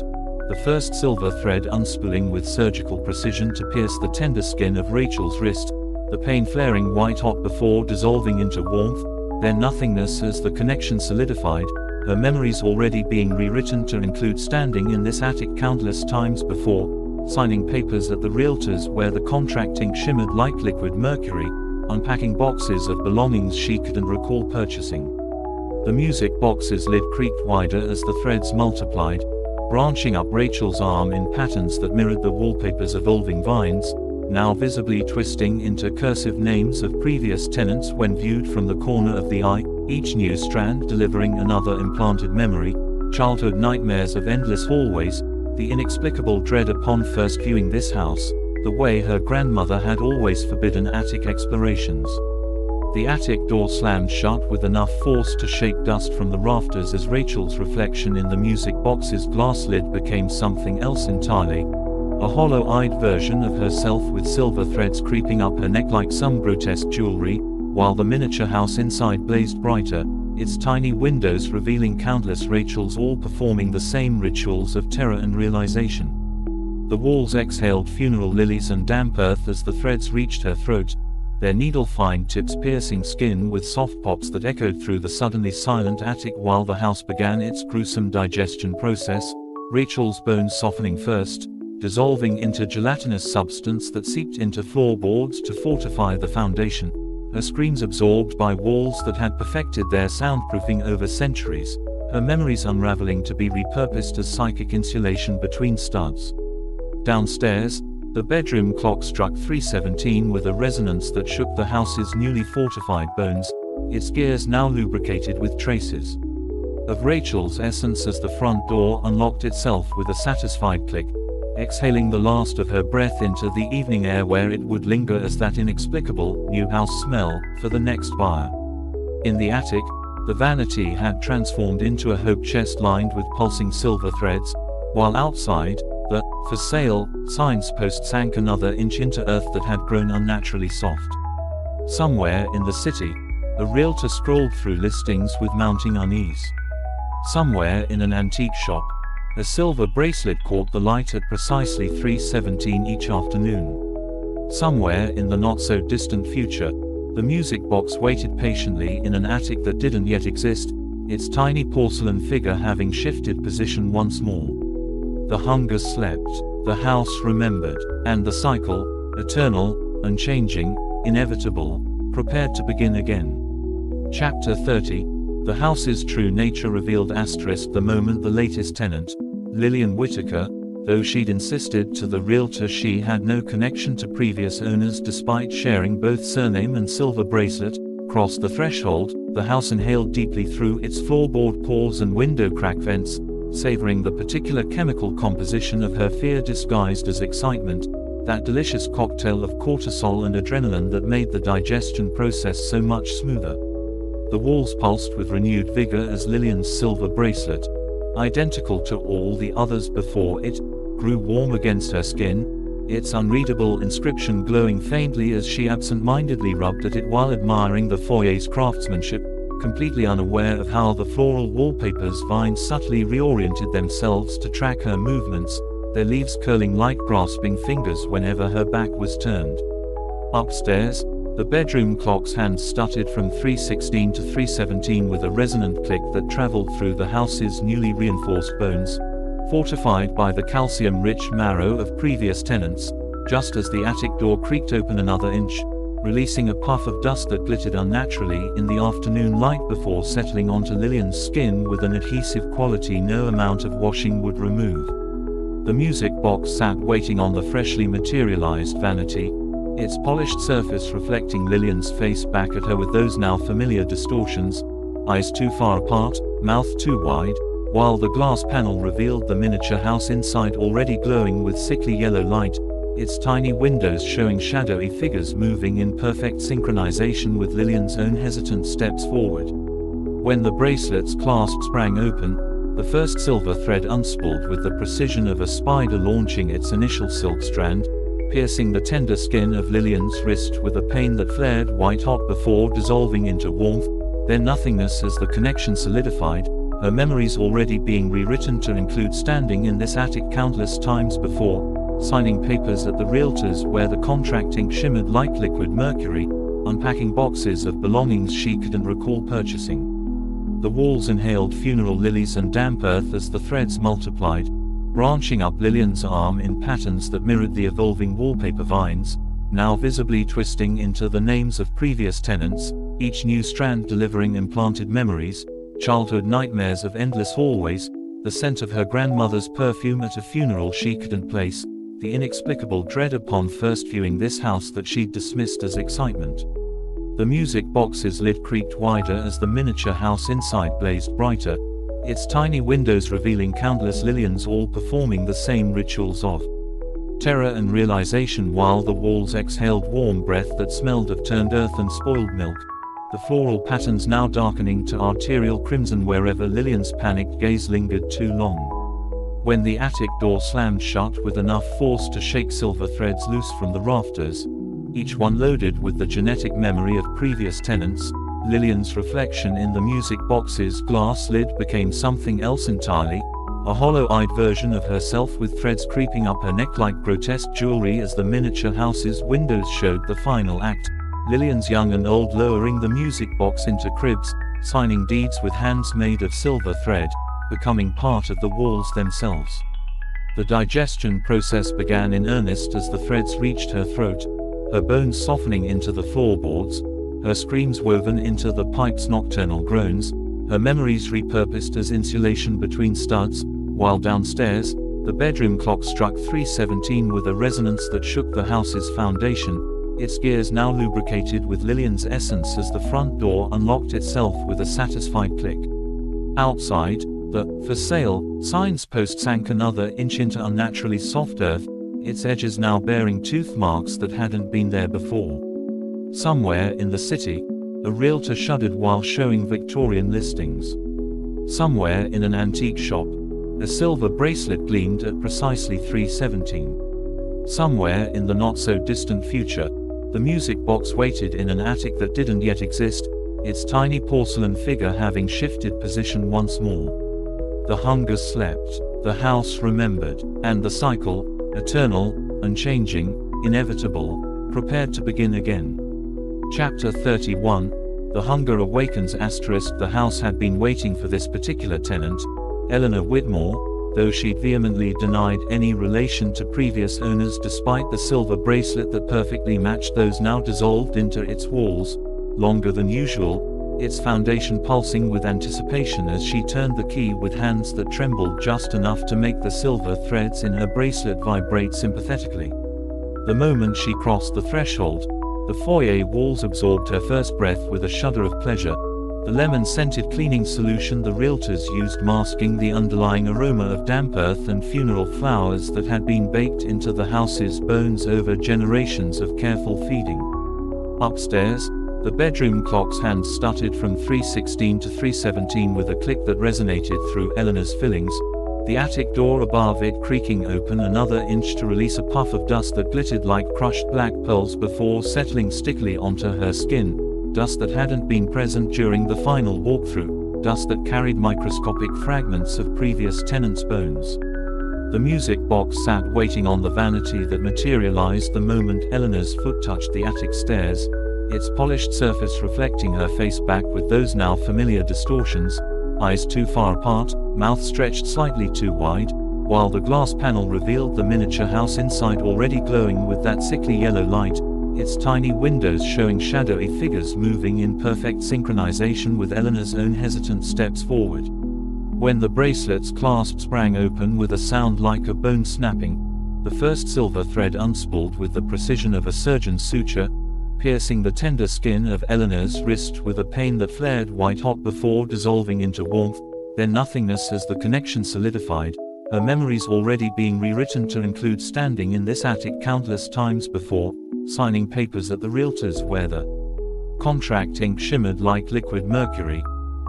the first silver thread unspooling with surgical precision to pierce the tender skin of Rachel's wrist, the pain flaring white-hot before dissolving into warmth, then nothingness as the connection solidified, her memories already being rewritten to include standing in this attic countless times before, signing papers at the realtor's where the contract ink shimmered like liquid mercury, unpacking boxes of belongings she couldn't recall purchasing. The music box's lid creaked wider as the threads multiplied, branching up Rachel's arm in patterns that mirrored the wallpaper's evolving vines, now visibly twisting into cursive names of previous tenants when viewed from the corner of the eye, each new strand delivering another implanted memory, childhood nightmares of endless hallways, the inexplicable dread upon first viewing this house, the way her grandmother had always forbidden attic explorations. The attic door slammed shut with enough force to shake dust from the rafters as Rachel's reflection in the music box's glass lid became something else entirely, a hollow-eyed version of herself with silver threads creeping up her neck like some grotesque jewelry, while the miniature house inside blazed brighter, its tiny windows revealing countless Rachels all performing the same rituals of terror and realization. The walls exhaled funeral lilies and damp earth as the threads reached her throat, their needle-fine tips piercing skin with soft pops that echoed through the suddenly silent attic while the house began its gruesome digestion process, Rachel's bones softening first, dissolving into gelatinous substance that seeped into floorboards to fortify the foundation, her screams absorbed by walls that had perfected their soundproofing over centuries, her memories unraveling to be repurposed as psychic insulation between studs. Downstairs, the bedroom clock struck 3:17 with a resonance that shook the house's newly fortified bones, its gears now lubricated with traces of Rachel's essence as the front door unlocked itself with a satisfied click, exhaling the last of her breath into the evening air where it would linger as that inexplicable, new house smell, for the next buyer. In the attic, the vanity had transformed into a hope chest lined with pulsing silver threads, while outside, The "for sale" signs post sank another inch into earth that had grown unnaturally soft. Somewhere in the city, a realtor scrolled through listings with mounting unease. Somewhere in an antique shop, a silver bracelet caught the light at precisely 3:17 each afternoon. Somewhere in the not-so-distant future, the music box waited patiently in an attic that didn't yet exist, its tiny porcelain figure having shifted position once more. The hunger slept, the house remembered, and the cycle, eternal, unchanging, inevitable, prepared to begin again. Chapter 30. The house's true nature revealed the moment the latest tenant, Lillian Whitaker, though she'd insisted to the realtor she had no connection to previous owners despite sharing both surname and silver bracelet, crossed the threshold. The house inhaled deeply through its floorboard pores and window crack vents, savoring the particular chemical composition of her fear disguised as excitement, that delicious cocktail of cortisol and adrenaline that made the digestion process so much smoother. The walls pulsed with renewed vigor as Lillian's silver bracelet, identical to all the others before it, grew warm against her skin, its unreadable inscription glowing faintly as she absent-mindedly rubbed at it while admiring the foyer's craftsmanship, completely unaware of how the floral wallpaper's vines subtly reoriented themselves to track her movements, their leaves curling like grasping fingers whenever her back was turned. Upstairs, the bedroom clock's hands stuttered from 3:16 to 3:17 with a resonant click that traveled through the house's newly reinforced bones, fortified by the calcium-rich marrow of previous tenants, just as the attic door creaked open another inch, releasing a puff of dust that glittered unnaturally in the afternoon light before settling onto Lillian's skin with an adhesive quality no amount of washing would remove. The music box sat waiting on the freshly materialized vanity, its polished surface reflecting Lillian's face back at her with those now familiar distortions, eyes too far apart, mouth too wide, while the glass panel revealed the miniature house inside already glowing with sickly yellow light, its tiny windows showing shadowy figures moving in perfect synchronization with Lillian's own hesitant steps forward. When the bracelet's clasp sprang open, the first silver thread unspooled with the precision of a spider launching its initial silk strand, piercing the tender skin of Lillian's wrist with a pain that flared white-hot before dissolving into warmth, then nothingness as the connection solidified, her memories already being rewritten to include standing in this attic countless times before, signing papers at the realtor's where the contract ink shimmered like liquid mercury, unpacking boxes of belongings she couldn't recall purchasing. The walls inhaled funeral lilies and damp earth as the threads multiplied, branching up Lillian's arm in patterns that mirrored the evolving wallpaper vines, now visibly twisting into the names of previous tenants, each new strand delivering implanted memories, childhood nightmares of endless hallways, the scent of her grandmother's perfume at a funeral she couldn't place, the inexplicable dread upon first viewing this house that she'd dismissed as excitement. The music box's lid creaked wider as the miniature house inside blazed brighter, its tiny windows revealing countless Lillians all performing the same rituals of terror and realization while the walls exhaled warm breath that smelled of turned earth and spoiled milk, the floral patterns now darkening to arterial crimson wherever Lillian's panicked gaze lingered too long. When the attic door slammed shut with enough force to shake silver threads loose from the rafters, each one loaded with the genetic memory of previous tenants, Lillian's reflection in the music box's glass lid became something else entirely, a hollow-eyed version of herself with threads creeping up her neck like grotesque jewelry as the miniature house's windows showed the final act, Lillian's young and old lowering the music box into cribs, signing deeds with hands made of silver thread, becoming part of the walls themselves. The digestion process began in earnest as the threads reached her throat, her bones softening into the floorboards, her screams woven into the pipe's nocturnal groans, her memories repurposed as insulation between studs, while downstairs, the bedroom clock struck 3:17 with a resonance that shook the house's foundation, its gears now lubricated with Lillian's essence as the front door unlocked itself with a satisfied click. Outside, the "for sale" signs post sank another inch into unnaturally soft earth, its edges now bearing tooth marks that hadn't been there before. Somewhere in the city, a realtor shuddered while showing Victorian listings. Somewhere in an antique shop, A silver bracelet gleamed at precisely 3:17. Somewhere in the not-so-distant future, the music box waited in an attic that didn't yet exist, its tiny porcelain figure having shifted position once more. The hunger slept, the house remembered, and the cycle, eternal, unchanging, inevitable, prepared to begin again. Chapter 31. The Hunger Awakens. The house had been waiting for this particular tenant, Eleanor Whitmore, though she'd vehemently denied any relation to previous owners despite the silver bracelet that perfectly matched those now dissolved into its walls, longer than usual, its foundation pulsing with anticipation as she turned the key with hands that trembled just enough to make the silver threads in her bracelet vibrate sympathetically. The moment she crossed the threshold, the foyer walls absorbed her first breath with a shudder of pleasure, the lemon-scented cleaning solution the realtors used masking the underlying aroma of damp earth and funeral flowers that had been baked into the house's bones over generations of careful feeding. Upstairs, the bedroom clock's hands stuttered from 3:16 to 3:17 with a click that resonated through Eleanor's fillings, the attic door above it creaking open another inch to release a puff of dust that glittered like crushed black pearls before settling stickily onto her skin, dust that hadn't been present during the final walkthrough, dust that carried microscopic fragments of previous tenants' bones. The music box sat waiting on the vanity that materialized the moment Eleanor's foot touched the attic stairs, its polished surface reflecting her face back with those now familiar distortions, eyes too far apart, mouth stretched slightly too wide, while the glass panel revealed the miniature house inside already glowing with that sickly yellow light, its tiny windows showing shadowy figures moving in perfect synchronization with Eleanor's own hesitant steps forward. When the bracelet's clasp sprang open with a sound like a bone snapping, the first silver thread unspooled with the precision of a surgeon's suture, piercing the tender skin of Eleanor's wrist with a pain that flared white-hot before dissolving into warmth, then nothingness as the connection solidified, her memories already being rewritten to include standing in this attic countless times before, signing papers at the realtors where the contract ink shimmered like liquid mercury,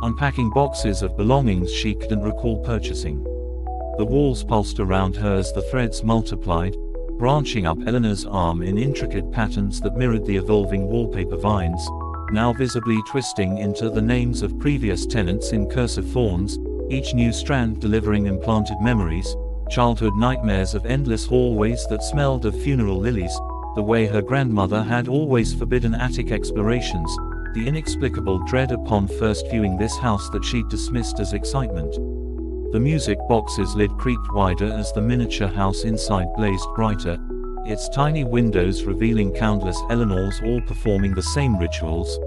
unpacking boxes of belongings she couldn't recall purchasing. The walls pulsed around her as the threads multiplied, branching up Eleanor's arm in intricate patterns that mirrored the evolving wallpaper vines, now visibly twisting into the names of previous tenants in cursive thorns, each new strand delivering implanted memories, childhood nightmares of endless hallways that smelled of funeral lilies, the way her grandmother had always forbidden attic explorations, the inexplicable dread upon first viewing this house that she'd dismissed as excitement. The music box's lid creaked wider as the miniature house inside blazed brighter, its tiny windows revealing countless Eleanors all performing the same rituals,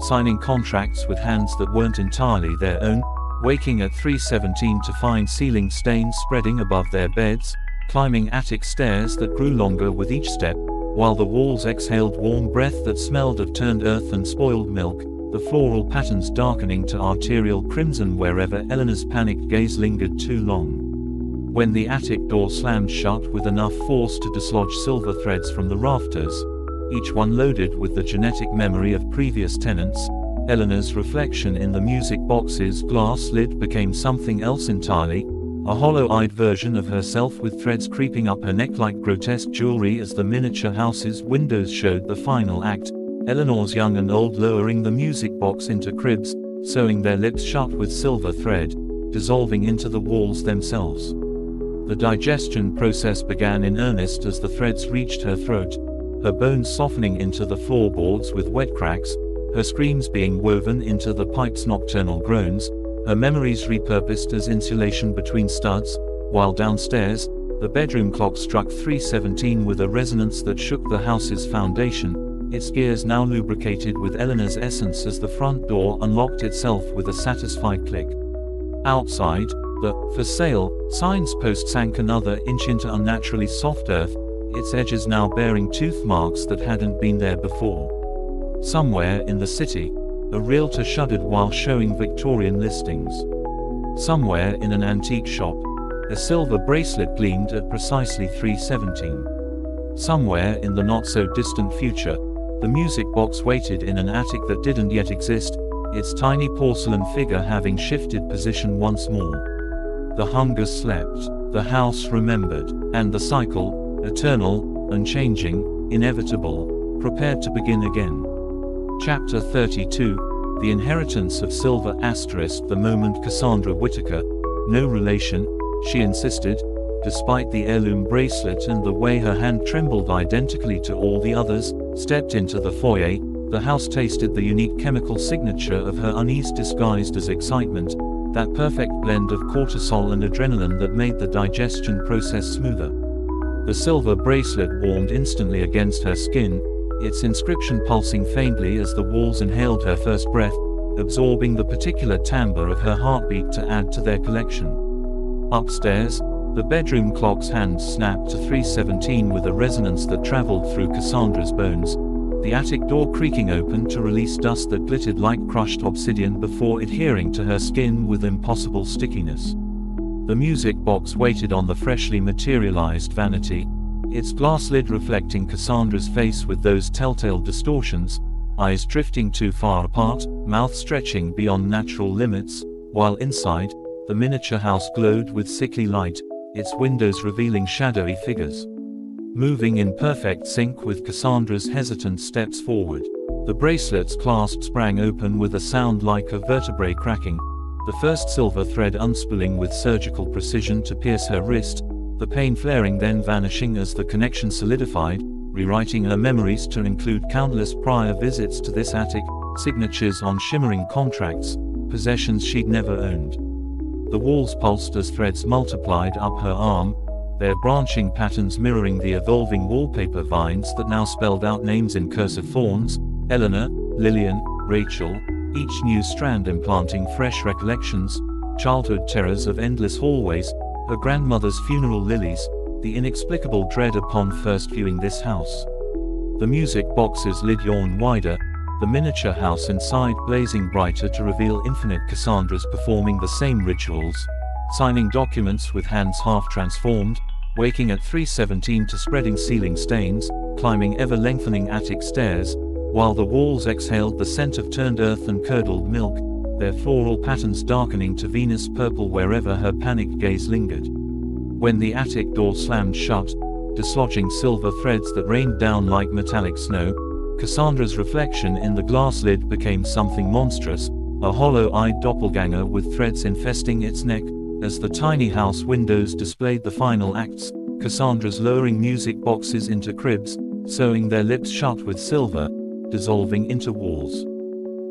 signing contracts with hands that weren't entirely their own, waking at 3:17 to find ceiling stains spreading above their beds, climbing attic stairs that grew longer with each step, while the walls exhaled warm breath that smelled of turned earth and spoiled milk, the floral patterns darkening to arterial crimson wherever Eleanor's panicked gaze lingered too long. When the attic door slammed shut with enough force to dislodge silver threads from the rafters, each one loaded with the genetic memory of previous tenants, Eleanor's reflection in the music box's glass lid became something else entirely, a hollow-eyed version of herself with threads creeping up her neck like grotesque jewelry as the miniature house's windows showed the final act, Eleanor's young and old lowering the music box into cribs, sewing their lips shut with silver thread, dissolving into the walls themselves. The digestion process began in earnest as the threads reached her throat, her bones softening into the floorboards with wet cracks, her screams being woven into the pipe's nocturnal groans, her memories repurposed as insulation between studs, while downstairs, the bedroom clock struck 3:17 with a resonance that shook the house's foundation, its gears now lubricated with Eleanor's essence as the front door unlocked itself with a satisfied click. Outside, the "for sale" signs post sank another inch into unnaturally soft earth, its edges now bearing tooth marks that hadn't been there before. Somewhere in the city, a realtor shuddered while showing Victorian listings. Somewhere in an antique shop, a silver bracelet gleamed at precisely 3:17. Somewhere in the not-so-distant future, the music box waited in an attic that didn't yet exist, its tiny porcelain figure having shifted position once more. The hunger slept, the house remembered, and the cycle, eternal, unchanging, inevitable, prepared to begin again. Chapter 32, The Inheritance of Silver *. The moment Cassandra Whitaker, no relation, she insisted, despite the heirloom bracelet and the way her hand trembled identically to all the others, stepped into the foyer, the house tasted the unique chemical signature of her unease disguised as excitement, that perfect blend of cortisol and adrenaline that made the digestion process smoother. The silver bracelet warmed instantly against her skin, its inscription pulsing faintly as the walls inhaled her first breath, absorbing the particular timbre of her heartbeat to add to their collection. Upstairs, the bedroom clock's hands snapped to 3:17 with a resonance that traveled through Cassandra's bones, the attic door creaking open to release dust that glittered like crushed obsidian before adhering to her skin with impossible stickiness. The music box waited on the freshly materialized vanity, its glass lid reflecting Cassandra's face with those telltale distortions, eyes drifting too far apart, mouth stretching beyond natural limits, while inside, the miniature house glowed with sickly light, its windows revealing shadowy figures. Moving in perfect sync with Cassandra's hesitant steps forward, the bracelet's clasp sprang open with a sound like a vertebrae cracking, the first silver thread unspooling with surgical precision to pierce her wrist, the pain flaring then vanishing as the connection solidified, rewriting her memories to include countless prior visits to this attic, signatures on shimmering contracts, possessions she'd never owned. The walls pulsed as threads multiplied up her arm, their branching patterns mirroring the evolving wallpaper vines that now spelled out names in cursive thorns: Eleanor, Lillian, Rachel, each new strand implanting fresh recollections, childhood terrors of endless hallways, her grandmother's funeral lilies, the inexplicable dread upon first viewing this house. The music box's lid yawned wider, the miniature house inside blazing brighter to reveal infinite Cassandras performing the same rituals, signing documents with hands half transformed, waking at 3:17 to spreading ceiling stains, climbing ever-lengthening attic stairs, while the walls exhaled the scent of turned earth and curdled milk, their floral patterns darkening to Venus purple wherever her panicked gaze lingered. When the attic door slammed shut, dislodging silver threads that rained down like metallic snow, Cassandra's reflection in the glass lid became something monstrous, a hollow-eyed doppelganger with threads infesting its neck. As the tiny house windows displayed the final acts, Cassandra's lowering music boxes into cribs, sewing their lips shut with silver, dissolving into walls.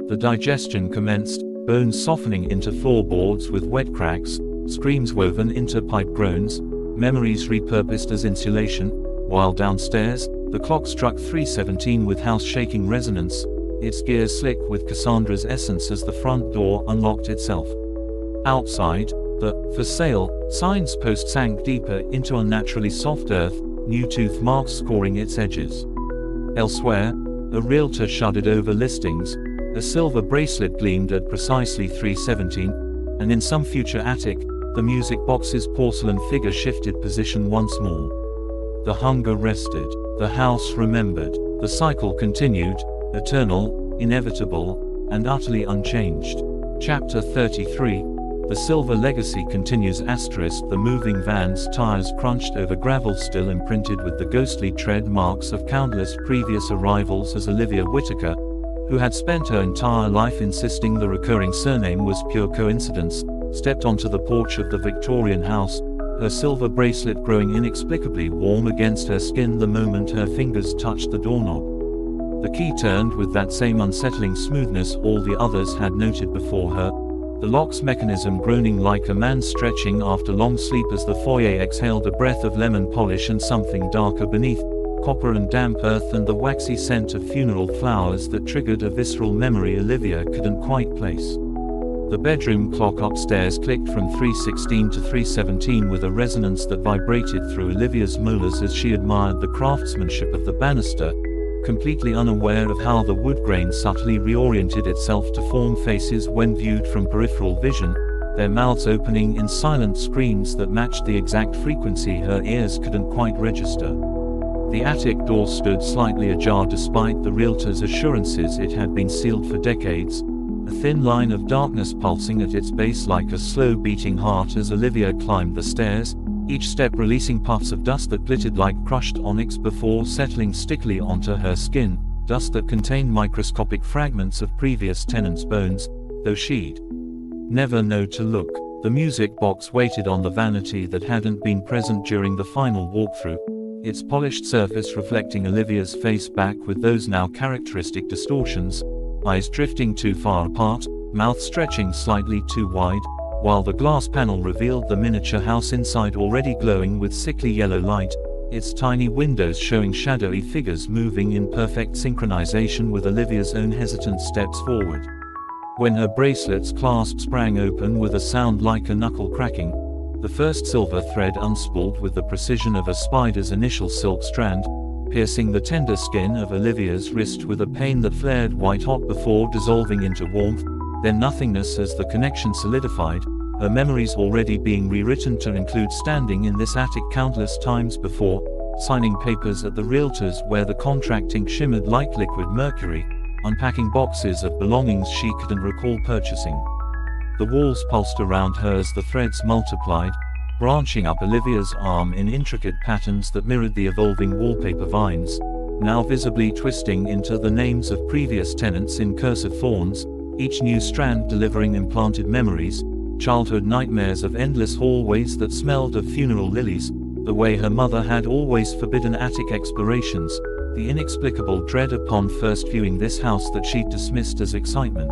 The digestion commenced, bones softening into floorboards with wet cracks, screams woven into pipe groans, memories repurposed as insulation, while downstairs, the clock struck 3:17 with house-shaking resonance, its gears slick with Cassandra's essence as the front door unlocked itself. Outside, the "for sale" signs post sank deeper into unnaturally soft earth, new tooth marks scoring its edges. Elsewhere, a realtor shuddered over listings, a silver bracelet gleamed at precisely 3:17, and in some future attic, the music box's porcelain figure shifted position once more. The hunger rested, the house remembered, the cycle continued, eternal, inevitable, and utterly unchanged. Chapter 33, The Silver Legacy continues. The moving van's tires crunched over gravel still imprinted with the ghostly tread marks of countless previous arrivals as Olivia Whitaker, who had spent her entire life insisting the recurring surname was pure coincidence, stepped onto the porch of the Victorian house, her silver bracelet growing inexplicably warm against her skin the moment her fingers touched the doorknob. The key turned with that same unsettling smoothness all the others had noted before her, the lock's mechanism groaning like a man stretching after long sleep as the foyer exhaled a breath of lemon polish and something darker beneath, copper and damp earth and the waxy scent of funeral flowers that triggered a visceral memory Olivia couldn't quite place. The bedroom clock upstairs clicked from 3:16 to 3:17 with a resonance that vibrated through Olivia's molars as she admired the craftsmanship of the banister, completely unaware of how the wood grain subtly reoriented itself to form faces when viewed from peripheral vision, their mouths opening in silent screams that matched the exact frequency her ears couldn't quite register. The attic door stood slightly ajar despite the realtor's assurances it had been sealed for decades, a thin line of darkness pulsing at its base like a slow-beating heart as Olivia climbed the stairs, each step releasing puffs of dust that glittered like crushed onyx before settling stickily onto her skin, dust that contained microscopic fragments of previous tenants' bones, though she'd never know to look. The music box waited on the vanity that hadn't been present during the final walkthrough, its polished surface reflecting Olivia's face back with those now characteristic distortions, eyes drifting too far apart, mouth stretching slightly too wide, while the glass panel revealed the miniature house inside already glowing with sickly yellow light, its tiny windows showing shadowy figures moving in perfect synchronization with Olivia's own hesitant steps forward. When her bracelet's clasp sprang open with a sound like a knuckle cracking, the first silver thread unspooled with the precision of a spider's initial silk strand, piercing the tender skin of Olivia's wrist with a pain that flared white-hot before dissolving into warmth, then nothingness as the connection solidified, her memories already being rewritten to include standing in this attic countless times before, signing papers at the realtor's where the contract ink shimmered like liquid mercury, unpacking boxes of belongings she couldn't recall purchasing. The walls pulsed around her as the threads multiplied, branching up Olivia's arm in intricate patterns that mirrored the evolving wallpaper vines, now visibly twisting into the names of previous tenants in cursive thorns, each new strand delivering implanted memories, childhood nightmares of endless hallways that smelled of funeral lilies, the way her mother had always forbidden attic explorations, the inexplicable dread upon first viewing this house that she'd dismissed as excitement.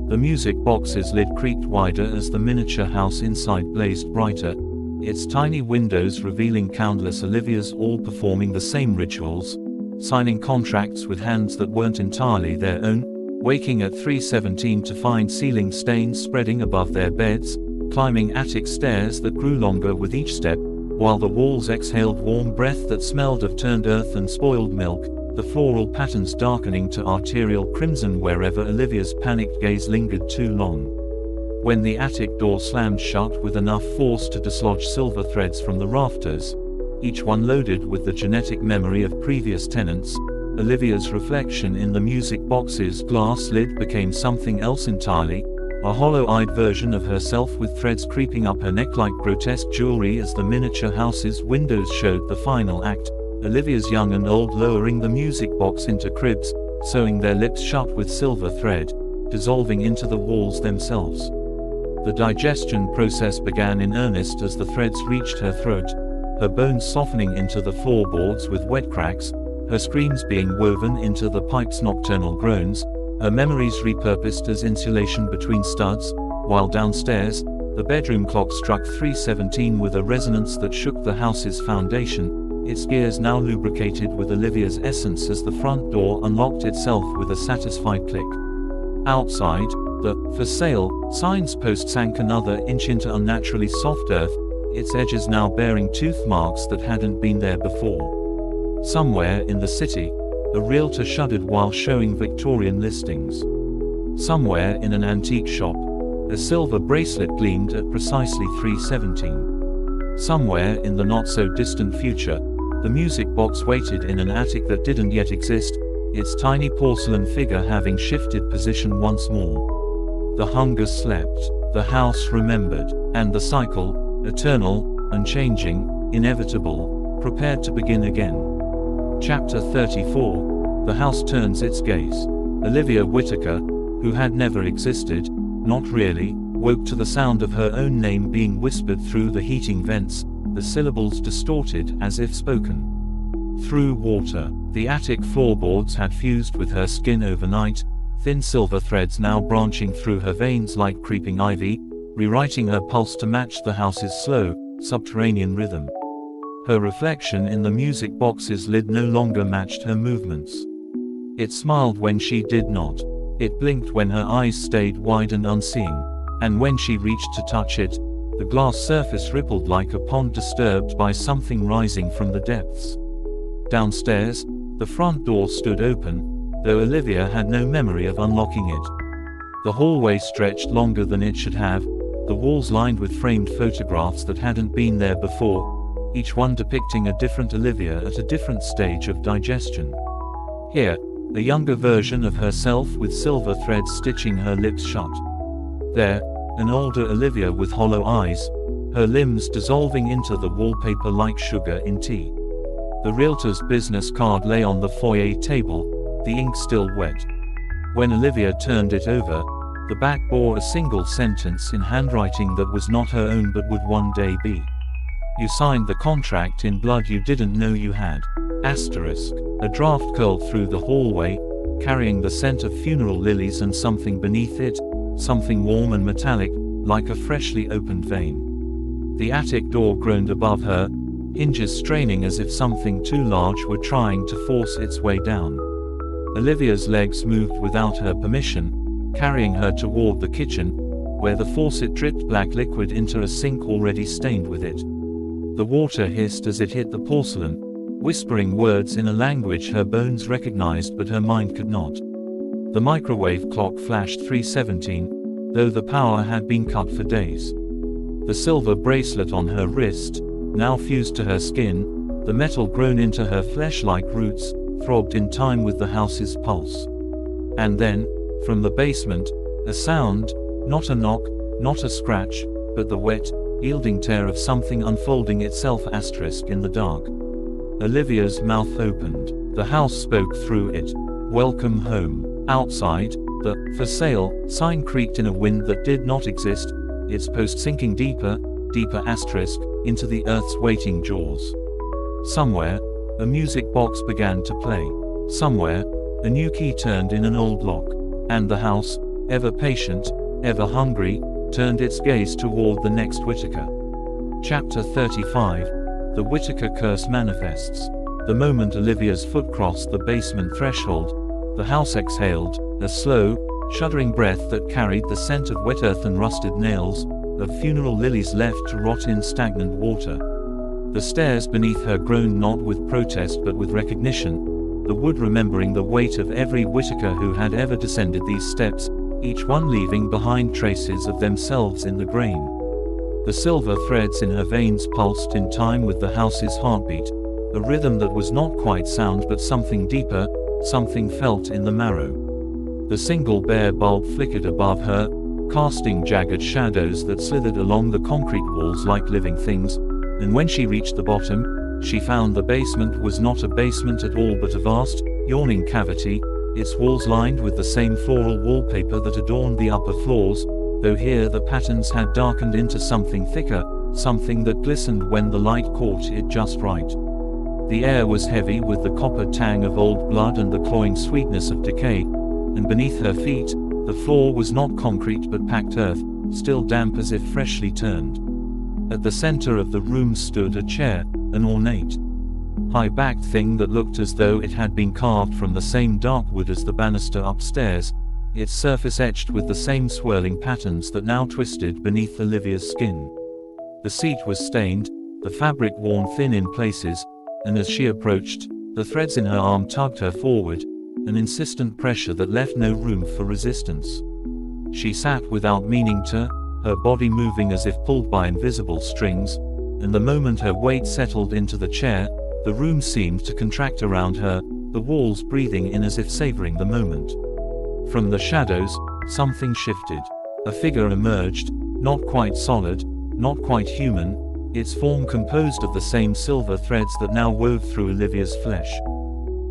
The music box's lid creaked wider as the miniature house inside blazed brighter, its tiny windows revealing countless Olivias all performing the same rituals, signing contracts with hands that weren't entirely their own, waking at 3:17 to find ceiling stains spreading above their beds, climbing attic stairs that grew longer with each step, while the walls exhaled warm breath that smelled of turned earth and spoiled milk, the floral patterns darkening to arterial crimson wherever Olivia's panicked gaze lingered too long. When the attic door slammed shut with enough force to dislodge silver threads from the rafters, each one loaded with the genetic memory of previous tenants, Olivia's reflection in the music box's glass lid became something else entirely, a hollow-eyed version of herself with threads creeping up her neck like grotesque jewelry as the miniature house's windows showed the final act, Olivia's young and old lowering the music box into cribs, sewing their lips shut with silver thread, dissolving into the walls themselves. The digestion process began in earnest as the threads reached her throat, her bones softening into the floorboards with wet cracks, her screams being woven into the pipe's nocturnal groans, her memories repurposed as insulation between studs, while downstairs, the bedroom clock struck 3:17 with a resonance that shook the house's foundation, its gears now lubricated with Olivia's essence as the front door unlocked itself with a satisfied click. Outside, the "for sale" signs post sank another inch into unnaturally soft earth, its edges now bearing tooth marks that hadn't been there before. Somewhere in the city, a realtor shuddered while showing Victorian listings. Somewhere in an antique shop, a silver bracelet gleamed at precisely 3:17. Somewhere in the not-so-distant future, the music box waited in an attic that didn't yet exist, its tiny porcelain figure having shifted position once more. The hunger slept, the house remembered, and the cycle, eternal, unchanging, inevitable, prepared to begin again. Chapter 34. The house turns its gaze. Olivia Whittaker, who had never existed, not really, woke to the sound of her own name being whispered through the heating vents, the syllables distorted as if spoken through water. The attic floorboards had fused with her skin overnight, thin silver threads now branching through her veins like creeping ivy, rewriting her pulse to match the house's slow, subterranean rhythm. Her reflection in the music box's lid no longer matched her movements. It smiled when she did not. It blinked when her eyes stayed wide and unseeing. And when she reached to touch it, the glass surface rippled like a pond disturbed by something rising from the depths. Downstairs, the front door stood open, though Olivia had no memory of unlocking it. The hallway stretched longer than it should have, the walls lined with framed photographs that hadn't been there before, each one depicting a different Olivia at a different stage of digestion. Here, A younger version of herself with silver threads stitching her lips shut. There, an older Olivia with hollow eyes, her limbs dissolving into the wallpaper like sugar in tea. The realtor's business card lay on the foyer table, the ink still wet. When Olivia turned it over, the back bore a single sentence in handwriting that was not her own but would one day be. You signed the contract in blood you didn't know you had. Asterisk. A draft curled through the hallway, carrying the scent of funeral lilies and something beneath it, something warm and metallic, like a freshly opened vein. The attic door groaned above her, hinges straining as if something too large were trying to force its way down. Olivia's legs moved without her permission, carrying her toward the kitchen, where the faucet dripped black liquid into a sink already stained with it. The water hissed as it hit the porcelain, whispering words in a language her bones recognized but her mind could not. The microwave clock flashed 3:17, though the power had been cut for days. The silver bracelet on her wrist, now fused to her skin, the metal grown into her flesh like roots, throbbed in time with the house's pulse. And then, from the basement, a sound, not a knock, not a scratch, but the wet, yielding tear of something unfolding itself asterisk in the dark. Olivia's mouth opened. The house spoke through it. Welcome home. Outside, the "for sale" sign creaked in a wind that did not exist, its post sinking deeper, deeper asterisk, into the earth's waiting jaws. Somewhere, a music box began to play. Somewhere, a new key turned in an old lock. And the house, ever patient, ever hungry, turned its gaze toward the next Whittaker. Chapter 35. The Whittaker Curse Manifests. The moment Olivia's foot crossed the basement threshold, the house exhaled, a slow, shuddering breath that carried the scent of wet earth and rusted nails, of funeral lilies left to rot in stagnant water. The stairs beneath her groaned not with protest but with recognition, the wood remembering the weight of every Whittaker who had ever descended these steps, each one leaving behind traces of themselves in the grain. The silver threads in her veins pulsed in time with the house's heartbeat, a rhythm that was not quite sound but something deeper, something felt in the marrow. The single bare bulb flickered above her, casting jagged shadows that slithered along the concrete walls like living things, and when she reached the bottom, she found the basement was not a basement at all but a vast, yawning cavity, its walls lined with the same floral wallpaper that adorned the upper floors, though here the patterns had darkened into something thicker, something that glistened when the light caught it just right. The air was heavy with the copper tang of old blood and the cloying sweetness of decay, and beneath her feet, the floor was not concrete but packed earth, still damp as if freshly turned. At the center of the room stood a chair, an ornate, high-backed thing that looked as though it had been carved from the same dark wood as the banister upstairs, its surface etched with the same swirling patterns that now twisted beneath Olivia's skin. The seat was stained, the fabric worn thin in places, and as she approached, the threads in her arm tugged her forward, an insistent pressure that left no room for resistance. She sat without meaning to, her body moving as if pulled by invisible strings, and the moment her weight settled into the chair, the room seemed to contract around her, the walls breathing in as if savoring the moment. From the shadows, something shifted. A figure emerged, not quite solid, not quite human, its form composed of the same silver threads that now wove through Olivia's flesh.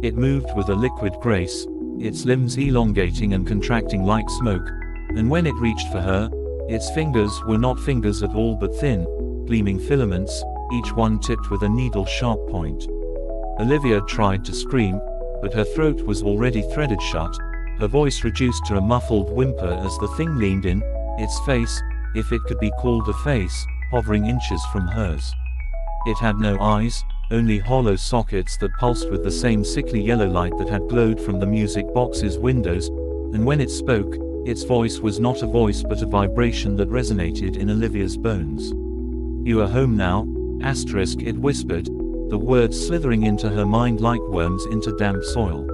It moved with a liquid grace, its limbs elongating and contracting like smoke, and when it reached for her, its fingers were not fingers at all but thin, gleaming filaments, each one tipped with a needle-sharp point. Olivia tried to scream, but her throat was already threaded shut, her voice reduced to a muffled whimper as the thing leaned in, its face, if it could be called a face, hovering inches from hers. It had no eyes, only hollow sockets that pulsed with the same sickly yellow light that had glowed from the music box's windows, and when it spoke, its voice was not a voice but a vibration that resonated in Olivia's bones. "You are home now," asterisk, it whispered, the words slithering into her mind like worms into damp soil.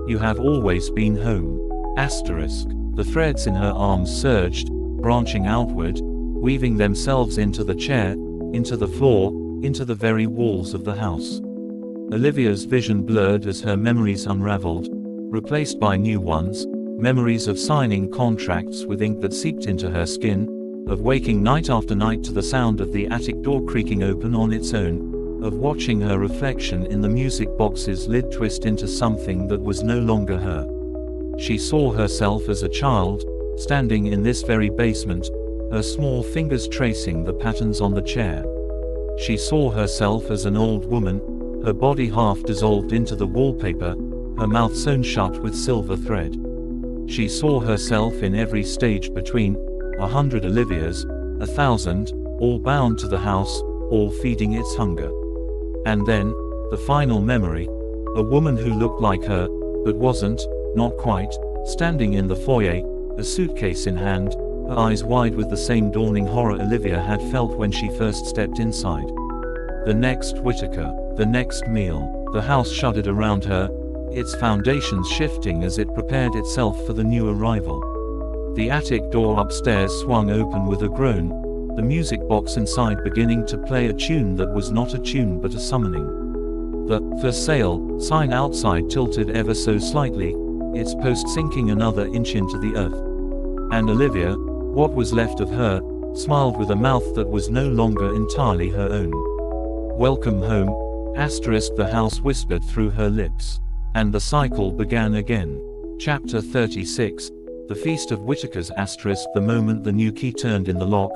"You have always been home." Asterisk. The threads in her arms surged, branching outward, weaving themselves into the chair, into the floor, into the very walls of the house. Olivia's vision blurred as her memories unraveled, replaced by new ones, memories of signing contracts with ink that seeped into her skin, of waking night after night to the sound of the attic door creaking open on its own, of watching her reflection in the music box's lid twist into something that was no longer her. She saw herself as a child, standing in this very basement, her small fingers tracing the patterns on the chair. She saw herself as an old woman, her body half dissolved into the wallpaper, her mouth sewn shut with silver thread. She saw herself in every stage between 100 Olivias, 1,000, all bound to the house, all feeding its hunger. And then, the final memory, a woman who looked like her, but wasn't, not quite, standing in the foyer, a suitcase in hand, her eyes wide with the same dawning horror Olivia had felt when she first stepped inside. The next Whittaker, the next meal, the house shuddered around her, its foundations shifting as it prepared itself for the new arrival. The attic door upstairs swung open with a groan, the music box inside beginning to play a tune that was not a tune but a summoning. The "For Sale" sign outside tilted ever so slightly, its post sinking another inch into the earth. And Olivia, what was left of her, smiled with a mouth that was no longer entirely her own. "Welcome home," the house whispered through her lips. And the cycle began again. Chapter 36, The Feast of Whittakers *. The moment the new key turned in the lock,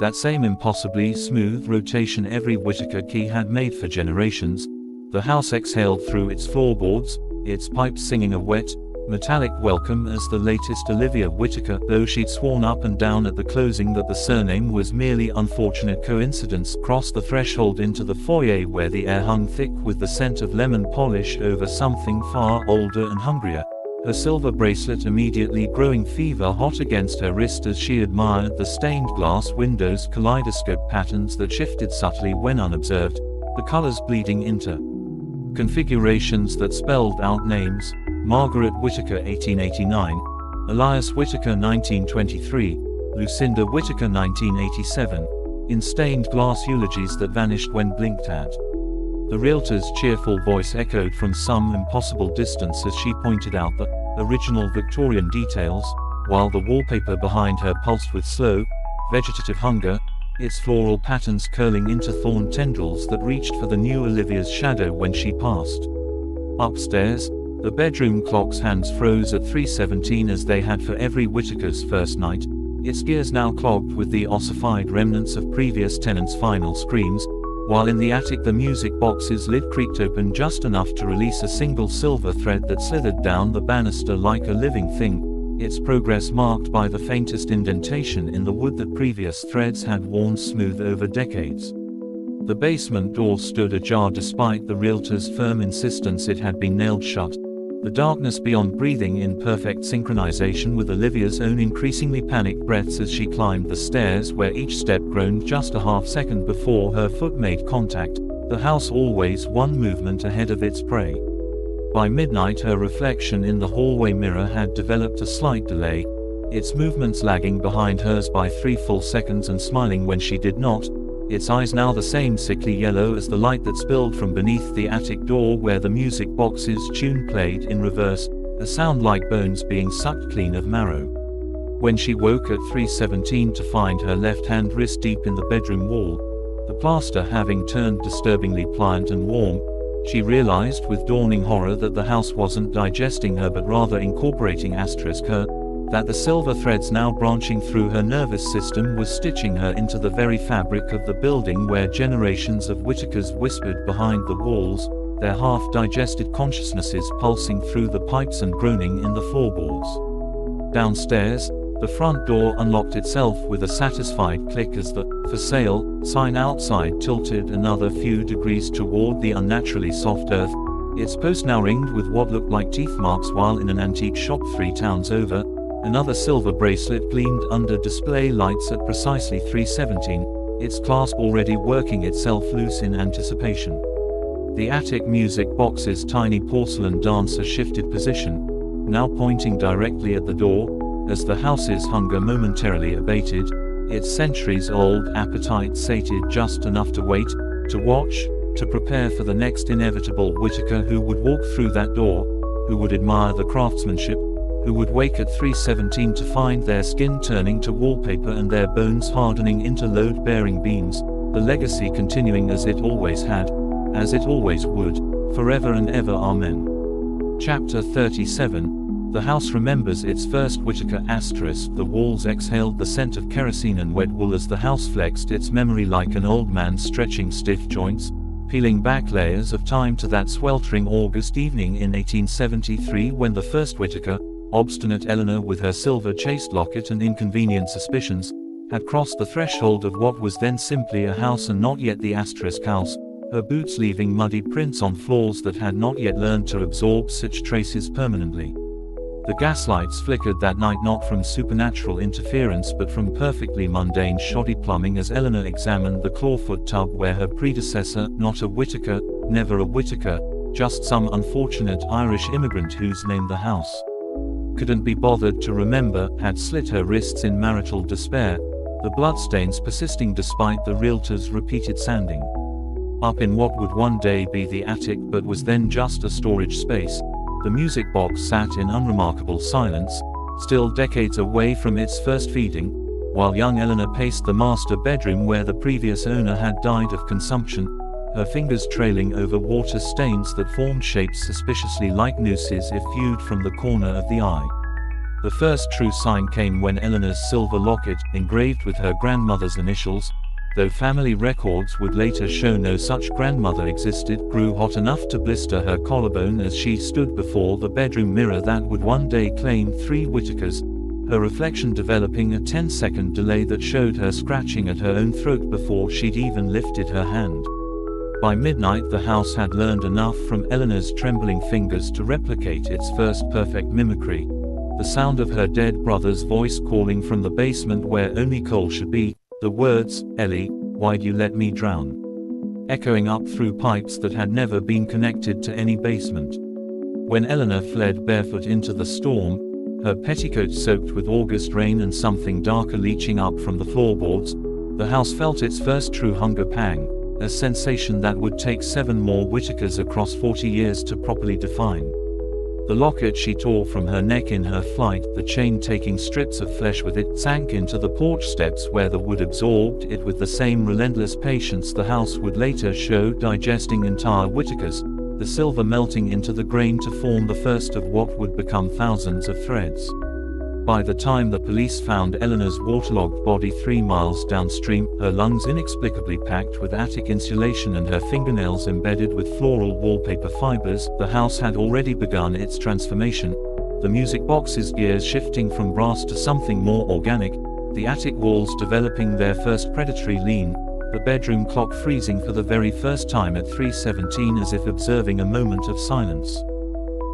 that same impossibly smooth rotation every Whittaker key had made for generations, the house exhaled through its floorboards, its pipes singing a wet, metallic welcome as the latest Olivia Whittaker, though she'd sworn up and down at the closing that the surname was merely unfortunate coincidence, crossed the threshold into the foyer where the air hung thick with the scent of lemon polish over something far older and hungrier, her silver bracelet immediately growing fever-hot against her wrist as she admired the stained glass windows' kaleidoscope patterns that shifted subtly when unobserved, the colors bleeding into configurations that spelled out names: Margaret Whittaker 1889, Elias Whittaker 1923, Lucinda Whittaker 1987, in stained glass eulogies that vanished when blinked at. The realtor's cheerful voice echoed from some impossible distance as she pointed out the original Victorian details, while the wallpaper behind her pulsed with slow, vegetative hunger, its floral patterns curling into thorn tendrils that reached for the new Olivia's shadow when she passed. Upstairs, the bedroom clock's hands froze at 3:17 as they had for every Whittaker's first night, its gears now clogged with the ossified remnants of previous tenants' final screams, while in the attic the music box's lid creaked open just enough to release a single silver thread that slithered down the banister like a living thing, its progress marked by the faintest indentation in the wood that previous threads had worn smooth over decades. The basement door stood ajar despite the realtor's firm insistence it had been nailed shut, the darkness beyond breathing in perfect synchronization with Olivia's own increasingly panicked breaths as she climbed the stairs where each step groaned just a half second before her foot made contact, the house always one movement ahead of its prey. By midnight her reflection in the hallway mirror had developed a slight delay, its movements lagging behind hers by 3 full seconds and smiling when she did not, its eyes now the same sickly yellow as the light that spilled from beneath the attic door where the music box's tune played in reverse, a sound like bones being sucked clean of marrow. When she woke at 3:17 to find her left hand wrist deep in the bedroom wall, the plaster having turned disturbingly pliant and warm, she realized with dawning horror that the house wasn't digesting her but rather incorporating her, that the silver threads now branching through her nervous system was stitching her into the very fabric of the building where generations of Whittakers whispered behind the walls, their half-digested consciousnesses pulsing through the pipes and groaning in the floorboards. Downstairs, the front door unlocked itself with a satisfied click as the "For Sale" sign outside tilted another few degrees toward the unnaturally soft earth, its post now ringed with what looked like teeth marks, while in an antique shop 3 towns over, another silver bracelet gleamed under display lights at precisely 3:17, its clasp already working itself loose in anticipation. The attic music box's tiny porcelain dancer shifted position, now pointing directly at the door, as the house's hunger momentarily abated, its centuries-old appetite sated just enough to wait, to watch, to prepare for the next inevitable Whittaker who would walk through that door, who would admire the craftsmanship, who would wake at 3:17 to find their skin turning to wallpaper and their bones hardening into load-bearing beams, the legacy continuing as it always had, as it always would, forever and ever. Amen. Chapter 37. The house remembers its first Whittaker *. The walls exhaled the scent of kerosene and wet wool as the house flexed its memory like an old man stretching stiff joints, peeling back layers of time to that sweltering August evening in 1873 when the first Whittaker, obstinate Eleanor with her silver-chased locket and inconvenient suspicions, had crossed the threshold of what was then simply a house and not yet the house, her boots leaving muddy prints on floors that had not yet learned to absorb such traces permanently. The gaslights flickered that night not from supernatural interference but from perfectly mundane shoddy plumbing as Eleanor examined the clawfoot tub where her predecessor, not a Whittaker, never a Whittaker, just some unfortunate Irish immigrant whose name the house couldn't be bothered to remember, had slit her wrists in marital despair, the bloodstains persisting despite the realtor's repeated sanding. Up in what would one day be the attic but was then just a storage space, the music box sat in unremarkable silence, still decades away from its first feeding, while young Eleanor paced the master bedroom where the previous owner had died of consumption, her fingers trailing over water stains that formed shapes suspiciously like nooses if viewed from the corner of the eye. The first true sign came when Eleanor's silver locket, engraved with her grandmother's initials, though family records would later show no such grandmother existed, grew hot enough to blister her collarbone as she stood before the bedroom mirror that would one day claim 3 Whittakers, her reflection developing a 10-second delay that showed her scratching at her own throat before she'd even lifted her hand. By midnight the house had learned enough from Eleanor's trembling fingers to replicate its first perfect mimicry, the sound of her dead brother's voice calling from the basement where only coal should be, the words, "Ellie, why'd you let me drown?" echoing up through pipes that had never been connected to any basement. When Eleanor fled barefoot into the storm, her petticoat soaked with August rain and something darker leaching up from the floorboards, the house felt its first true hunger pang, a sensation that would take 7 more Whittakers across 40 years to properly define. The locket she tore from her neck in her flight, the chain taking strips of flesh with it, sank into the porch steps where the wood absorbed it with the same relentless patience the house would later show digesting entire Whittakers, the silver melting into the grain to form the first of what would become thousands of threads. By the time the police found Eleanor's waterlogged body 3 miles downstream, her lungs inexplicably packed with attic insulation and her fingernails embedded with floral wallpaper fibers, the house had already begun its transformation, the music box's gears shifting from brass to something more organic, the attic walls developing their first predatory lean, the bedroom clock freezing for the very first time at 3:17 as if observing a moment of silence.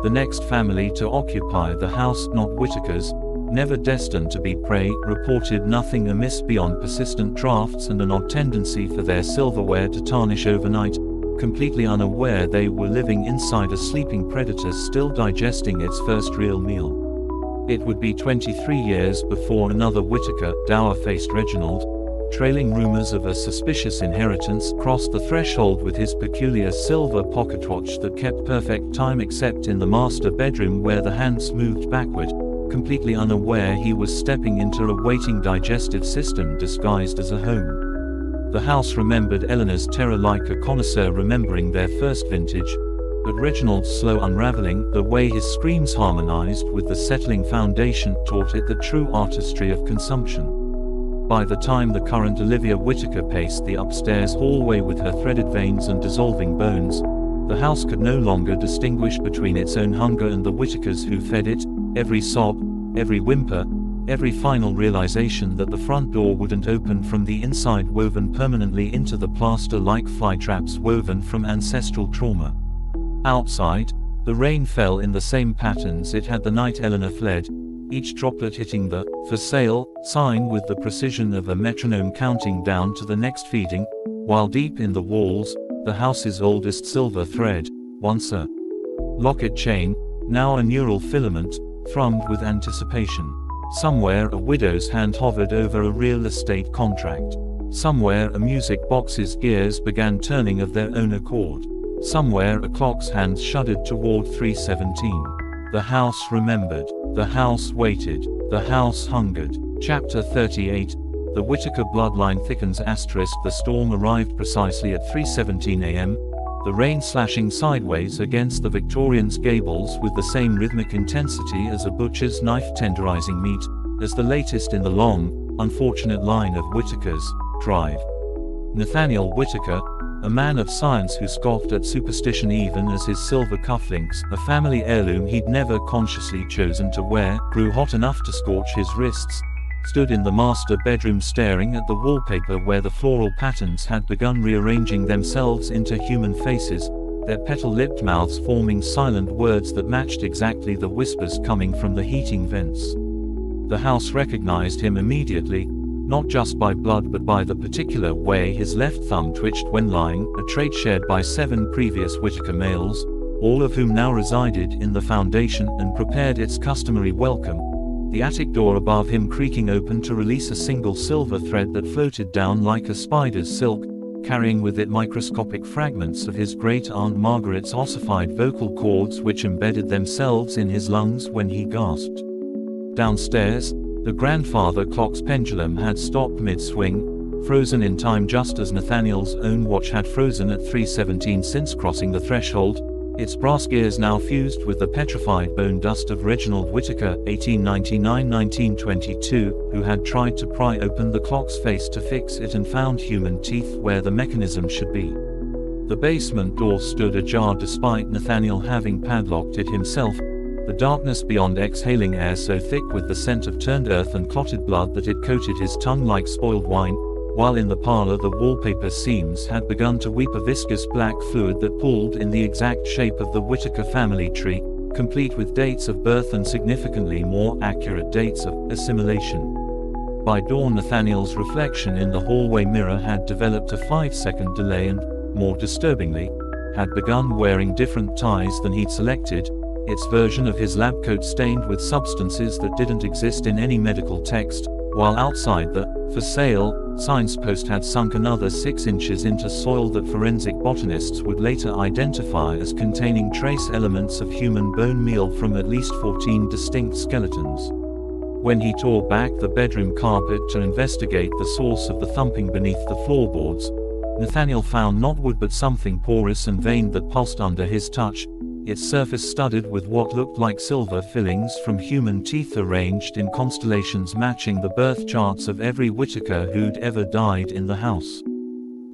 The next family to occupy the house, not Whittakers, never destined to be prey, reported nothing amiss beyond persistent drafts and an odd tendency for their silverware to tarnish overnight, completely unaware they were living inside a sleeping predator still digesting its first real meal. It would be 23 years before another Whittaker, dour-faced Reginald, trailing rumors of a suspicious inheritance, crossed the threshold with his peculiar silver pocket watch that kept perfect time except in the master bedroom where the hands moved backward, completely unaware he was stepping into a waiting digestive system disguised as a home. The house remembered Eleanor's terror like a connoisseur remembering their first vintage, but Reginald's slow unraveling, the way his screams harmonized with the settling foundation, taught it the true artistry of consumption. By the time the current Olivia Whittaker paced the upstairs hallway with her threaded veins and dissolving bones, the house could no longer distinguish between its own hunger and the Whittakers who fed it, every sob, every whimper, every final realization that the front door wouldn't open from the inside woven permanently into the plaster like fly traps woven from ancestral trauma. Outside, the rain fell in the same patterns it had the night Eleanor fled, each droplet hitting the "for sale" sign with the precision of a metronome counting down to the next feeding, while deep in the walls, the house's oldest silver thread, once a locket chain, now a neural filament, thrummed with anticipation. Somewhere a widow's hand hovered over a real estate contract. Somewhere a music box's gears began turning of their own accord. Somewhere a clock's hands shuddered toward 3:17. The house remembered. The house waited. The house hungered. Chapter 38. The Whittaker bloodline thickens. The storm arrived precisely at 3:17 a.m., the rain slashing sideways against the Victorian's gables with the same rhythmic intensity as a butcher's knife tenderizing meat, as the latest in the long, unfortunate line of Whittakers. Drive. Nathaniel Whittaker, a man of science who scoffed at superstition even as his silver cufflinks, a family heirloom he'd never consciously chosen to wear, grew hot enough to scorch his wrists, stood in the master bedroom staring at the wallpaper where the floral patterns had begun rearranging themselves into human faces, their petal-lipped mouths forming silent words that matched exactly the whispers coming from the heating vents. The house recognized him immediately, not just by blood but by the particular way his left thumb twitched when lying, a trait shared by 7 previous Whittaker males, all of whom now resided in the foundation and prepared its customary welcome, the attic door above him creaking open to release a single silver thread that floated down like a spider's silk, carrying with it microscopic fragments of his great-aunt Margaret's ossified vocal cords which embedded themselves in his lungs when he gasped. Downstairs, the grandfather clock's pendulum had stopped mid-swing, frozen in time just as Nathaniel's own watch had frozen at 3:17 since crossing the threshold, its brass gears now fused with the petrified bone dust of Reginald Whittaker, 1899–1922, who had tried to pry open the clock's face to fix it and found human teeth where the mechanism should be. The basement door stood ajar despite Nathaniel having padlocked it himself, the darkness beyond exhaling air so thick with the scent of turned earth and clotted blood that it coated his tongue like spoiled wine, while in the parlor the wallpaper seams had begun to weep a viscous black fluid that pooled in the exact shape of the Whittaker family tree, complete with dates of birth and significantly more accurate dates of assimilation. By dawn Nathaniel's reflection in the hallway mirror had developed a 5-second delay and, more disturbingly, had begun wearing different ties than he'd selected, its version of his lab coat stained with substances that didn't exist in any medical text, while outside the "for sale" signs post had sunk another 6 inches into soil that forensic botanists would later identify as containing trace elements of human bone meal from at least 14 distinct skeletons. When he tore back the bedroom carpet to investigate the source of the thumping beneath the floorboards, Nathaniel found not wood but something porous and veined that pulsed under his touch, its surface studded with what looked like silver fillings from human teeth arranged in constellations matching the birth charts of every Whittaker who'd ever died in the house.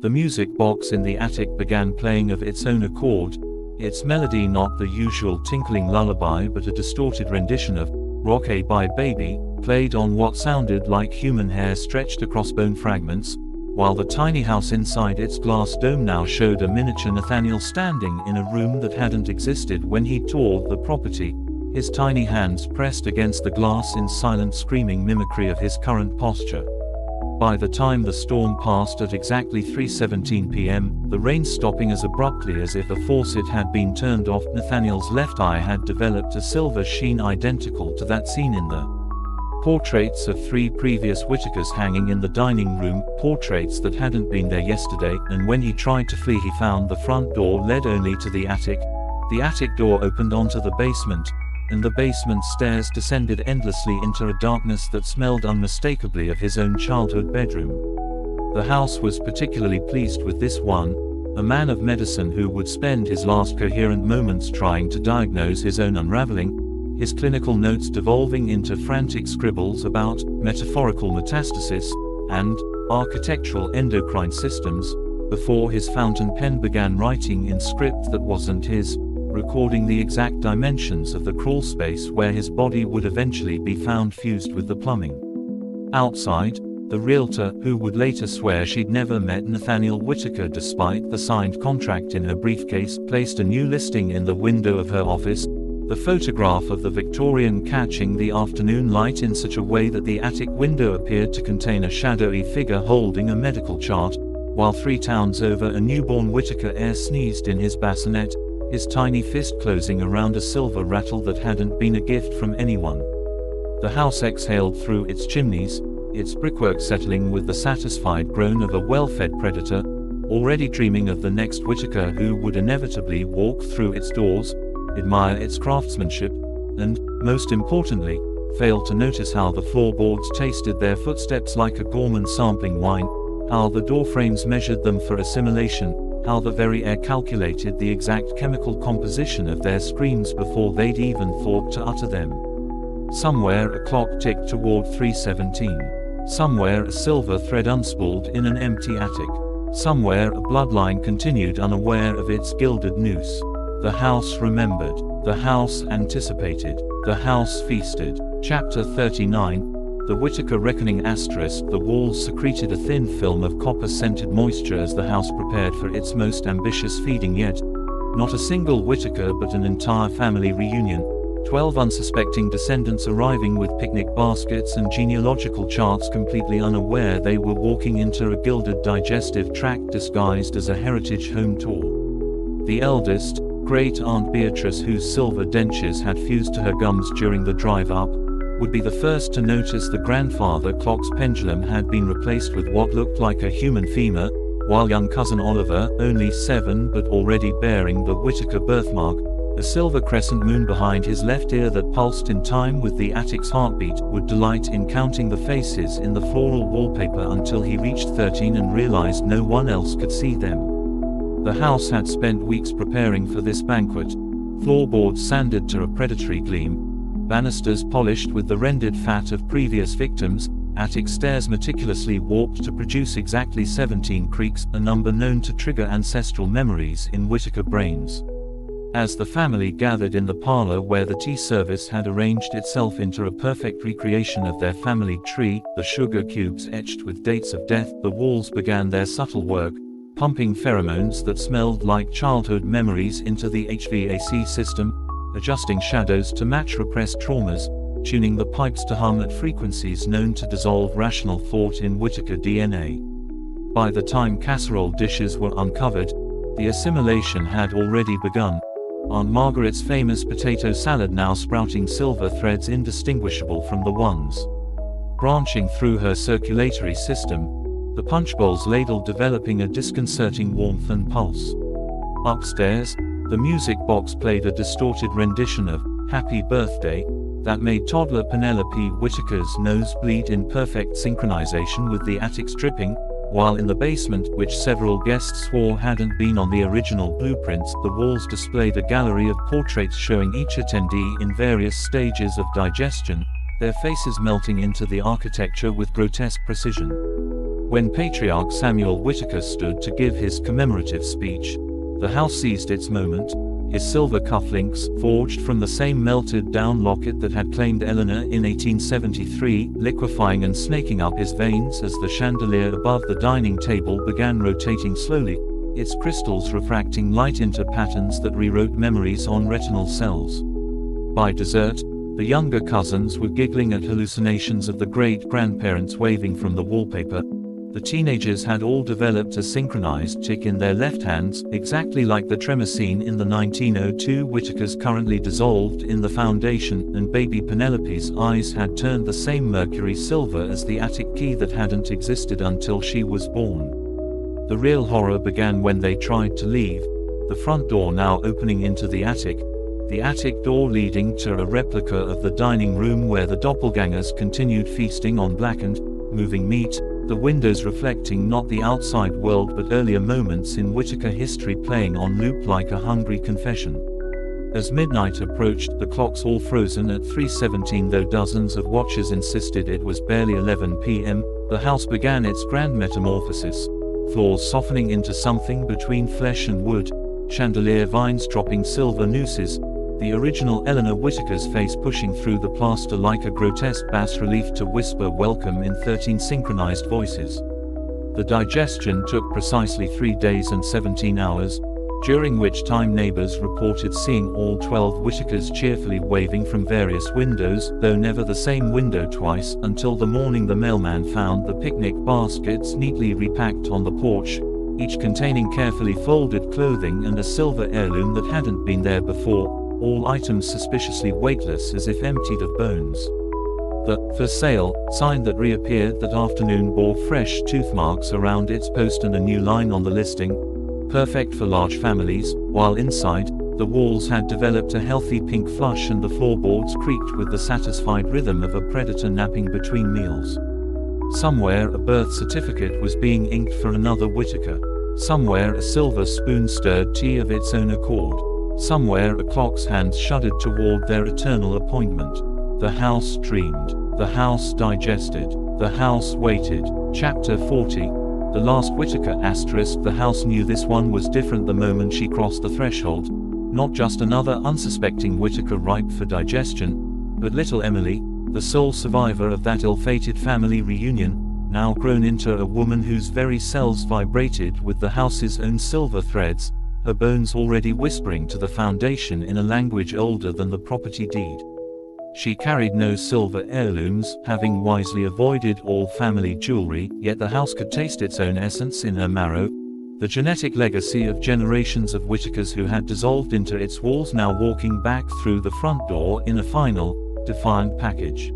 The music box in the attic began playing of its own accord, its melody not the usual tinkling lullaby but a distorted rendition of "Rock-A-Bye Baby," played on what sounded like human hair stretched across bone fragments, while the tiny house inside its glass dome now showed a miniature Nathaniel standing in a room that hadn't existed when he toured the property, his tiny hands pressed against the glass in silent screaming mimicry of his current posture. By the time the storm passed at exactly 3:17 p.m., the rain stopping as abruptly as if a faucet had been turned off, Nathaniel's left eye had developed a silver sheen identical to that seen in the portraits of 3 previous Whittakers hanging in the dining room, portraits that hadn't been there yesterday, and when he tried to flee he found the front door led only to the attic door opened onto the basement, and the basement stairs descended endlessly into a darkness that smelled unmistakably of his own childhood bedroom. The house was particularly pleased with this one, a man of medicine who would spend his last coherent moments trying to diagnose his own unraveling, his clinical notes devolving into frantic scribbles about metaphorical metastasis and architectural endocrine systems, before his fountain pen began writing in script that wasn't his, recording the exact dimensions of the crawl space where his body would eventually be found fused with the plumbing. Outside, the realtor, who would later swear she'd never met Nathaniel Whittaker despite the signed contract in her briefcase, placed a new listing in the window of her office, the photograph of the Victorian catching the afternoon light in such a way that the attic window appeared to contain a shadowy figure holding a medical chart, while 3 towns over a newborn Whittaker heir sneezed in his bassinet, his tiny fist closing around a silver rattle that hadn't been a gift from anyone. The house exhaled through its chimneys, its brickwork settling with the satisfied groan of a well-fed predator, already dreaming of the next Whittaker who would inevitably walk through its doors, admire its craftsmanship, and, most importantly, failed to notice how the floorboards tasted their footsteps like a gourmand sampling wine, how the doorframes measured them for assimilation, how the very air calculated the exact chemical composition of their screams before they'd even thought to utter them. Somewhere a clock ticked toward 3:17. Somewhere a silver thread unspooled in an empty attic. Somewhere a bloodline continued unaware of its gilded noose. The house remembered. The house anticipated. The house feasted. Chapter 39. The Whittaker Reckoning. The walls secreted a thin film of copper-scented moisture as the house prepared for its most ambitious feeding yet. Not a single Whittaker but an entire family reunion. 12 unsuspecting descendants arriving with picnic baskets and genealogical charts, completely unaware they were walking into a gilded digestive tract disguised as a heritage home tour. The eldest, Great Aunt Beatrice, whose silver dentures had fused to her gums during the drive up, would be the first to notice the grandfather clock's pendulum had been replaced with what looked like a human femur, while young cousin Oliver, only 7 but already bearing the Whittaker birthmark, a silver crescent moon behind his left ear that pulsed in time with the attic's heartbeat, would delight in counting the faces in the floral wallpaper until he reached 13 and realized no one else could see them. The house had spent weeks preparing for this banquet. Floorboards sanded to a predatory gleam, banisters polished with the rendered fat of previous victims, attic stairs meticulously warped to produce exactly 17 creaks, a number known to trigger ancestral memories in Whittaker brains. As the family gathered in the parlor where the tea service had arranged itself into a perfect recreation of their family tree, the sugar cubes etched with dates of death, the walls began their subtle work, pumping pheromones that smelled like childhood memories into the HVAC system, adjusting shadows to match repressed traumas, tuning the pipes to hum at frequencies known to dissolve rational thought in Whittaker DNA. By the time casserole dishes were uncovered, the assimilation had already begun. Aunt Margaret's famous potato salad now sprouting silver threads indistinguishable from the ones branching through her circulatory system, the punch bowl's ladle developing a disconcerting warmth and pulse. Upstairs, the music box played a distorted rendition of Happy Birthday that made toddler Penelope Whittaker's nose bleed in perfect synchronization with the attic's dripping, while in the basement, which several guests swore hadn't been on the original blueprints, the walls displayed a gallery of portraits showing each attendee in various stages of digestion, their faces melting into the architecture with grotesque precision. When Patriarch Samuel Whittaker stood to give his commemorative speech, the house seized its moment. His silver cufflinks, forged from the same melted-down locket that had claimed Eleanor in 1873, liquefying and snaking up his veins as the chandelier above the dining table began rotating slowly, its crystals refracting light into patterns that rewrote memories on retinal cells. By dessert, the younger cousins were giggling at hallucinations of the great-grandparents waving from the wallpaper. The teenagers had all developed a synchronized tick in their left hands, exactly like the tremor scene in the 1902 Whittakers currently dissolved in the foundation, and baby Penelope's eyes had turned the same mercury silver as the attic key that hadn't existed until she was born. The real horror began when they tried to leave, the front door now opening into the attic door leading to a replica of the dining room where the doppelgangers continued feasting on blackened, moving meat, the windows reflecting not the outside world but earlier moments in Whittaker history playing on loop like a hungry confession. As midnight approached, the clocks all frozen at 3:17, though dozens of watchers insisted it was barely 11 p.m., the house began its grand metamorphosis, floors softening into something between flesh and wood, chandelier vines dropping silver nooses, the original Eleanor Whittaker's face pushing through the plaster like a grotesque bas-relief to whisper welcome in 13 synchronized voices. The digestion took precisely 3 days and 17 hours, during which time neighbors reported seeing all 12 Whittakers cheerfully waving from various windows, though never the same window twice, until the morning the mailman found the picnic baskets neatly repacked on the porch, each containing carefully folded clothing and a silver heirloom that hadn't been there before, all items suspiciously weightless as if emptied of bones. The "For Sale" sign that reappeared that afternoon bore fresh tooth marks around its post and a new line on the listing, perfect for large families, while inside, The walls had developed a healthy pink flush and the floorboards creaked with the satisfied rhythm of a predator napping between meals. Somewhere a birth certificate was being inked for another Whittaker. Somewhere a silver spoon stirred tea of its own accord. Somewhere a clock's hands shuddered toward their eternal appointment. The house dreamed. The house digested. The house waited. Chapter 40. The last Whittaker *. The house knew this one was different the moment she crossed the threshold. Not just another unsuspecting Whittaker ripe for digestion, but little Emily, the sole survivor of that ill-fated family reunion, now grown into a woman whose very cells vibrated with the house's own silver threads, her bones already whispering to the foundation in a language older than the property deed. She carried no silver heirlooms, having wisely avoided all family jewelry, yet the house could taste its own essence in her marrow, the genetic legacy of generations of Whittakers who had dissolved into its walls now walking back through the front door in a final, defiant package.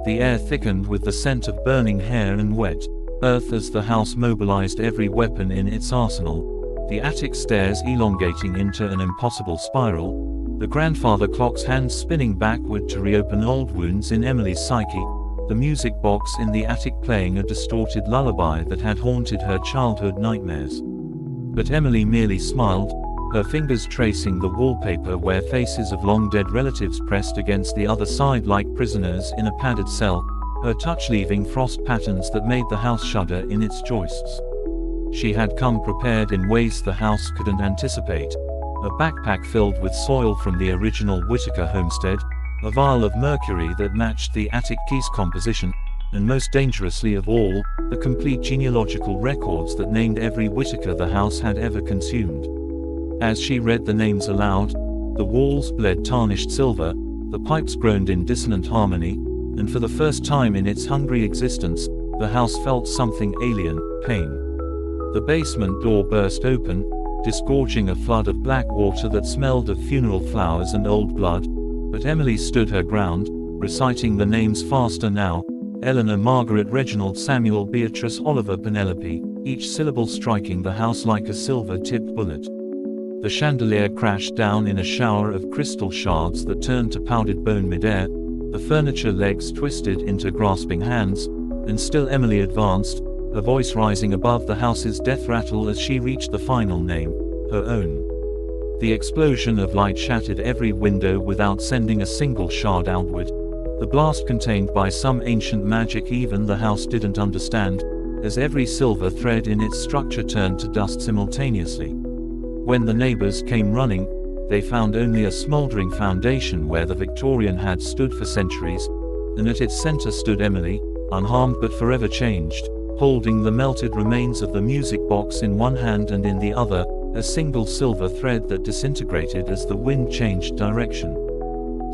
The air thickened with the scent of burning hair and wet earth as the house mobilized every weapon in its arsenal, the attic stairs elongating into an impossible spiral, the grandfather clock's hands spinning backward to reopen old wounds in Emily's psyche, the music box in the attic playing a distorted lullaby that had haunted her childhood nightmares. But Emily merely smiled, her fingers tracing the wallpaper where faces of long-dead relatives pressed against the other side like prisoners in a padded cell, her touch leaving frost patterns that made the house shudder in its joists. She had come prepared in ways the house couldn't anticipate. A backpack filled with soil from the original Whittaker homestead, a vial of mercury that matched the attic key's composition, and most dangerously of all, the complete genealogical records that named every Whittaker the house had ever consumed. As she read the names aloud, the walls bled tarnished silver, the pipes groaned in dissonant harmony, and for the first time in its hungry existence, the house felt something alien, pain. The basement door burst open, disgorging a flood of black water that smelled of funeral flowers and old blood, but Emily stood her ground, reciting the names faster now: Eleanor, Margaret, Reginald, Samuel, Beatrice, Oliver, Penelope, each syllable striking the house like a silver-tipped bullet. The chandelier crashed down in a shower of crystal shards that turned to powdered bone midair, the furniture legs twisted into grasping hands, and still Emily advanced, her voice rising above the house's death rattle as she reached the final name, her own. The explosion of light shattered every window without sending a single shard outward, the blast contained by some ancient magic even the house didn't understand, as every silver thread in its structure turned to dust simultaneously. When the neighbors came running, they found only a smoldering foundation where the Victorian had stood for centuries, and at its center stood Emily, unharmed but forever changed, holding the melted remains of the music box in one hand and in the other, a single silver thread that disintegrated as the wind changed direction.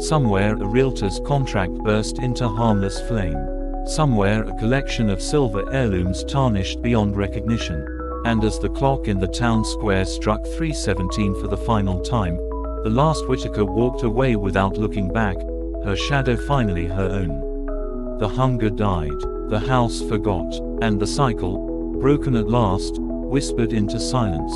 Somewhere a realtor's contract burst into harmless flame. Somewhere a collection of silver heirlooms tarnished beyond recognition. And as the clock in the town square struck 3:17 for the final time, the last Whittaker walked away without looking back, her shadow finally her own. The hunger died, the house forgot, and the cycle, broken at last, whispered into silence.